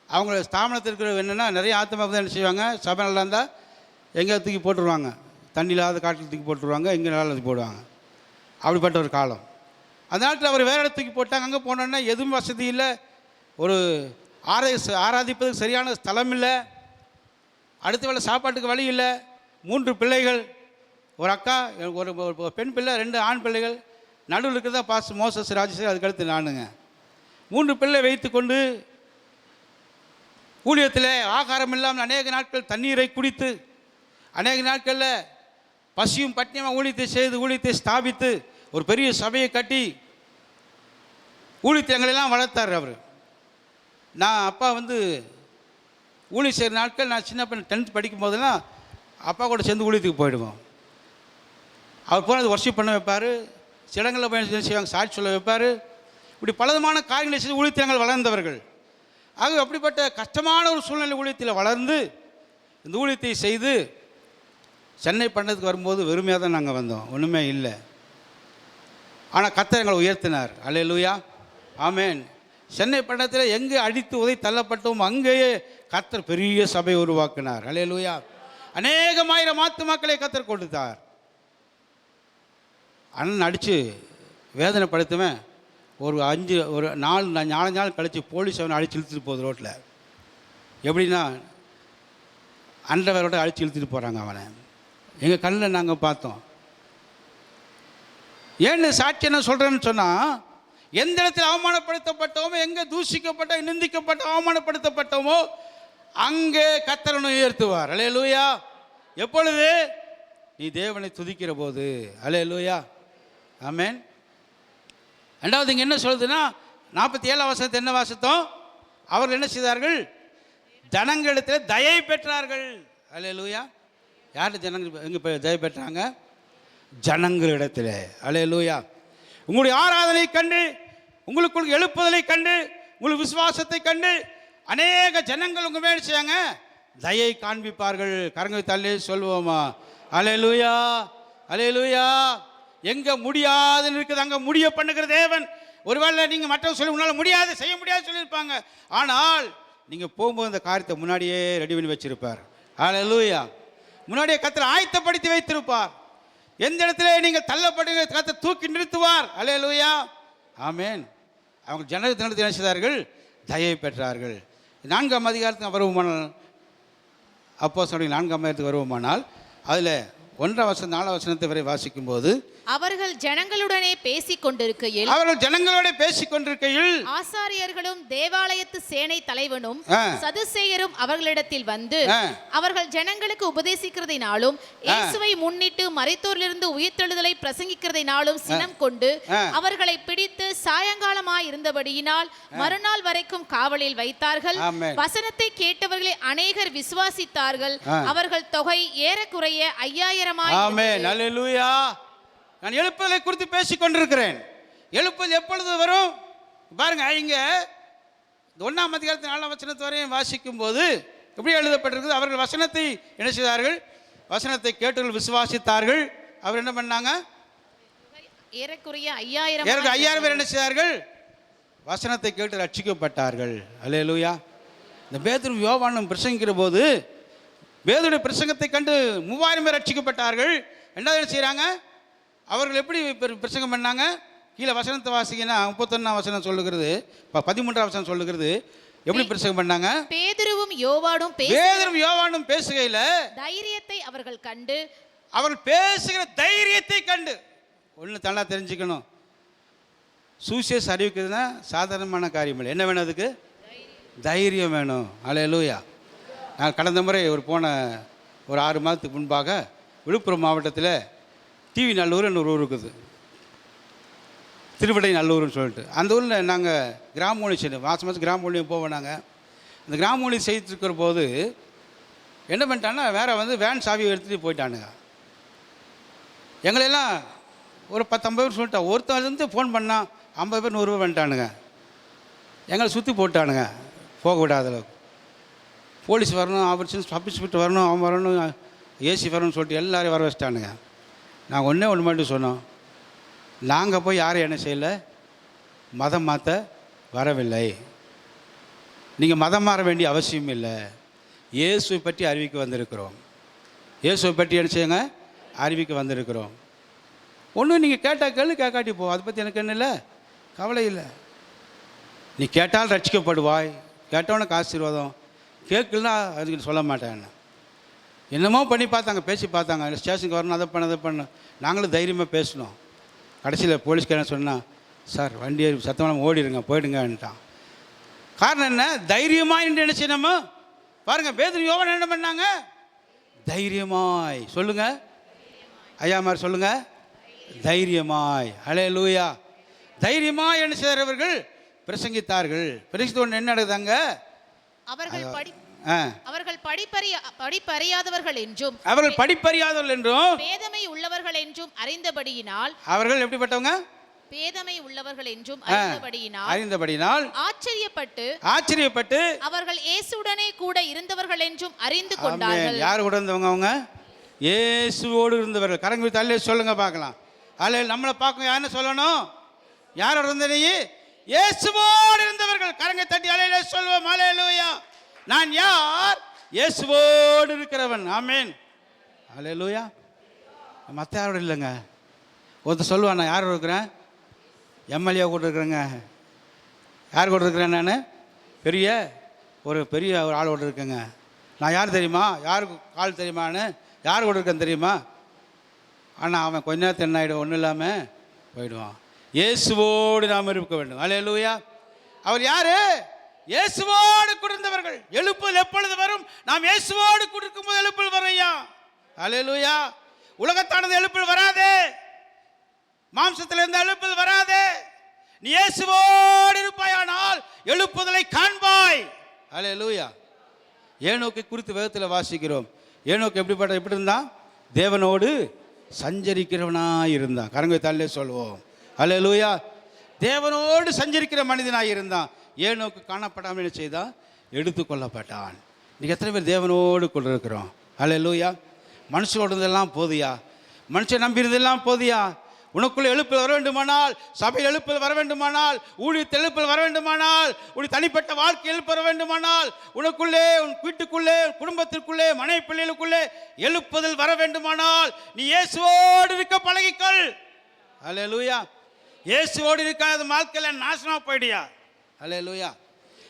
அவங்க ஸ்தாபனத்திற்கு என்னென்னா நிறைய ஆத்மாவுக்கு தான் என்ன செய்வாங்க, சபை நல்லா இருந்தால் எங்கேயாவது தூக்கி போட்டுருவாங்க, தண்ணி இல்லாத காட்டில் தூக்கி போட்டுருவாங்க, எங்கே நல்லா தூக்கி போடுவாங்க. அப்படிப்பட்ட ஒரு காலம். அந்த நாட்டில் அவர் வேறு இடத்துக்கு தூக்கி போட்டாங்க. அங்கே போனோன்னா எதுவும் வசதி இல்லை, ஒரு ஆராதிப்பதுக்கு சரியான ஸ்தலம் இல்லை, அடுத்த வேளை சாப்பாட்டுக்கு வழி இல்லை. 3 பிள்ளைகள், ஒரு அக்கா, ஒரு பெண் பிள்ளை, 2 ஆண் பிள்ளைகள், நடுவில் இருக்கிறதா பாஸ் மோசஸ் ராஜேஸ்வரி, அதுக்கடுத்து நானுங்க. 3 பிள்ளை வைத்து கொண்டு ஊழியத்தில் ஆகாரம் இல்லாமல் அநேக நாட்கள் தண்ணீரை குடித்து, அநேக நாட்களில் பசியும் பட்டினியமாக ஊழியத்தை செய்து ஊழியத்தை ஸ்தாபித்து ஒரு பெரிய சபையை கட்டி ஊழியத்திலங்களெல்லாம் வளர்த்தார் அவர். நான் அப்பா வந்து ஊழியம் செய்கிற நாட்கள் நான் சின்ன பையன் 10th படிக்கும் போதெல்லாம் அப்பா கூட சேர்ந்து ஊழியத்துக்கு போயிடுவோம். அவர் போனது ஒர்ஷிப் பண்ண வைப்பார், சிடங்களில் போய் செய்வாங்க, சாட்சி சொல்ல வைப்பார். இப்படி பலவிதமான காரியங்களை செய்து ஊழியத்திலங்கள் வளர்ந்தவர்கள். ஆக அப்படிப்பட்ட கஷ்டமான ஒரு சூழ்நிலை ஊழியத்தில் வளர்ந்து இந்த ஊழியத்தை செய்து சென்னை பண்ணதுக்கு வரும்போது வெறுமையாக தான் நாங்கள் வந்தோம், ஒன்றுமே இல்லை. ஆனால் கர்த்தர் எங்களை உயர்த்தினார். அல்லேலூயா, ஆமேன். சென்னை பட்டணத்தில் எங்கே அடித்து உதை தள்ளப்பட்டோம் அங்கேயே கர்த்தர் பெரிய சபை உருவாக்கினார். அல்லேலூயா, அநேகமாயிரம் ஆத்துமாக்களை கர்த்தர் கொடுத்தார். அண்ணன் அடித்து வேதனைப்படுத்துவேன். ஒரு 4 நாள் கழித்து போலீஸ் அவனை அடித்து இழுத்துட்டு போகுது ரோட்டில். எப்படின்னா அண்டவரோட அடித்து இழுத்துட்டு போகிறாங்க அவனை. எங்கள் கண்ணில் நாங்கள் பார்த்தோம். ஏன்னு சாட்சி என்ன சொல்கிறேன்னு சொன்னால், எந்த இடத்துல அவமானப்படுத்தப்பட்டோமோ, எங்கே தூஷிக்கப்பட்ட நிந்திக்கப்பட்ட அவமானப்படுத்தப்பட்டோமோ அங்கே கர்த்தர் உயர்த்துவார். அல்லேலூயா. எப்பொழுது? நீ தேவனை துதிக்கிற போது. அல்லேலூயா, ஆமென். ரெண்டாவது இங்கே என்ன சொல்லுதுன்னா 47 வசனத்தை என்ன வாசித்தோம்? அவர்கள் என்ன செய்தார்கள்? ஜனங்களிடத்தில் தயை பெற்றார்கள். அல்லேலூயா. யார் ஜனங்கள் எங்கே தயை பெற்றாங்க? ஜனங்களிடத்தில். அல்லேலூயா. உங்களுடைய ஆராதனை கண்டு, உங்களுக்குள் எழுப்புதலை கண்டு, உங்களுக்கு விசுவாசத்தை கண்டு அநேக ஜனங்கள் உங்கள் மேல் செய்யாங்க தயை காண்பிப்பார்கள். கரங்களை தள்ளி சொல்லுவோமா? அல்லேலூயா, அல்லேலூயா. எங்கே முடியாதுன்னு இருக்குது அங்கே முடிய பண்ணுகிற தேவன். ஒருவேளை நீங்கள் மற்றவங்க சொல்லி உன்னால் முடியாது, செய்ய முடியாது சொல்லியிருப்பாங்க. ஆனால் நீங்கள் போகும்போது இந்த காரியத்தை முன்னாடியே ரெடி பண்ணி வச்சிருப்பார். அல்லேலூயா. முன்னாடியே கர்த்தர் ஆயத்தப்படுத்தி வைத்திருப்பார். எந்த இடத்துல நீங்கள் தள்ளப்படுங்க கர்த்தர் தூக்கி நிறுத்துவார். அல்லேலூயா, ஆமேன். அவங்க ஜனத்தினத்தில் என்ன செய்தார்கள்? தயை பெற்றார்கள். 4ஆம் அதிகாரத்துக்கு வருவோமானால், அப்போஸ்தலர் 4ஆம் அதிகாரத்துக்கு வருவோமானால் அதில் 1ஆம் வசனம் 4ஆம் வசனத்தை வரை வாசிக்கும் போது, அவர்கள் ஜனங்களுடனே பேசிக் கொண்டிருக்கையில் ஆசாரியர்களும் தேவாலயத்து சேனை தலைவனும் சதுசேயரும் அவர்களிடத்தில் வந்து அவர்கள் ஜனங்களுக்கு உபதேசிக்கிறதினாலும் இயேசுவை முன்னிட்டு மரித்தோரிலிருந்து உயிர்த்தெழுதலை பிரசங்கிக்கிறதினாலும் சினம் கொண்டு அவர்களை பிடித்து சாயங்காலமாய் இருந்தபடியினால் மறுநாள் வரைக்கும் காவலில் வைத்தார்கள். வசனத்தை கேட்டவர்களை அநேகர் விசுவாசித்தார்கள். அவர்கள் தொகை ஏறக்குறைய 5000. நான் எழுப்புதலை குறித்து பேசிக் கொண்டிருக்கிறேன். எழுப்புதல் எப்பொழுது வரும் பாருங்க. இங்கே 1ஆம் அதிகாரத்தில் 4ஆம் வசனத்து வரையும் வாசிக்கும் போது எப்படி எழுதப்பட்டிருக்குது? அவர்கள் வசனத்தை என்ன செய்தார்கள்? வசனத்தை கேட்டவர்கள் விசுவாசித்தார்கள். அவர் என்ன பண்ணாங்க? ஏறக்குறைய 5000 பேர் என்ன செய்தார்கள்? வசனத்தை கேட்டு ரட்சிக்கப்பட்டார்கள். அல்லேலூயா. இந்த பேதுரும் யோவானும் பிரசங்கிக்கிற போது பேதுருடைய பிரசங்கத்தை கண்டு 3000 பேர் ரட்சிக்கப்பட்டார்கள். ரெண்டாவது என்ன செய்கிறாங்க? அவர்கள் எப்படி பிரசங்கம் பண்ணாங்க? கீழே வசனத்தை வாசிங்கன்னா 31ஆம் வசனம் சொல்லுகிறது, 13ஆம் வசனம் சொல்லுகிறது. எப்படி பிரசங்கம் பண்ணாங்க? பேதுருவும் யோவானும் பேசுகையில் தைரியத்தை அவர்கள் கண்டு, அவர்கள் பேசுகிற தைரியத்தை கண்டு. ஒன்று நல்லா தெரிஞ்சுக்கணும், சுவிசேஷம் அறிவிக்கிறதுனா சாதாரணமான காரியம் இல்லை. என்ன வேணும்? அதுக்கு தைரியம் வேணும். அல்லேலூயா. நான் கடந்த முறை போன 6 மாதத்துக்கு முன்பாக விழுப்புரம் மாவட்டத்தில் டிவி நல்லூர்னு ஒரு ஊர் இருக்குது, திருவிடை நல்லூர்னு சொல்லிட்டு. அந்த ஊரில் நாங்கள் கிராம ஊழியம் செய்யணும், மாதம் கிராம ஊழியம் போவோம். நாங்கள் அந்த கிராம ஊழியம் செய்துருக்கிற போது என்ன பண்ணிட்டாங்கன்னா, வேறு வேன் சாவியை எடுத்துகிட்டு போயிட்டானுங்க. எங்களெல்லாம் ஒரு 10-50 பேர் சொல்லிட்டா. ஒருத்தர் வந்து ஃபோன் பண்ணால் 50 பேர் 100 பேர் வந்துட்டானுங்க. எங்களை சுற்றி போட்டானுங்க போக விடாத அளவுக்கு. போலீஸ் வரணும், ஆபரேஷன் சப் இன்ஸ்பெக்டர் வரணும், அவன் வரணும், ஏசி வரணும்னு சொல்லிட்டு எல்லாரையும் வர வச்சிட்டானுங்க. நாங்கள் ஒன்று மட்டும் சொன்னோம், நாங்கள் போய் யாரும் என்ன செய்யலை, மதம் மாற்ற வரவில்லை. நீங்கள் மதம் மாற வேண்டிய அவசியம் இல்லை. இயேசுவை பற்றி அறிவிக்க வந்திருக்கிறோம். இயேசுவை பற்றி என்ன செய்யுங்க? அறிவிக்க வந்திருக்கிறோம். ஒன்றும் நீங்கள் கேட்டால் கேள்வி, கேட்காட்டி போ, அதை பற்றி எனக்கு என்ன இல்லை, கவலை இல்லை. நீ கேட்டால் ரட்சிக்கப்படுவாய், கேட்டவனுக்கு ஆசீர்வாதம், கேட்கலன்னா அதுக்கு சொல்ல மாட்டேன். என்னமோ பண்ணி பார்த்தாங்க, பேசி பார்த்தாங்க, ஸ்டேஷனுக்கு வரணும், அதை பண்ண. நாங்களும் தைரியமாக பேசினோம். கடைசியில் போலீஸ்காரன் சொன்னால், சார் வண்டியை சத்தமாக ஓடிடுங்க, போயிடுங்கன்ட்டான். காரணம் என்ன? தைரியமாய் என்று என்ன செய்யணுமோ பாருங்கள். பேதுரு யோவான் என்ன பண்ணாங்க? தைரியமாய். சொல்லுங்க ஐயா மாதிரி சொல்லுங்க, தைரியமாய். அல்லேலூயா. தைரியமாய் என்ன செய்கிறவர்கள் பிரசங்கித்தார்கள். பிரசங்கித்த உடனே என்ன நடக்குதாங்க? அவர்கள் ஆ, அவர்கள் படிப்பறியாதவர்கள் என்றும் அவர்கள் படிப்பறியாதவர்கள் என்றும் பேதமை உள்ளவர்கள் என்றும் அறிந்தபடியினால் அவர்கள் எப்படிப்பட்டவங்க? பேதமை உள்ளவர்கள் என்றும் அறிந்தபடியினால் ஆச்சரியப்பட்டு அவர்கள் இயேசுவுடனே கூட இருந்தவர்கள் என்றும் அறிந்து கொண்டார்கள். யார் கூட இருந்தவங்க? அவங்க இயேசுவோடு இருந்தவர்கள். கரங்க தள்ளி சொல்லுங்க பார்க்கலாம். அல்ல நம்மளை பார்க்க யாருன்னு சொல்லணும்? யாரோட இருந்த? நீ இயேசுவோடு இருந்தவர்கள். கரங்க தட்டி அலையில சொல்வோம் அல்லேலூயா. நான் யார்? இயேசுவோடு இருக்கிறவன். ஆமென் அல்லேலூயா. மற்ற யாரோட இல்லைங்க. ஒருத்தர் சொல்லுவான், நான் யாரோட இருக்கிறேன்? எம்எல்ஏ கூட இருக்கிறேங்க. யார் கூட இருக்கிறேன்? நான் பெரிய ஒரு ஆளோடு இருக்கேங்க. நான் யார் தெரியுமா? யாருக்கு ஆள் தெரியுமான்னு யார் கூட இருக்கேன்னு தெரியுமா? ஆனால் அவன் கொஞ்ச நேரத்தில் என்ன ஆகிடும்? ஒன்றும் இல்லாமல் போயிடுவான். இயேசுவோடு நாம் இருக்க வேண்டும். அல்லேலூயா. அவர் யாரு? இயேசுவோடு கொடுந்தவர்கள். எழுப்புதல் எப்பொழுது வரும்? நாம் இயேசுவோடு கொடுக்கும் போது எழுப்புதல் வரும் ஐயா. அல்லேலூயா. உலகத்தானது எழுப்புதல் வராது. மாம்சத்தில் இருந்த எழுப்புதல் வராது. நீ இயேசுவோடு இருப்பாயானால் எழுப்புதலை காண்பாய். அல்லேலூயா. ஏனோக்கை குறித்து வேதத்தில் வாசிக்கிறோம். ஏனோக்கு எப்படி இருந்தான்? தேவனோடு சஞ்சரிக்கிறவனாய் இருந்தான். கரங்க தள்ளே சொல்வோம் அல்லேலூயா. தேவனோடு சஞ்சரிக்கிற மனிதனாய் இருந்தான். ஏனோக்கு காணப்படாமல் என்ன செய்தான்? எடுத்துக்கொள்ளப்பட்டான். இன்னைக்கு எத்தனை பேர் தேவனோடு கொண்டு இருக்கிறோம்? அல்லேலூயா. மனுஷனோடு இருந்தெல்லாம் போதியா? மனுஷன் நம்பியிருந்தெல்லாம் போதியா? உனக்குள்ள எழுப்புதல் வர வேண்டுமானால், சபையில் எழுப்புதல் வர வேண்டுமானால், ஊழியத்தில் எழுப்புதல் வர வேண்டுமானால், உன் தனிப்பட்ட வாழ்க்கை எழுப்ப வர வேண்டுமானால், உனக்குள்ளே, உன் வீட்டுக்குள்ளே, குடும்பத்திற்குள்ளே, மனைவி பிள்ளைகளுக்குள்ளே எழுப்புதல் வர வேண்டுமானால் நீ இயேசுவோடு இருக்க பழகிக்கொள். அல்லேலூயா. இயேசுவோடு இருக்காத வாழ்க்கையில் நாசமா போயிடியா? அல்லேலூயா.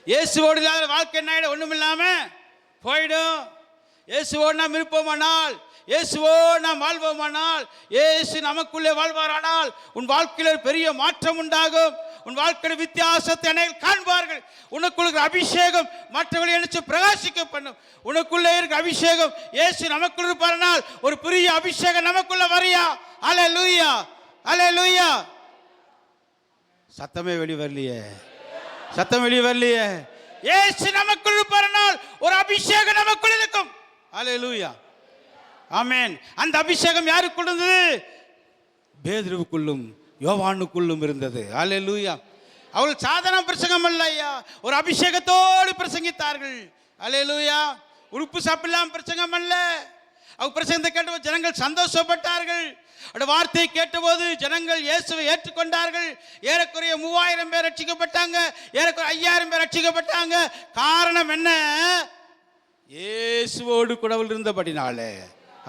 இயேசுவோடு இல்லாத வாழ்க்கை என்ன ஆகிடும்? ஒன்றும் இல்லாமல் போயிடும். இயேசுவோடு நாம் இருப்போமானால், இயேசுவோடு நாம் வாழ்வோமானால், இயேசு நமக்குள்ளே வாழ்வாரானால் உன் வாழ்க்கையில் பெரிய மாற்றம் உண்டாகும். உன் வாழ்க்கையில் வித்தியாசத்தை அனைவரும் காண்பார்கள். உனக்குள்ள இருக்கிற அபிஷேகம் மற்றவர்களை நினைச்சு பிரகாசிக்க பண்ணும். உனக்குள்ளே இருக்கிற அபிஷேகம் இயேசு நமக்குள்ள இருப்பாரானால் ஒரு பெரிய அபிஷேகம் நமக்குள்ள வரியா? அல்லேலூயா. அல்லேலூயா. சத்தமே வெளி வரலையே. சத்தம் வெளியே வரலையே. இயேசு நமக்குள் இருப்பாரானால் ஒரு அபிஷேகம் நமக்குள் இருக்கும். அல்லேலூயா. ஆமென். அந்த அபிஷேகம் யாருக்குள் இருந்தது? பேதுருவுக்குள்ளும் யோவானுக்குள்ளும் இருந்தது. அல்லேலூயா. அவர்கள் சாதாரண பிரசங்கம் அல்ல ஐயா, ஒரு அபிஷேகத்தோடு பிரசங்கித்தார்கள். அல்லேலூயா. உறுப்பு சாப்பிடலாம் பிரசங்கம் அல்ல. அவங்க பிரசங்கத்தை கேட்டபோது ஜனங்கள் சந்தோஷப்பட்டார்கள். அந்த வார்த்தையை கேட்டபோது ஜனங்கள் இயேசுவை ஏற்றுக்கொண்டார்கள். ஏறக்குறைய 3000 பேர் ரட்சிக்கப்பட்டாங்க. ஏறக்குறைய 5000 பேர் ரட்சிக்கப்பட்டாங்க. காரணம் என்ன? இயேசுவோடு கூட இருந்தபடினாலே.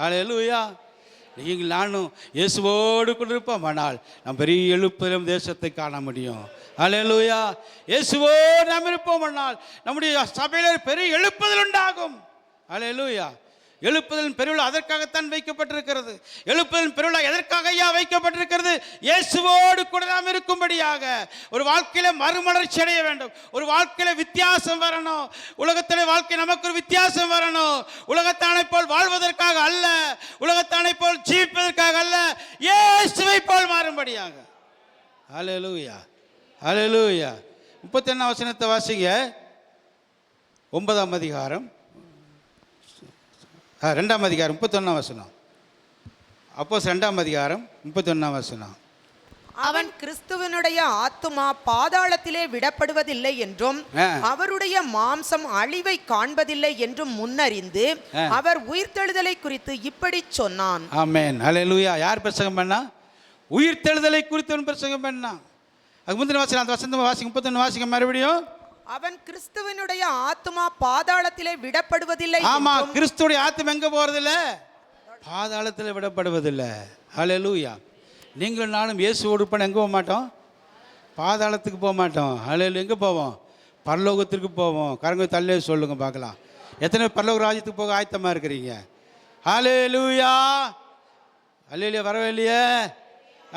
அல்லேலூயா. நீங்கள் நானும் இயேசுவோடு கூட இருப்போமானால் நாம் பெரிய எழுப்புதலும் தேசத்தை காண முடியும். அல்லேலூயா. இயேசுவோடு நாம் இருப்போமானால் நம்முடைய சபையில் பெரிய எழுப்புதல் உண்டாகும். அல்லேலூயா. எழுப்புதலின் பெருவிழா அதற்காகத்தான் வைக்கப்பட்டிருக்கிறது. எழுப்புதலின் பெருவிழா எதற்காக ஐயா வைக்கப்பட்டிருக்கிறது? இயேசுவோடு கூட நாம் இருக்கும்படியாக. ஒரு வாழ்க்கையில மறுமலர்ச்சி அடைய வேண்டும். ஒரு வாழ்க்கையில வித்தியாசம் வரணும். உலகத்திலே வாழ்க்கை நமக்கு ஒரு வித்தியாசம் வரணும். உலகத்தானை போல் வாழ்வதற்காக அல்ல, உலகத்தானை போல் ஜீவிப்பதற்காக அல்ல, இயேசுவை போல் மாறும்படியாக. அல்லேலூயா. அல்லேலூயா. 31 வசனத்தை வாசிங்க. 9ஆம் அதிகாரம் 2ஆம் அதிகாரம் 31ஆம் வசனம். அப்போஸ்தலர் 2ஆம் அதிகாரம் 31ஆம் வசனம். அவன் கிறிஸ்துவனுடைய ஆத்துமா பாதாளத்திலே விடப்படுவதில்லை என்றும் அவருடைய மாம்சம் அழிவை காண்பதில்லை என்றும் முன்னறிந்து அவர் உயிர்த்தெழுதலை குறித்து இப்படி சொன்னான். ஆமென். அல்லேலூயா. யார் பிரசங்கம் பண்ணா? உயிர்த்தெழுதலை குறித்து பிரசங்கம் பண்ணா. அது முந்தின வாசனம். அந்த வசனம் வாசிங்க. 31 வாசிங்க மறுபடியும். அவன் கிறிஸ்துவனுடைய ஆத்துமா பாதாளத்திலே விடப்படுவதில்லை. ஆமா, கிறிஸ்துவுடைய ஆத்துமா எங்க போறதில்லை? பாதாளத்தில் விடப்படுவதில்லை. அல்லேலூயா. நீங்கள் நானும் இயேசுவோடு பண்ண எங்கே போக மாட்டோம்? பாதாளத்துக்கு போக மாட்டோம். அல்லேலூயா. எங்கே போவோம்? பரலோகத்திற்கு போவோம். கரங்க தள்ளே சொல்லுங்க பார்க்கலாம். எத்தனை பரலோக ராஜ்யத்துக்கு போக ஆயத்தமாக இருக்கிறீங்க? அல்லேலூயா. அல்லேலூயா. வரவே இல்லையே.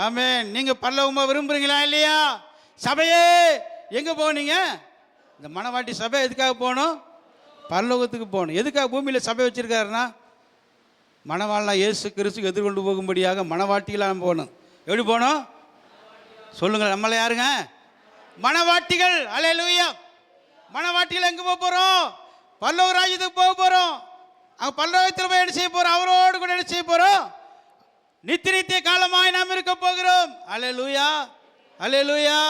ஆமென். நீங்கள் பரலோகமாக விரும்புகிறீங்களா இல்லையா? சபையே எங்கே போனீங்க? இந்த மணவாட்டி சபை எதுக்காக போகணும்? பரலோகத்துக்கு போகணும். எதுக்காக பூமியில் சபை வச்சுருக்காருன்னா, மணவாளனா இயேசு கிறிஸ்துக்கு எதிர்கொண்டு போகும்படியாக மணவாட்டிகளாக போகணும். எப்படி போகணும் சொல்லுங்கள்? நம்மளை யாருங்க? மணவாட்டிகள். அல்லேலூயா. மணவாட்டிகள் எங்க போக போறோம்? பரலோக ராஜ்யத்துக்கு போக போறோம். அங்க பரலோகத்தில் போய் என்ன செய்ய போறோம்? அவரோடு கூட என்ன செய்ய போறோம்? நித்திய காலமாய் நாம் இருக்க போகிறோம். அல்லேலூயா, அல்லேலூயா,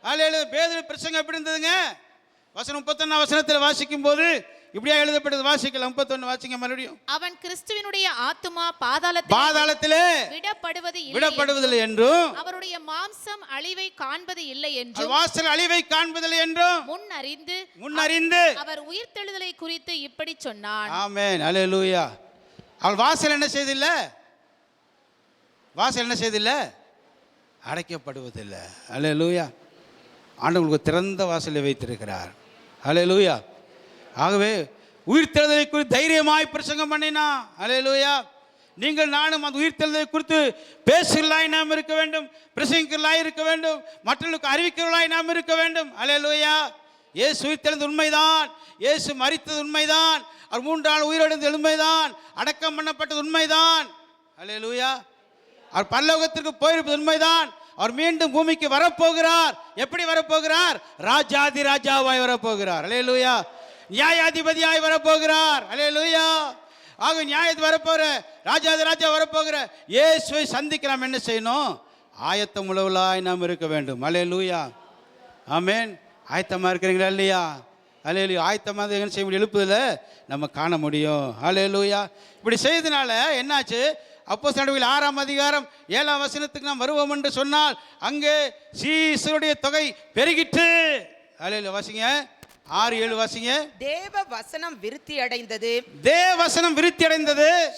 அல்லேலூயா. பேதுரு பிரசங்கம் எப்படி இருந்ததுங்க? வசனம் 31 வசனத்தில் வாசிக்கும் போது இப்படியா எழுதப்பட்டது. வாசிக்கலாம். 31 வாசிங்க மறுபடியும். அவன் கிறிஸ்துவினுடைய ஆத்துமா பாதாளத்திலே விடப்படுவதில்லை என்றும் அவருடைய மாம்சம் அழிவை காண்பது இல்லை என்றும் வாசல் அழிவை காண்பதில்லை என்றும் முன்னறிந்து அவர் உயிர்த்தெழுதலை குறித்து இப்படி சொன்னான். ஆமென். அல்லேலூயா. அவள் வாசல் என்ன செய்தில்லை? வாசல் என்ன செய்தில்லை? அடைக்கப்படுவதில்லை. அல்லேலூயா. ஆண்டவருக்கு திறந்த வாசலை வைத்திருக்கிறார். அல்லேலூயா. ஆகவே உயிர்த்தெழுதலை குறித்து தைரியமாய் பிரசங்கம் பண்ணினா. அல்லேலூயா. நீங்கள் நானும் அந்த உயிர்த்தெழுதலை குறித்து பேசுகிறாய் நாம் இருக்க வேண்டும், பிரசங்கிக்கலாய் இருக்க வேண்டும், மற்றவர்களுக்கு அறிவிக்கிறவர்களாய் நாம் இருக்க வேண்டும். அல்லேலூயா. இயேசு உயிர்த்தெழுந்த உண்மைதான், இயேசு மரித்தது உண்மைதான், அவர் 3 நாள் உயிரிழந்தது உண்மைதான், அடக்கம் பண்ணப்பட்டது உண்மைதான். அல்லேலூயா. அவர் பரலோகத்திற்கு போயிருப்பது உண்மைதான். அவர் மீண்டும் பூமிக்கு வரப்போகிறார். எப்படி வரப்போகிறார்? ராஜாதி ராஜாவாய் வரப்போகிறார். அல்லேலூயா. நியாயாதிபதியாய் வரப்போகிறார். அல்லேலூயா. ஆக நியாயத்து வரப்போகிற ராஜாதி ராஜா வரப்போகிற இயேசுவை சந்திக்க நாம் என்ன செய்யணும்? ஆயத்தம் உழவுலாய் நாம் இருக்க வேண்டும். அல்லேலூயா. ஆமென். ஆயத்தமாக இருக்கிறீங்களா இல்லையா? அல்லேலூயா. ஆயத்தமாக என்ன செய்ய முடியும்? எழுப்புதில் நம்ம காண முடியும். அல்லேலூயா. இப்படி செய்ததுனால என்னாச்சு? அப்போஸ்தலர் 6ஆம் அதிகாரம் 7ஆம் வசனத்துக்கு நாம் வருவோம் என்று சொன்னால் அங்கே சீசருடைய தொகை பெருகிற்று. அல்லேலூயா. வாசிங்க. 6-7 வாசிங்க. தேவ வசனம் விருத்தி அடைந்தது.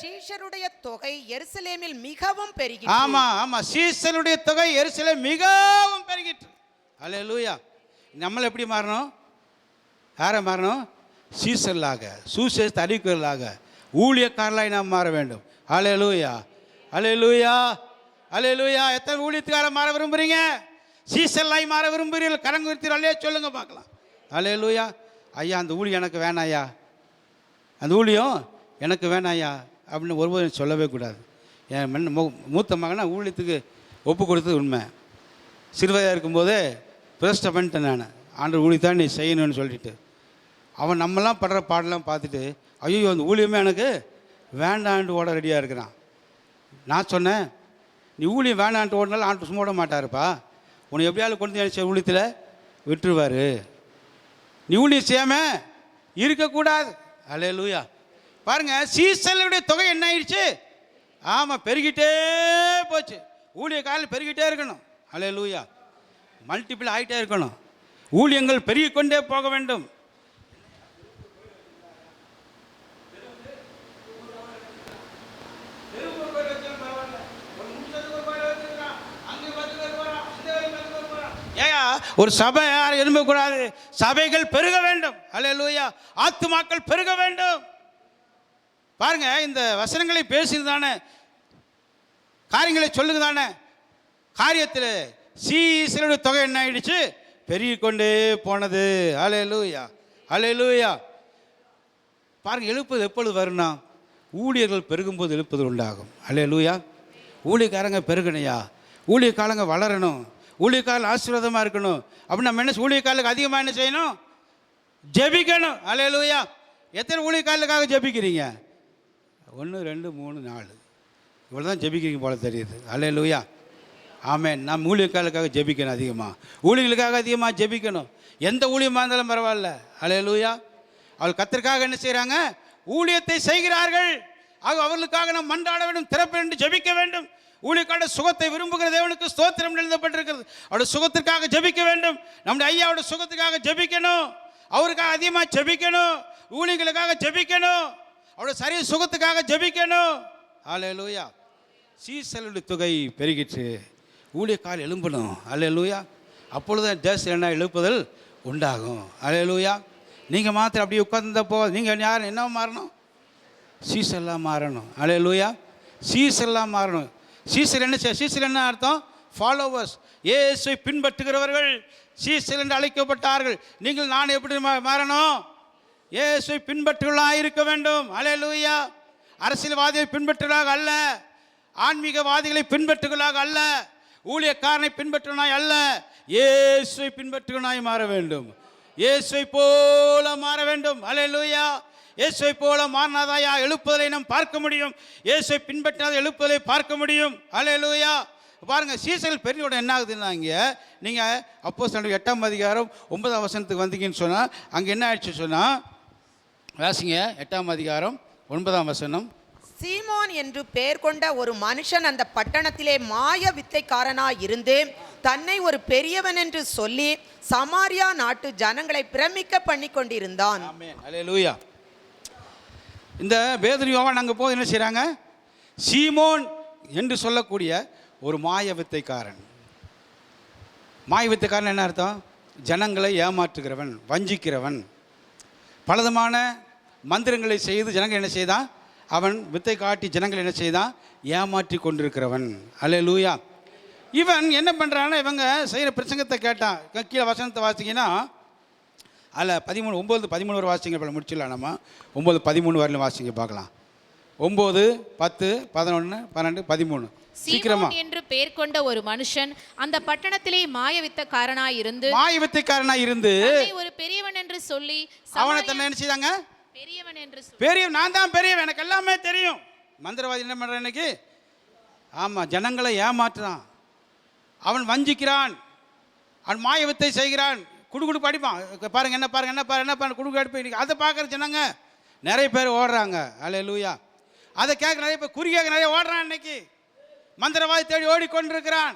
சீஷருடைய தொகை எருசலேமில் மிகவும் பெருகிற்று. ஆமா. சீசருடைய தொகை எருசலேம் மிகவும் பெருகிற்று. அல்லேலூயா. நம்ம எப்படி மாறணும்? யாரை மாறணும்? சீசர்களாக, சுவிசேஷத்தை அறிவிக்கிறவர்களாக, ஊழியக்காரர்களாய் நாம் மாற வேண்டும். அல்லேலூயா, அல்லேலூயா, அல்லேலூயா. எத்தனை ஊழியத்துக்காரர் மாற விரும்புறீங்க? சீசர்களாய் மாற விரும்புகிறீர்கள்? கரங்க விருத்தீர்கள் இல்லையா? சொல்லுங்க பார்க்கலாம். அல்லேலூயா. ஐயா அந்த ஊழியம் எனக்கு வேணாம் ஐயா, அந்த ஊழியம் எனக்கு வேணாம் ஐயா அப்படின்னு ஒருவரும் சொல்லவே கூடாது. என் மூத்த மகனை ஊழியத்துக்கு ஒப்பு கொடுத்தது உண்மை. சிறுவயாக இருக்கும்போதே பிரதிஷ்டை பண்ணிட்டேன் நான். ஆண்டவர் ஊழியத்தான் நீ செய்யணும்னு சொல்லிட்டு அவன் நம்மலாம் படுற பாடலாம் பார்த்துட்டு ஐயோ அந்த ஊழியமே எனக்கு வேண்டான்ட்டு ஓட ரெடியாக இருக்கிறான். நான் சொன்னேன், நீ ஊழியம் வேண்டான்ட்டு ஓடினாலும் ஆண்டு சும்மா ஓட மாட்டாருப்பா, உன்னை எப்படியாவது கொண்டு நினைச்ச ஊழியத்தில் விட்டுருவார். நீ ஊழியம் செய்யாமல் இருக்கக்கூடாது. அல்லேலூயா. பாருங்கள், சீசலுடைய தொகை என்ன ஆயிடுச்சு? ஆமாம், பெருகிட்டே போச்சு. ஊழிய காலம் பெருகிட்டே இருக்கணும். அல்லேலூயா. மல்டிபிள் ஆகிட்டே இருக்கணும். ஊழியங்கள் பெருகிக்கொண்டே போக வேண்டும். ஒரு சபை யாரும் எழும்பக்கூடாது. சபைகள் பெருக வேண்டும். அல்லேலூயா. ஆத்துமாக்கள் பெருக வேண்டும். பாருங்க, இந்த வசனங்களை பேசுதானே, காரியங்களை சொல்லுதானே, காரியத்தில் சீசருடைய தொகை என்ன ஆயிடுச்சு? பெருகிக் கொண்டே போனது. அல்லேலூயா, அல்லேலூயா. பாருங்க, எழுப்புது எப்பொழுது வரும்னா ஊழியர்கள் பெருகும்போது எழுப்புதல் உண்டாகும். அல்லேலூயா. ஊழியக்காரங்க பெருகணையா, ஊழியக்காரங்க வளரணும், ஊழியக்காரர்கள் ஆசீர்வாதமாக இருக்கணும் அப்படின்னு நம்ம என்ன ஊழியக்காரர்களுக்கு அதிகமாக என்ன செய்யணும்? ஜெபிக்கணும். அல்லேலூயா. எத்தனை ஊழியக்காரர்களுக்காக ஜெபிக்கிறீங்க? 1 2 3 4 இவ்வளோ தான் ஜெபிக்கிறீங்க போல தெரியுது. அல்லேலூயா. ஆமென். நம்ம ஊழியக்காரர்களுக்காக ஜெபிக்கணும், அதிகமாக ஊழியர்களுக்காக அதிகமாக ஜெபிக்கணும். எந்த ஊழியமாக இருந்தாலும் பரவாயில்ல. அல்லேலூயா. அவள் கர்த்தருக்காக என்ன செய்கிறாங்க? ஊழியத்தை செய்கிறார்கள். ஆக அவர்களுக்காக நாம் மன்றாட வேண்டும், திறப்பு என்று ஜெபிக்க வேண்டும். ஊழியக்கார சுகத்தை விரும்புகிற தேவனுக்கு ஸ்தோத்திரம் எழுதப்பட்டிருக்கிறது. அவருடைய சுகத்திற்காக ஜெபிக்க வேண்டும். நம்முடைய ஐயாவோட சுகத்துக்காக ஜெபிக்கணும், அவருக்காக அதிகமாக ஜெபிக்கணும், ஊழியர்களுக்காக ஜெபிக்கணும், அவருடைய சரீர சுகத்துக்காக ஜெபிக்கணும். அல்லேலூயா. சீசலுடைய தொகை பெருகிற்று. ஊழியக்கால் எழும்பணும். அல்லேலூயா. அப்பொழுது தேசம் என்ன எழுப்புதல் உண்டாகும். அல்லேலூயா. நீங்கள் மாத்திரம் அப்படியே உட்கார்ந்தா போகாது. நீங்கள் யார் என்ன மாறணும்? சீசெல்லாம் மாறணும். அல்லேலூயா. சீசெல்லாம் மாறணும். சீசர் என்ன? சீசர் என்ன அர்த்தம்? ஃபாலோவர்ஸ். இயேசுவை பின்பற்றுகிறவர்கள் சீசர் என்று அழைக்கப்பட்டார்கள். நீங்கள் நான் எப்படி மாறணும்? இயேசுவை பின்பற்றுகளாக இருக்க வேண்டும். அல்லேலூயா. அரசியல்வாதிகளை பின்பற்றுகளாக அல்ல, ஆன்மீகவாதிகளை பின்பற்றுகளாக அல்ல, ஊழியக்காரனை பின்பற்றுவனாய் அல்ல, இயேசுவை பின்பற்றுவனாய் மாற வேண்டும். இயேசுவை போல மாற வேண்டும். அல்லேலூயா. இயேசுவை போல மாறினாதாயா எழுப்புதலை நாம் பார்க்க முடியும். இயேசுவை பின்பற்றாத எழுப்புதலை பார்க்க முடியும். அல்லேலூயா. பாருங்க, சீசர்கள் பெரியோட என்ன ஆகுதுன்னா, இங்கே நீங்கள் அப்போஸ்தலர் 8ஆம் அதிகாரம் 9ஆம் வசனத்துக்கு வந்தீங்கன்னு சொன்னால் அங்கே என்ன ஆயிடுச்சு சொன்னால், வாசிங்க 8ஆம் அதிகாரம் 9ஆம் வசனம். சீமோன் என்று பெயர் கொண்ட ஒரு மனுஷன் அந்த பட்டணத்திலே மாய வித்தைக்காரனாய் இருந்து தன்னை ஒரு பெரியவன் என்று சொல்லி சமாரியா நாட்டு ஜனங்களை பிரமிக்க பண்ணி கொண்டிருந்தான். ஆமென். அல்லேலூயா. இந்த பேதுரு யோவான் அங்கே போது என்ன செய்கிறாங்க, சீமோன் என்று சொல்லக்கூடிய ஒரு மாய வித்தைக்காரன். மாய வித்தைக்காரன் என்ன அர்த்தம்? ஜனங்களை ஏமாற்றுகிறவன், வஞ்சிக்கிறவன், பலவிதமான மந்திரங்களை செய்து ஜனங்கள் என்ன செய்தான், அவன் வித்தை காட்டி ஜனங்கள் என்ன செய்தான், ஏமாற்றி கொண்டிருக்கிறவன். அல்லேலூயா. இவன் என்ன பண்ணுறான்னா, இவங்க செய்கிற பிரசங்கத்தை கேட்டான். கீழே வசனத்தை வாசிங்கன்னா அதில் 13 9 13 வரை வாசிங்க. இப்போ முடிச்சிடலாம் நம்ம. 9 13 வரையிலும் வாசிங்க பார்க்கலாம். 9 10 11 12 13 சீக்கிரமா. சீமோன் என்று பெயர் கொண்ட ஒரு மனுஷன் அந்த பட்டணத்திலே மாயவித்தக்காரனாய் இருந்து தன்னை ஒரு பெரியவன் என்று சொல்லி அவனை தன்னை என்ன செய்தாங்க, பெரியவன் என்று சொல்லி, பெரியவன், நான் தான் பெரியவன், எனக்கு எல்லாமே தெரியும். மந்திரவாதி என்ன பண்ணுறான் இன்னைக்கு? ஆமாம், ஜனங்களை ஏமாற்றுறான், அவன் வஞ்சிக்கிறான், அவன் மாய வித்தை செய்கிறான். குடு படிப்பான். பாருங்க என்ன பாருங்க என்ன பாருங்க என்ன பாருங்க குடு அடிப்பு. அதை பார்க்குற ஜனங்க நிறைய பேர் ஓடுறாங்க. அல்லேலூயா. அதை கேட்க நிறைய பேர், குறியாக நிறைய ஓடுறான். இன்னைக்கு மந்திரவாதி தேடி ஓடிக்கொண்டிருக்கிறான்.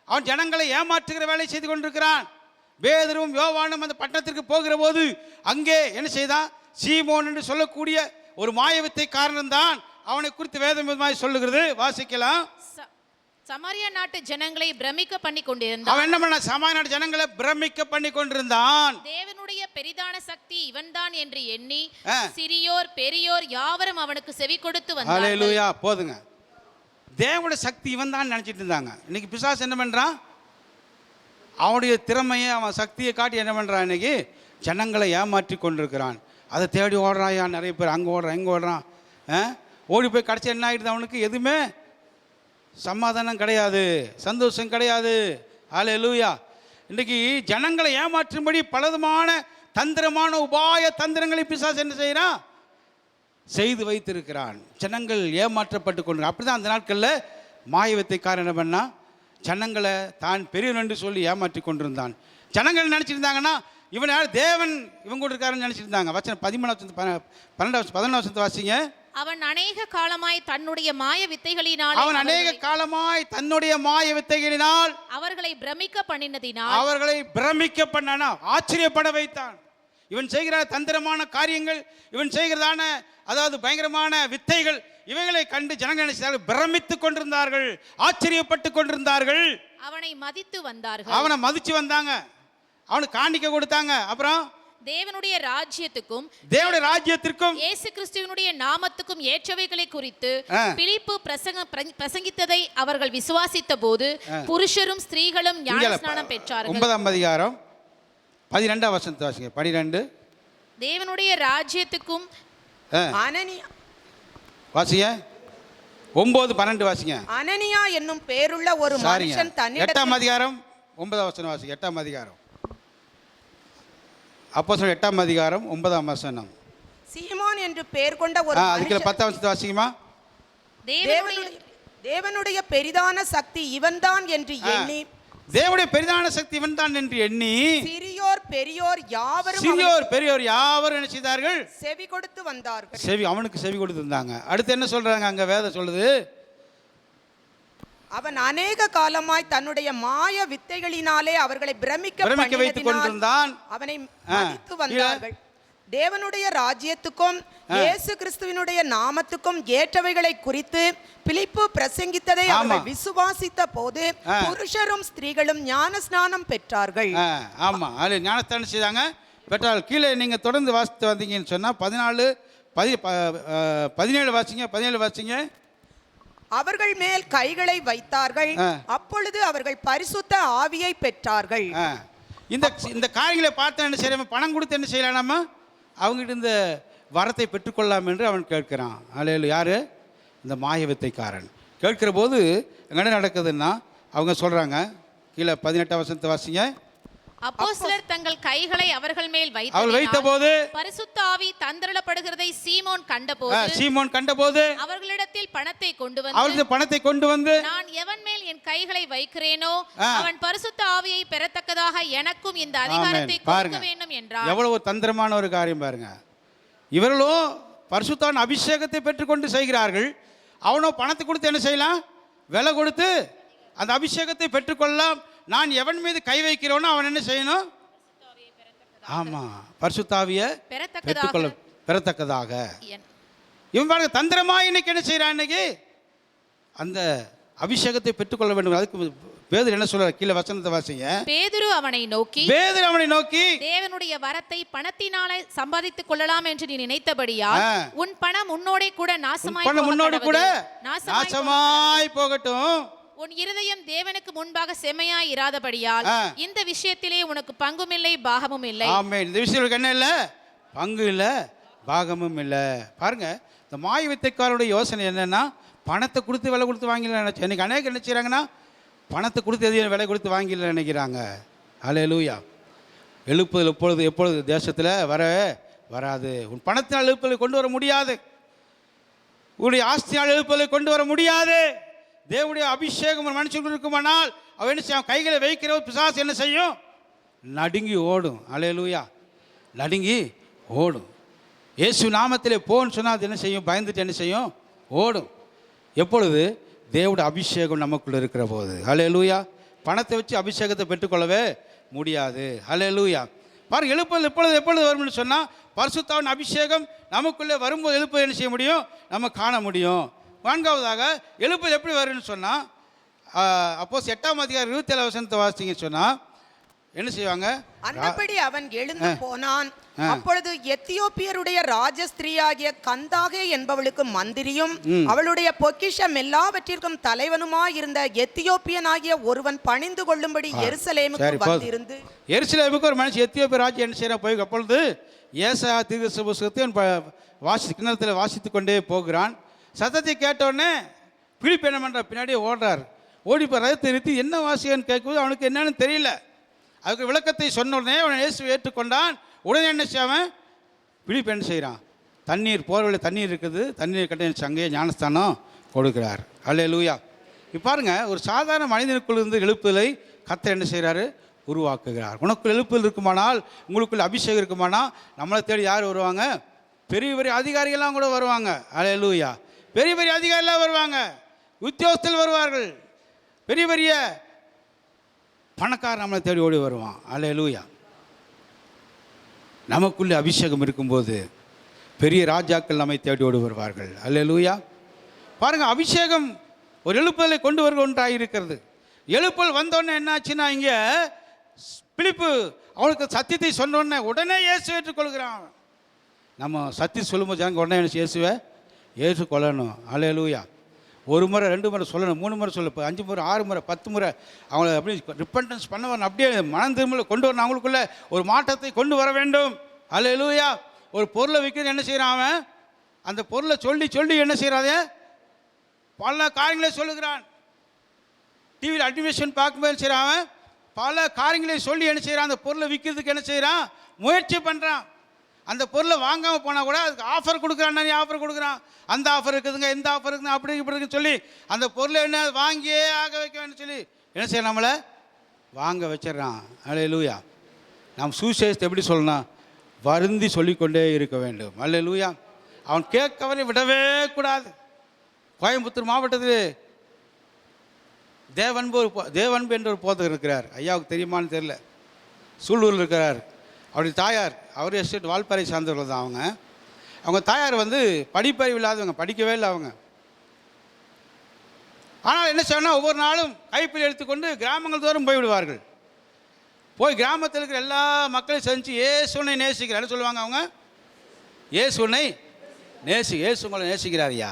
அவன் ஜனங்களை ஏமாற்றுகிற வேலை செய்து கொண்டிருக்கிறான். பேதுருவும் யோவானும் அந்த பட்டணத்திற்கு போகிற போது அங்கே என்ன செய்தான், சீமோன் என்று சொல்லக்கூடிய ஒரு மாய வித்தை காரணம்தான் அவனை குறித்து வேதம் விதமாய் சொல்லுகிறது. வாசிக்கலாம். சமாரியா நாட்டு ஜனங்களை பிரமிக்க பண்ணி கொண்டிருந்தான். அவன் என்ன பண்ண, சமாரியா நாட்டு ஜனங்களை பிரமிக்க பண்ணி கொண்டிருந்தான். தேவனுடைய பெரிதான சக்தி இவன்தான் என்று எண்ணி சிறியோர் பெரியோர் யாவரும் அவனுக்கு செவி கொடுத்து வந்தார்கள். ஹல்லேலூயா. போதுங்க. தேவனுடைய சக்தி இவன் தான் நினைச்சிட்டு இருந்தாங்க. இன்னைக்கு பிசாசு என்ன பண்றான், அவனுடைய திறமையை அவன் சக்தியை காட்டி என்ன பண்றான், இன்னைக்கு ஜனங்களை ஏமாற்றி கொண்டிருக்கிறான். அதை தேடி ஓடுறான். நிறைய பேர் அங்கே ஓடுறான் இங்கே ஓடுறான். ஓடி போய் கடைசி என்ன ஆகிடுது, அவனுக்கு எதுவுமே சமாதானம் கிடையாது, சந்தோஷம் கிடையாது. ஹல்லேலூயா. இன்றைக்கி ஜனங்களை ஏமாற்றும்படி பலவிதமான தந்திரமான உபாய தந்திரங்களை பிசாசு என்ன செய்கிறான், செய்து வைத்திருக்கிறான். ஜனங்கள் ஏமாற்றப்பட்டு கொண்டு, அப்படி தான் அந்த நாட்களில் மாய வித்தைக்காரன் என்ன பண்ணா, ஜனங்களை தான் பெரியவன் என்று சொல்லி ஏமாற்றி கொண்டிருந்தான். ஜனங்கள் நினச்சிருந்தாங்கன்னா இவன் யார், தேவன் இவங்க கூட இருக்காருன்னு நினச்சிருந்தாங்க. வச்சன 11 வாசிங்க. அவன் அநேக காலமாய் தன்னுடைய மாய வித்தைகளினால் அவர்களை பிரமிக்க பண்ணினதினால் அவர்களை பிரமிக்க பண்ணானா, ஆச்சரியப்பட வைத்தான். இவன் செய்கிற தந்திரமான காரியங்கள், இவன் செய்கிறதான அதாவது பயங்கரமான வித்தைகள், இவைகளை கண்டு ஜனங்கள் நினைச்சார்கள், பிரமித்துக் கொண்டிருந்தார்கள், ஆச்சரியப்பட்டு கொண்டிருந்தார்கள். அவனை மதித்து வந்தார்கள். அவனை மதிச்சு வந்தாங்க, அவனுக்கு காணிக்க கொடுத்தாங்க. அப்புறம் தேவனுடைய ராஜ்யத்திற்கும் இயேசு கிறிஸ்துவினுடைய நாமத்துக்கும் ஏற்றவைகளை குறித்து பிலிப்பு பிரசங்கித்ததை அவர்கள் விசுவாசித்த போது புருஷரும் ஸ்திரீகளும் ஞானஸ்நானம் பெற்றார்கள். 9ஆம் அதிகாரம் 12ஆம் வசனத்தை வாசிங்க. 12 தேவனுடைய ராஜ்யத்துக்கும் வாசிங்க. 9 12 வாசிங்க. அனனியா என்னும் பேருள்ள ஒரு மனுஷன் தன்னிடத்தில் 8ஆம் அதிகாரம் 9ஆம் வசனம் வாசிங்க. 8ஆம் அதிகாரம் அப்போஸ்தலர் 8ஆம் அதிகாரம் 9ஆம் வசனம். சீமோன் என்று பெயர் கொண்ட ஒரு அதுக்கு 10ஆம் வசனத்தை வாசிக்குமா. தேவனுடைய பெரிதான சக்தி இவன்தான் என்று எண்ணி, தேவனுடைய பெரிதான சக்தி இவன்தான் என்று எண்ணி சிறியோர் பெரியோர் யாவரும் என்ன செய்தார்கள், செவி கொடுத்து வந்தார்கள். அவனுக்கு செவி கொடுத்திருந்தாங்க. அடுத்து என்ன சொல்றாங்க அங்க வேதம் சொல்லுது, அவன் அநேக காலமாய் தன்னுடைய மாய வித்தைகளினாலே அவர்களை பிரமிக்க வைத்துக் கொண்டிருந்தான். அவனை மதித்து வந்தார்கள். தேவனுடைய ராஜ்யத்துக்கும் இயேசு கிறிஸ்துவினுடைய நாமத்துக்கும் ஏற்றவைகளை குறித்து பிலிப்பு பிரசங்கித்ததை அவர்கள் விசுவாசித்த போது புருஷரும் ஸ்திரீகளும் ஞானஸ்நானம் பெற்றார்கள். ஆமா, அது ஞானஸ்நானம் செய்தாங்க, பெற்றார்கள். கீழே நீங்க தொடர்ந்து வாசித்து வந்தீங்கன்னு சொன்னா 14 17 வாசிங்க. 17 வாசிங்க. அவர்கள் மேல் கைகளை வைத்தார்கள், அப்பொழுது அவர்கள் பரிசுத்த ஆவியை பெற்றார்கள். இந்த காரியங்களை பார்த்து என்ன செய்யலாம், பணம் கொடுத்து என்ன செய்யலாமா, அவங்ககிட்ட இந்த வரத்தை பெற்றுக்கொள்ளலாம் என்று அவன் கேட்கிறான். அல்லேலூயா. யாரு, இந்த மாய வித்தைக்காரன் கேட்கிற போது என்ன நடக்குதுன்னா, அவங்க சொல்கிறாங்க. கீழே 18 வசனத்தை வாசிங்க. அப்போஸ்தலர் தங்கள் கைகளை அவர்கள் மேல் வைத்தபோது பரிசுத்த ஆவி தந்தரளப்படுகிறதை சீமோன் கண்டபோது அவர்களிடத்தில் பணத்தை கொண்டு வந்து நான் எவன் மேல் என் கைகளை வைக்கிறேனோ அவன் பரிசுத்த ஆவியை பெறத்தக்கதாக எனக்கும் இந்த அதிகாரத்தை கொடுக்க வேண்டும் என்றார். எவ்வளவு தந்திரமான ஒரு காரியம் பாருங்க. இவர்களோ பரிசுத்தாவின் அபிஷேகத்தை பெற்றுக்கொண்டு செய்கிறார்கள். அவனோ பணத்தை கொடுத்து என்ன செய்யலாம்? விலை கொடுத்து அந்த அபிஷேகத்தை பெற்றுக்கொள்ளலாம். நான் எவன் மீது கை வைக்கிறோனோ அவன் என்ன செய்யணும்? ஆமா, பரிசுத்தாவியை பெறத்தக்கதாக. இவன் பாருங்க, தந்திரமா இன்னைக்கு என்ன செய்யறான்? இன்னைக்கு அந்த அபிஷேகத்தை பெற்றுக்கொள்ள வேண்டும். அதுக்கு பேதுரு என்ன சொல்றார்? கீழே வசனத்தை வாசிங்க. பேதுரு அவனை நோக்கி தேவனுடைய வரத்தை பணத்தினாலே சம்பாதித்துக் கொள்ளலாம் என்று நீ நினைத்தபடியால் உன் பணம் உன்னோட கூட நாசமாய் போகட்டும். உன் இருதயம் தேவனுக்கு முன்பாக செம்மையாய் இராதபடியால் இந்த விஷயத்திலே உனக்கு பங்கும் இல்லை பாகமும் இல்லை. ஆமென். இந்த விஷயத்துக்கு என்ன இல்லை? பங்கு இல்லை, பாகமும் இல்லை. பாருங்க, இந்த மாய வித்தைக்காரருடைய யோசனை என்னன்னா, பணத்தை கொடுத்து விலை கொடுத்து வாங்கிடலாம் நினைச்சு. எனக்கு அநேகம் என்ன செய்யறாங்கன்னா, பணத்தை கொடுத்து எதையும் விலை கொடுத்து வாங்கிடலாம் நினைக்கிறாங்க. ஹல்லேலூயா. எழுப்புதல் எப்பொழுது தேசத்தில் வராது. உன் பணத்தினால் எழுப்புதலை கொண்டு வர முடியாது. உன்னுடைய ஆஸ்தியால் எழுப்புதலை கொண்டு வர முடியாது. தேவனுடைய அபிஷேகம் ஒரு மனுஷனுக்கு இருக்குமானால் அவன் என்ன செய்யும்? கைகளை வைக்கிற பிசாசு என்ன செய்யும்? நடுங்கி ஓடும். ஹல்லேலூயா. நடுங்கி ஓடும். இயேசு நாமத்திலே போன்னு சொன்னால் அது என்ன செய்யும்? பயந்துட்டு என்ன செய்யும்? ஓடும். எப்பொழுது? தேவனுடைய அபிஷேகம் நமக்குள்ள இருக்கிற போது. ஹல்லேலூயா. பணத்தை வச்சு அபிஷேகத்தை பெற்றுக்கொள்ளவே முடியாது. ஹல்லேலூயா. பாருங்க, எழுப்புதல் எப்பொழுது வரும்னு சொன்னால், பரிசுத்தாவின் அபிஷேகம் நமக்குள்ளே வரும்போது எழுப்புதல் என்ன செய்ய முடியும்? நம்ம காண முடியும். 4வதாக எழுப்புதல் எப்படி வரும்னு சொன்னால், அப்போஸ் 8ஆம் அதிகாரம் 27 வசனத்தை வாசித்தீங்கன்னு சொன்னால் என்ன செய்வாங்க? அந்தபடி அவன் எழுந்து போனான். அப்பொழுது எத்தியோப்பியருடைய ராஜஸ்திரீயாகிய கந்தாகே என்பவளுக்கு மந்திரியும் அவளுடைய பொக்கிஷம் எல்லாவற்றிற்கும் தலைவனுமாயிருந்த எத்தியோப்பியனாகிய ஒருவன் பணிந்து கொள்ளும்படி எருசலேமுக்கு வந்திருந்து. எருசலேமுக்கு ஒரு மனுஷன் எத்தியோப்பிய ராஜ்யம் என்ன செய்யறான்? போய் அப்பொழுது ஏசாயா தீர்க்கதரிசி புத்தகத்தை கிணத்துல வாசித்து கொண்டே போகிறான். சத்தத்தை கேட்டோடனே பிலிப்பு என்ன பண்ணுற? பின்னாடியே ஓடுறார். ஓடி போய் ரதத்தை நிறுத்தி என்ன வாசிகன்னு கேட்கும்போது அவனுக்கு என்னன்னு தெரியல. அதுக்கு விளக்கத்தை சொன்ன உடனே அவன் இயேசுவை ஏற்றுக்கொண்டான். உடனே என்ன செய்வான்? பிலிப்பு என்ன செய்கிறான்? தண்ணீர் போர்வெளி தண்ணீர் இருக்குது, தண்ணீர் கட்டி அங்கேயே ஞானஸ்தானம் கொடுக்கிறார். ஹல்லேலூயா. இப்போ பாருங்க, ஒரு சாதாரண மனிதனுக்குள் இருந்து எழுப்புதலை கர்த்தர் என்ன செய்கிறாரு? உருவாக்குகிறார். உனக்குள் எழுப்புதல் இருக்குமானால், உங்களுக்குள்ள அபிஷேகம் இருக்குமானால், நம்மளை தேடி யார் வருவாங்க? பெரிய பெரிய அதிகாரிகள்லாம் கூட வருவாங்க. ஹல்லேலூயா. பெரிய பெரிய அதிகாரிலாம் வருவாங்க, உத்தியோகத்தில் வருவார்கள், பெரிய பெரிய பணக்காரர் நம்மளை தேடி ஓடி வருவான். ஹல்லேலூயா. நமக்குள்ளே அபிஷேகம் இருக்கும்போது பெரிய ராஜாக்கள் நம்மை தேடி ஓடி வருவார்கள். ஹல்லேலூயா. பாருங்கள், அபிஷேகம் ஒரு எழுப்புதலை கொண்டு வருகிற ஒன்றாக இருக்கிறது. எழுப்புதல் வந்தோடனே என்னாச்சுன்னா, இங்கே பிலிப்பு அவனுக்கு சத்தியத்தை சொன்னோடனே உடனே இயேசு ஏற்றுக்கொள்கிறான். நம்ம சத்தியம் சொல்லும்போது ஜனங்க உடனே இயேசுவை ஏற்றுக்கொள்ளணும். ஹல்லேலூயா. 1 முறை 2 முறை சொல்லணும், 3 முறை சொல்ல, 5 முறை 6 முறை 10 முறை அவங்கள அப்படி ரிப்பன்டன்ஸ் பண்ண வரணும். அப்படியே மனம் திரும்பல கொண்டு வரணும். அவங்களுக்குள்ள ஒரு மாற்றத்தை கொண்டு வர வேண்டும். ஹல்லேலூயா. ஒரு பொருளை விற்கிறது என்ன செய்கிறான்? அவன் அந்த பொருளை சொல்லி சொல்லி என்ன செய்கிறாதே பல காரியங்களை சொல்லுகிறான். டிவியில் அட்மிஷன் பார்க்கும்போது செய்கிறான். அவன் பல காரியங்களை சொல்லி என்ன செய்கிறான்? அந்த பொருளை விற்கிறதுக்கு என்ன செய்கிறான்? முயற்சி பண்ணுறான். அந்த பொருளை வாங்காமல் போனால் கூட அதுக்கு ஆஃபர் கொடுக்குறான். நிறைய ஆஃபர் கொடுக்குறான். அந்த ஆஃபர் இருக்குதுங்க, இந்த ஆஃபர் இருக்குதுங்க, அப்படி இப்படி இருக்குன்னு சொல்லி அந்த பொருளை என்ன வாங்கியே ஆக வைக்க வேணும்னு சொல்லி என்ன செய்ய நம்மளை வாங்க வச்சிடறான். ஹல்லேலூயா. நாம் சுவிசேஷத்தை எப்படி சொல்லணும்? வருந்தி சொல்லிக்கொண்டே இருக்க வேண்டும். ஹல்லேலூயா. அவன் கேட்கவரை விடவே கூடாது. கோயம்புத்தூர் மாவட்டத்தில் தேவன்பு என்ற ஒரு போதகர் இருக்கிறார். ஐயாவுக்கு தெரியுமான்னு தெரியல. சூலூரில் இருக்கிறார். அவருடைய தாயார், அவர் எஸ்டேட் வால்பாறை சார்ந்தவர்கள் தான். அவங்க தாயார் படிப்பறிவு இல்லாதவங்க, படிக்கவே இல்லை அவங்க. ஆனால் என்ன சொன்னால், ஒவ்வொரு நாளும் கைப்பில் எடுத்துக்கொண்டு கிராமங்கள் தோறும் போய்விடுவார்கள். போய் கிராமத்தில் இருக்கிற எல்லா மக்களையும் சந்தித்து இயேசுனை நேசிக்கிறார் சொல்லுவாங்க. அவங்க இயேசுனை இயேசு உங்களை நேசிக்கிறார். ஐயா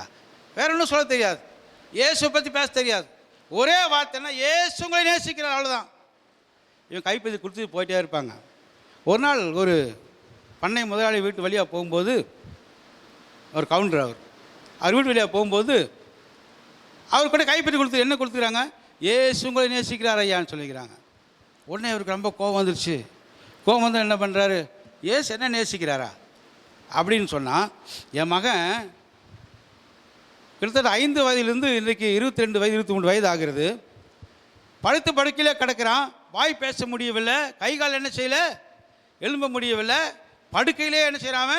வேற ஒன்றும் சொல்ல தெரியாது, இயேசுவை பற்றி பேச தெரியாது. ஒரே வார்த்தைன்னா இயேசு உங்களை நேசிக்கிறார், அவ்வளோதான். இவன் கைப்பற்றி கொடுத்துட்டு போயிட்டே இருப்பாங்க. ஒரு நாள் ஒரு பண்ணை முதலாளி வீட்டு வழியாக போகும்போது, ஒரு கவுண்டர் அவர் வீட்டு வழியாக போகும்போது அவர் கூட கைப்பற்றி கொடுத்து என்ன கொடுத்துக்கிறாங்க, ஏசு உங்களை நேசிக்கிறார் ஐயான்னு சொல்லிக்கிறாங்க. உடனே அவருக்கு ரொம்ப கோபம் வந்துருச்சு. கோபம் வந்து என்ன பண்ணுறாரு, ஏசு என்ன நேசிக்கிறாரா அப்படின்னு சொன்னால், என் மகன் கிட்டத்தட்ட 5 வயதிலிருந்து இன்றைக்கு 22 வயது 23 வயது ஆகிறது. படுத்து படுக்கையிலே கிடக்கிறான். வாய் பேச முடியவில்லை, கை கால் என்ன செய்யலை, எழும்ப முடியவில்லை. படுக்கையிலே என்ன செய்கிறான்,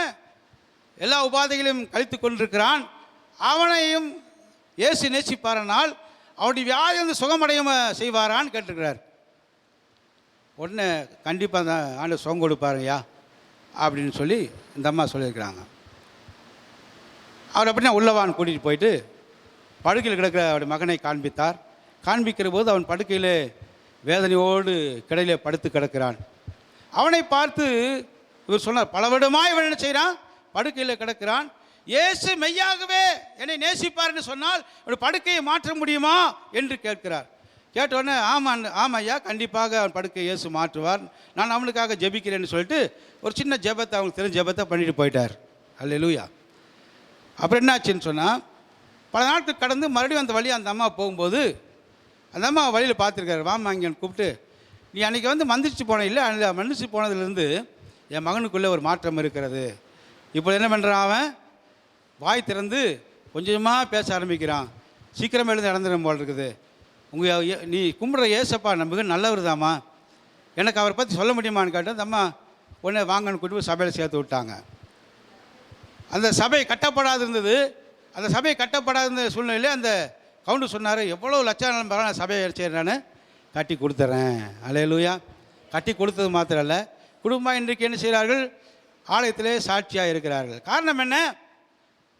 எல்லா உபாதைகளையும் கழித்து கொண்டிருக்கிறான். அவனையும் இயேசு நேசிப்பாரனால் அவருடைய வியாதி வந்து சுகமடைய செய்வாரான்னு கேட்டிருக்கிறார். உடனே கண்டிப்பாக அந்த ஆண்டு சுகம் கொடுப்பாருங்கய்யா அப்படின்னு சொல்லி இந்த அம்மா சொல்லியிருக்கிறாங்க. அவர் அப்படின்னா உள்ளவான் கூட்டிகிட்டு போயிட்டு படுக்கையில் கிடக்கிற அவருடைய மகனை காண்பித்தார். காண்பிக்கிற போது அவன் படுக்கையில் வேதனையோடு கிடையிலே படுத்து கிடக்கிறான். அவனை பார்த்து இவர் சொன்னார், பல வருடமாக இவன் என்ன செய்கிறான், படுக்கையில் கிடக்கிறான். இயேசு மெய்யாகவே என்னை நேசிப்பார்னு சொன்னால் ஒரு படுக்கையை மாற்ற முடியுமா என்று கேட்கிறார். கேட்டவுடனே ஆமாம் ஐயா, கண்டிப்பாக அவன் படுக்கையை இயேசு மாற்றுவார், நான் அவனுக்காக ஜெபிக்கிறேன்னு சொல்லிட்டு ஒரு சின்ன ஜெபத்தை, அவங்களுக்கு தெரிஞ்ச ஜெபத்தை பண்ணிட்டு போயிட்டார். அல்லேலூயா. அப்புறம் என்னாச்சுன்னு சொன்னால், பல நாட்கள் கடந்து மறுபடியும் அந்த வழியாக அந்த அம்மா போகும்போது அந்த அம்மா வழியில் பார்த்துருக்காரு. வாமா இங்கேன்னு கூப்பிட்டு, நீ அன்றைக்கி வந்து மந்திரிச்சு போன இல்லை, அந்த மந்திரிச்சு போனதுலேருந்து என் மகனுக்குள்ளே ஒரு மாற்றம் இருக்கிறது. இப்போ என்ன பண்ணுறான், அவன் வாய் திறந்து கொஞ்சமாக பேச ஆரம்பிக்கிறான். சீக்கிரமாக எழுந்து இறந்துடும் போல் இருக்குது. நீ கும்பிட்ற ஏசப்பா நமக்கு நல்லவர் தாம்மா, எனக்கு அவரை பற்றி சொல்ல முடியுமான்னு கேட்டால் அந்த அம்மா உடனே வாங்கன்னு கூட்டி போய் சபையில் சேர்த்து விட்டாங்க. அந்த சபை கட்டப்படாது இருந்தது. அந்த சபை கட்டப்படாத இருந்த சூழ்நிலையில் அந்த கவுண்டர் சொன்னார், எவ்வளோ லட்சம் பரவாயில்ல, சபையை சரி நான் கட்டி கொடுத்துட்றேன். அல்லேலூயா. கட்டி கொடுத்தது மாத்திரம் இல்லை, குடும்பம் இன்றைக்கு என்ன செய்கிறார்கள், ஆலயத்திலே சாட்சியாக இருக்கிறார்கள். காரணம் என்ன,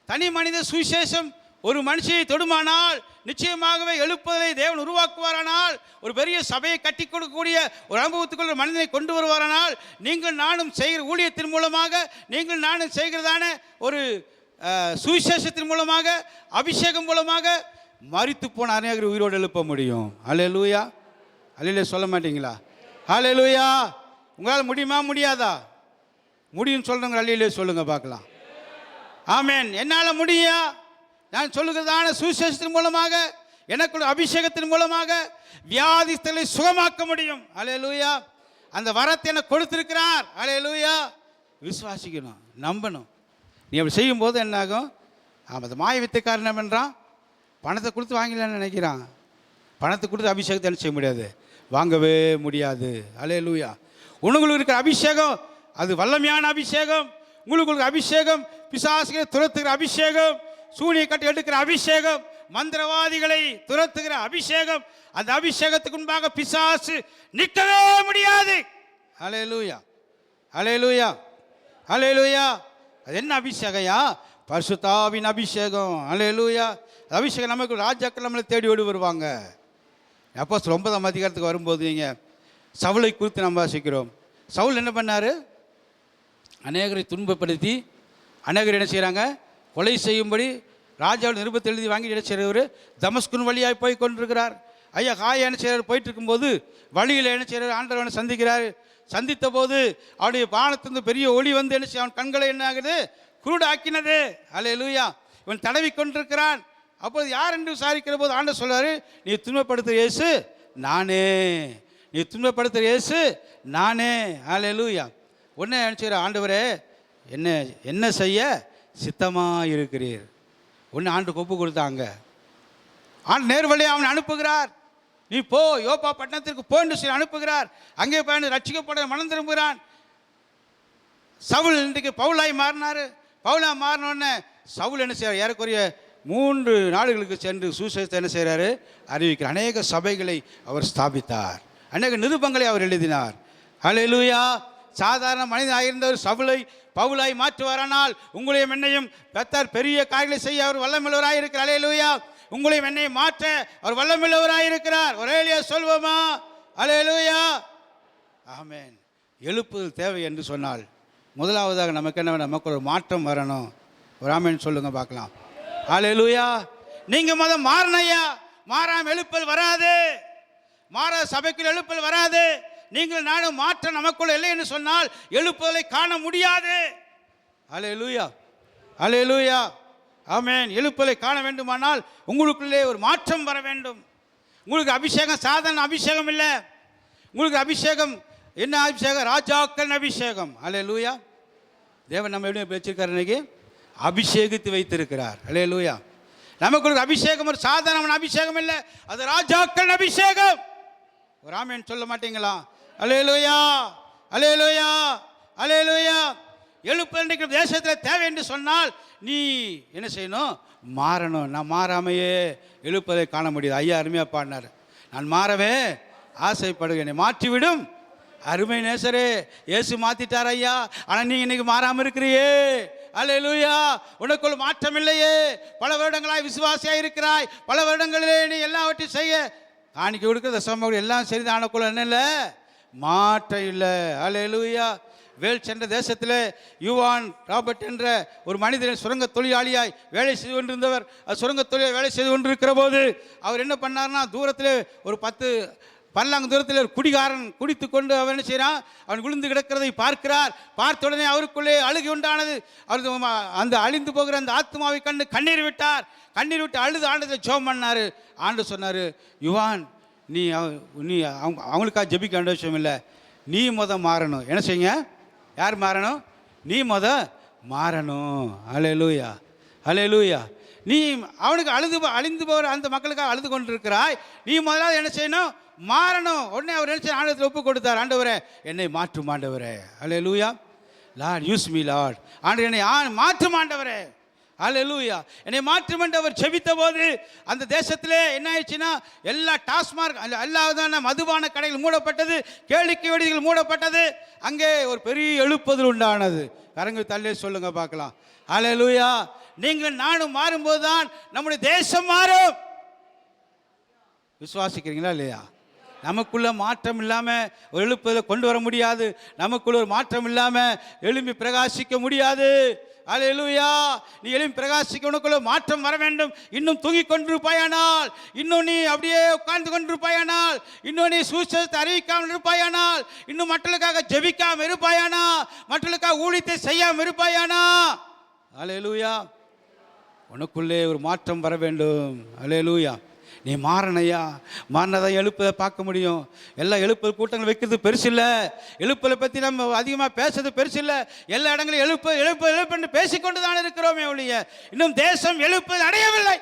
தனி மனித சுவிசேஷம் ஒரு மனுஷியை தொடுமானால் நிச்சயமாகவே எழுப்புதலை தேவன் உருவாக்குவாரானால், ஒரு பெரிய சபையை கட்டி கொடுக்கக்கூடிய ஒரு அனுபவத்துக்குள் ஒரு மனிதனை கொண்டு வருவாரானால், நீங்கள் நானும் செய்கிற ஊழியத்தின் மூலமாக, நீங்கள் நானும் செய்கிறதான ஒரு சுவிசேஷத்தின் மூலமாக, அபிஷேகம் மூலமாக மரித்து போன அநேகர் உயிரோடு எழுப்ப முடியும். அல்லேலூயா. அல்லேலூயா சொல்ல மாட்டீங்களா? அல்லேலூயா. உங்களால் முடியுமா முடியாதா? முடியும்னு சொல்கிறவங்க அல்லேலூயா சொல்லுங்கள் பார்க்கலாம். ஆமென். என்னால் முடியா, நான் சொல்லுகிறதான சுவிசேஷத்தின் மூலமாக, எனக்குள்ள அபிஷேகத்தின் மூலமாக வியாதிஸ்தலை சுகமாக்க முடியும். அல்லேலூயா. அந்த வரத்தை எனக்கு கொடுத்திருக்கிறார். அல்லேலூயா. விசுவாசிக்கணும், நம்பணும். நீ அப்படி செய்யும்போது என்னாகும், அந்த மாய வித்தைக்காரன் என்ன பண்ணுறான், பணத்தை கொடுத்து வாங்கலான்னு நினைக்கிறான். பணத்தை கொடுத்து அபிஷேகத்தை என்ன செய்ய முடியாது, வாங்கவே முடியாது. அல்லேலூயா. உங்களுக்கு இருக்கிற அபிஷேகம் அது வல்லமையான அபிஷேகம். உங்களுக்கு அபிஷேகம் பிசாசுகளை துரத்துகிற அபிஷேகம், சூனியை கட்டி எடுக்கிற அபிஷேகம், மந்திரவாதிகளை துரத்துகிற அபிஷேகம். அந்த அபிஷேகத்துக்கு முன்பாக பிசாசு நிற்கவே முடியாது. அல்லேலூயா. அல்லேலூயா. அல்லேலூயா. அது என்ன அபிஷேகம்யா? பரிசுத்தாவின் அபிஷேகம். அல்லேலூயா. அபிஷேகம் நமக்கு ராஜாக்கள் நம்மளை தேடி ஓடி வருவாங்க. அப்போஸ்தலர் 9ஆம் அதிகாரத்துக்கு வரும்போது நீங்கள் சவுலை குறித்து நம்ம வாசிக்கிறோம். சவுல் என்ன பண்ணார், அநேகரை துன்பப்படுத்தி அநேகர் என்ன செய்கிறாங்க, கொலை செய்யும்படி ராஜாவோட நிருபத்தை எழுதி வாங்கி என்ன செய்கிறவர் தமஸ்குன் வழியாக போய் கொண்டிருக்கிறார். ஐயா காய என்ன செய்கிறார், போயிட்டு இருக்கும்போது வழியில் என்ன செய்கிறார், ஆண்டவனை சந்திக்கிறார். சந்தித்த போது அவருடைய பானத்திலிருந்து பெரிய ஒளி வந்து என்ன செய்ய, அவன் கண்களை என்ன ஆகுது, குருடாக்கினது. அல்லேலூயா. இவன் தடவி கொண்டிருக்கிறான். அப்போது யார் என்று விசாரிக்கிற போது ஆண்டவர் சொல்றாரு, நீ துன்பப்படுத்துகிற இயேசு நானே, நீ துன்பப்படுத்துகிற இயேசு நானே. அல்லேலூயா. உடனே நினச்சிக்கிற, ஆண்டவரே என்ன என்ன செய்ய சித்தமாக இருக்கிறீர். ஒன்று ஆண்டு கொப்பு கொடுத்தாங்க. ஆண்டு நேர்வழியாக அவனை அனுப்புகிறார். நீ போ, யோப்பா பட்டணத்திற்கு போன்னு சொல்லி அனுப்புகிறார். அங்கே போய் ரட்சிக்கப்பட மனம் திரும்புகிறான். சவுல் இன்றைக்கு பவுலாய் மாறினார். பவுலாக மாறினோடனே சவுல் என்ன செய்கிறார், ஏறக்குறைய 3 நாடுகளுக்கு சென்று சுவிசேஷத்தை என்ன செய்கிறாரு, அறிவிக்கிறார். அநேக சபைகளை அவர் ஸ்தாபித்தார், அநேக நிருபங்களை அவர் எழுதினார். அல்லேலூயா. சாதாரண மனிதனாக இருந்தவர் சவுலை பவுலாய் மாற்றுவாரானால் உங்களையும் என்னையும் பெற்றார் பெரிய காரியங்களை செய்ய அவர் வல்லமில்லவராக இருக்கிறார். அல்லேலூயா. உங்களையும் என்னையும் மாற்ற அவர் வல்லமில்லவராக இருக்கிறார். ஒரேலியா சொல்வோமா? அல்லேலூயா. ஆமென். எழுப்புதல் தேவை என்று சொன்னால் முதலாவதாக நமக்கு என்ன, நமக்கு ஒரு மாற்றம் வரணும். ஒரு ஆமென் சொல்லுங்க பார்க்கலாம். அல்லேலூயா. நீங்க மதம் மாறணையா, மாறாம எழுப்பல் வராது. மாறாத சபைக்குள் எழுப்பல் வராது. நீங்கள் நானும் மாற்றம் நமக்குள்ள இல்லை என்று சொன்னால் எழுப்புதலை காண முடியாது. அல்லேலூயா. அல்லேலூயா. ஆமென். எழுப்புதலை காண வேண்டுமானால் உங்களுக்குள்ளே ஒரு மாற்றம் வர வேண்டும். உங்களுக்கு அபிஷேகம் சாதாரண அபிஷேகம் இல்லை. உங்களுக்கு அபிஷேகம் என்ன அபிஷேகம்? ராஜாக்கள் அபிஷேகம். அல்லேலூயா. தேவன் நம்ம எப்படி வச்சிருக்காரு? இன்னைக்கு அபிஷேகித்து வைத்திருக்கிறார். அல்லேலூயா. நமக்கு அபிஷேகம் ஒரு சாதாரண அபிஷேகம் இல்லை, அது ராஜாக்கள் அபிஷேகம். ஒரு ஆமென் சொல்ல மாட்டீங்களா? அல்லேலூயா, அல்லேலூயா, அல்லேலூயா. எழுப்புதல் தேசத்தில் தேவை என்று சொன்னால் நீ என்ன செய்யணும்? மாறணும். நான் மாறாமையே எழுப்புதலை காண முடியாது. ஐயா அருமையாக பாடினார். நான் மாறவே ஆசைப்படுகிறேன், மாற்றிவிடும் அருமை நேசரே. இயேசு மாத்திட்டார் ஐயா, ஆனால் நீ இன்னைக்கு மாறாமல் இருக்கிறியே. அல்லேலூயா. உனக்குள் மாற்றம் இல்லையே. பல வருடங்களாய் விசுவாசியாக இருக்கிறாய். பல வருடங்களிலே நீ எல்லாவற்றையும் செய்ய காணிக்க கொடுக்குற தசமம் எல்லாம் சரிதான். ஆனக்குள்ள என்ன இல்லை? மாற்றம் இல்லை. அல்லேலூயா. வேல் சென்ற தேசத்தில் யுவான் ராபர்ட் என்ற ஒரு மனிதன் சுரங்க தொழிலாளியாய் வேலை செய்து கொண்டிருந்தவர். சுரங்க தொழிலாளி வேலை செய்து கொண்டிருக்கிற போது அவர் என்ன பண்ணார்னா, தூரத்தில் ஒரு 10 பல்லாங்கு தூரத்தில் ஒரு குடிகாரன் குடித்து கொண்டு அவன் என்ன செய்கிறான்? அவன் விழுந்து கிடக்கிறதை பார்க்கிறார். பார்த்த உடனே அவருக்குள்ளே அழுகை உண்டானது. அவருக்கு அந்த அழிந்து போகிற அந்த ஆத்மாவை கண்டு கண்ணீர் விட்டார். கண்ணீர் விட்டு அழுது ஆண்டத்தில் ஜெபம் பண்ணார். ஆண்டு சொன்னார், யுவான் நீ அவங்களுக்காக ஜெபிக்க வேண்டிய விஷயம் இல்லை, நீ மாறணும். என்ன செய்யுங்க? யார் மாறணும்? நீ மாறணும். அல்லேலூயா, அல்லேலூயா. நீ அவனுக்கு அழிந்து போகிற அந்த மக்களுக்காக அழுது கொண்டிருக்கிறாய். நீ முதலாவது என்ன செய்யணும்? மாறணும். உடனே அவர் என்ன செய்ய? ஆண்டவரத்தில் ஒப்பு கொடுத்தார். ஆண்டவரே என்னை மாற்றும் ஆண்டவரே. அல்லேலூயா. Lord use me Lord. ஆண்டவர் என்னை மாற்றும் ஆண்டவரே. அல்லேலூயா. என்னை மாற்றும் என்று அவர் ஜெபித்த போது அந்த தேசத்திலே என்ன ஆயிடுச்சுன்னா, எல்லா டாஸ்மார்க் எல்லா விதமான மதுபான கடைகள் மூடப்பட்டது, கேளிக்கை விடுதிகள் மூடப்பட்டது. அங்கே ஒரு பெரிய எழுப்புதல் உண்டானது. கரங்கள் தள்ளி சொல்லுங்க பார்க்கலாம். அல்லேலூயா. நீங்கள் நானும் மாறும்போது தான் நம்முடைய தேசம் மாறும். விசுவாசிக்கிறீங்களா இல்லையா? நமக்குள்ள மாற்றம் இல்லாமல் ஒரு எழுப்புதலை கொண்டு வர முடியாது. நமக்குள்ள ஒரு மாற்றம் இல்லாமல் எழும்பி பிரகாசிக்க முடியாது. அல்லேலூயா. நீ எழும்பி பிரகாசிக்க உனக்குள்ள மாற்றம் வர வேண்டும். இன்னும் தூங்கிக் கொண்டிருப்பாயானால், இன்னும் நீ அப்படியே உட்கார்ந்து கொண்டிருப்பாயானால், இன்னும் நீ சுவிசேஷத்தை அறிவிக்காமல் இருப்பாயானால், இன்னும் மற்றவர்களுக்காக ஜெபிக்காமல் இருப்பாயானா, மற்றவர்களுக்காக ஊழியத்தை செய்யாமல் இருப்பாயானா, அல்லேலூயா, உனக்குள்ளே ஒரு மாற்றம் வர வேண்டும். அல்லேலூயா. நீ மாறணையா, மாறினதான் எழுப்பதை பார்க்க முடியும். எல்லாம் எழுப்பல் கூட்டங்கள் வைக்கிறது பெருசு இல்லை. எழுப்பலை பற்றி நம்ம அதிகமாக பேசுறது பெருசு இல்லை. எல்லா இடங்களும் எழுப்பு பேசிக்கொண்டு தான் இருக்கிறோமே ஒழிய இன்னும் தேசம் எழுப்பது அடையவில்லை.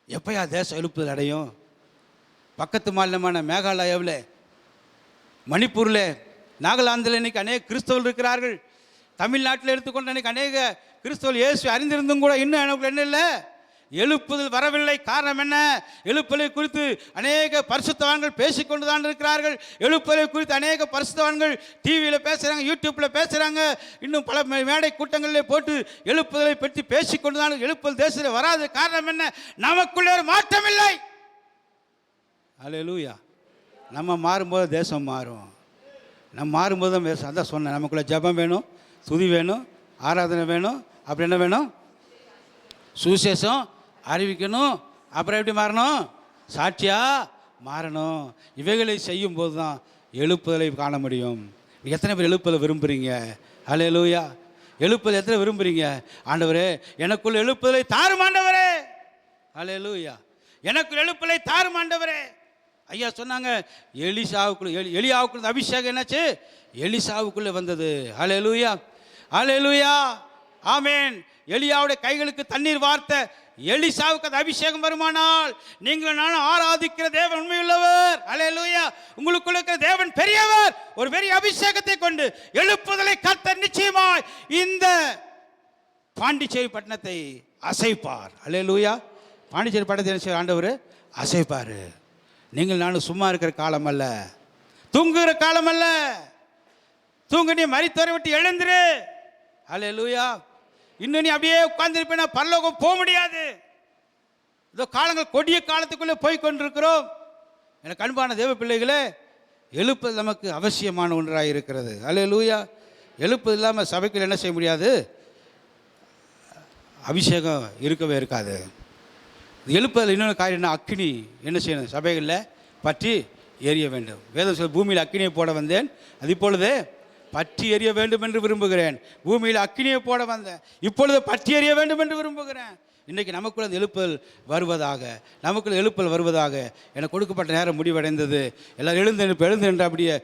எப்பயா தேசம் எழுப்புதல் அடையும்? பக்கத்து மாநிலமான மேகாலயாவில், மணிப்பூரில், நாகாலாந்தில் இன்னைக்கு அநேக கிறிஸ்தவர்கள் இருக்கிறார்கள். தமிழ்நாட்டில் எடுத்துக்கொண்ட அன்றைக்கி அநேக கிறிஸ்தவர்கள் இயேசு அறிந்திருந்தும் கூட இன்னும் எனக்கு என்ன இல்லை? எழுப்புதல் வரவில்லை. காரணம் என்ன? எழுப்புதலை குறித்து அநேக பரிசுத்தவான்கள் பேசிக்கொண்டு தான் இருக்கிறார்கள். எழுப்புதலை குறித்து அநேக பரிசுத்தவான்கள் டிவியில் பேசுகிறாங்க, யூடியூப்பில் பேசுகிறாங்க, இன்னும் பல மேடை கூட்டங்களில் போட்டு எழுப்புதலை பற்றி பேசிக்கொண்டு தான். எழுப்புதல் தேசத்தில் வராது. காரணம் என்ன? நமக்குள்ளே ஒரு மாற்றம் இல்லை. அல்லேலூயா. நம்ம மாறும்போது தேசம் மாறும். நம்ம மாறும்போது தான் தேசம். அதான் சொன்னேன், நமக்குள்ளே ஜெபம் வேணும், துதி வேணும், ஆராதனை வேணும். அப்படி என்ன வேணும்? சுவிசேஷம் அறிவிக்கணும். அப்புறம் எப்படி மாறணும்? சாட்சியாக மாறணும். இவைகளை செய்யும்போது தான் எழுப்புதலை காண முடியும். எத்தனை பேர் எழுப்புதலை விரும்புகிறீங்க? அல்லேலூயா. எழுப்புதல் எத்தனை விரும்புகிறீங்க? ஆண்டவரே எனக்குள் எழுப்புதலை தாரும் ஆண்டவரே. அல்லேலூயா. எனக்குள் எழுப்புதலை தாரும் ஆண்டவரே. ஐயா சொன்னாங்க, எலியாவுக்குள்ள அபிஷேகம் என்னாச்சு? எலிசாவுக்குள்ளே வந்தது. அல்லேலூயா, அல்லேலூயா, ஆமென். எலியாவுடைய கைகளுக்கு தண்ணீர் வார்த்த எலிசாவுக்கு அது அபிஷேகம் வருமானால், நீங்கள் நானும் ஆராதிக்கிற தேவன் உண்மையுள்ளவர். அல்லேலூயா. உங்களுக்குள்ள இருக்கிற தேவன் பெரியவர். ஒரு பெரிய அபிஷேகத்தை கொண்டு எழுப்புதலை கர்த்தர் நிச்சயமாய் இந்த பாண்டிச்சேரி பட்டணத்தை அசைப்பார். அல்லேலூயா. பாண்டிச்சேரி பட்டணத்தை ஆண்டவர் அசைப்பார். நீங்கள் நானும் சும்மா இருக்கிற காலம் அல்ல, தூங்குகிற காலம் அல்ல. தூங்கு, நீ மரித்தோரை விட்டு எழுந்துரு. அல்லேலூயா. இன்னும் நீ அப்படியே உட்கார்ந்துருப்பேன்னா பரலோகம் போக முடியாது. இதோ காலங்கள் கொடிய காலத்துக்குள்ளே போய் கொண்டிருக்கிறோம். எனக்கு அன்பான தேவ பிள்ளைகளே, எழுப்புதல் நமக்கு அவசியமான ஒன்றாக இருக்கிறது. அல்லேலூயா. எழுப்புதல் இல்லாமல் சபைக்குள்ள என்ன செய்ய முடியாது? அபிஷேகம் இருக்கவே இருக்காது. எழுப்புதல் இன்னொரு காரியம்னா, அக்கினி என்ன செய்யணும்? சபைகளில் பற்றி எரிய வேண்டும். வேதம் சொல்ல, பூமியில் அக்கினியை போட வந்தேன், அது இப்பொழுது பற்றி எறிய வேண்டும் என்று விரும்புகிறேன். பூமியில் அக்கினியை போட வந்தேன், இப்பொழுது பற்றி எறிய வேண்டும் என்று விரும்புகிறேன். இன்றைக்கி நமக்குள்ள அந்த எழுப்புதல் வருவதாக, நமக்குள்ள எழுப்புதல் வருவதாக. எனக்கு கொடுக்கப்பட்ட நேரம் முடிவடைந்தது. எல்லோரும் எழுந்து நின்று அப்படியே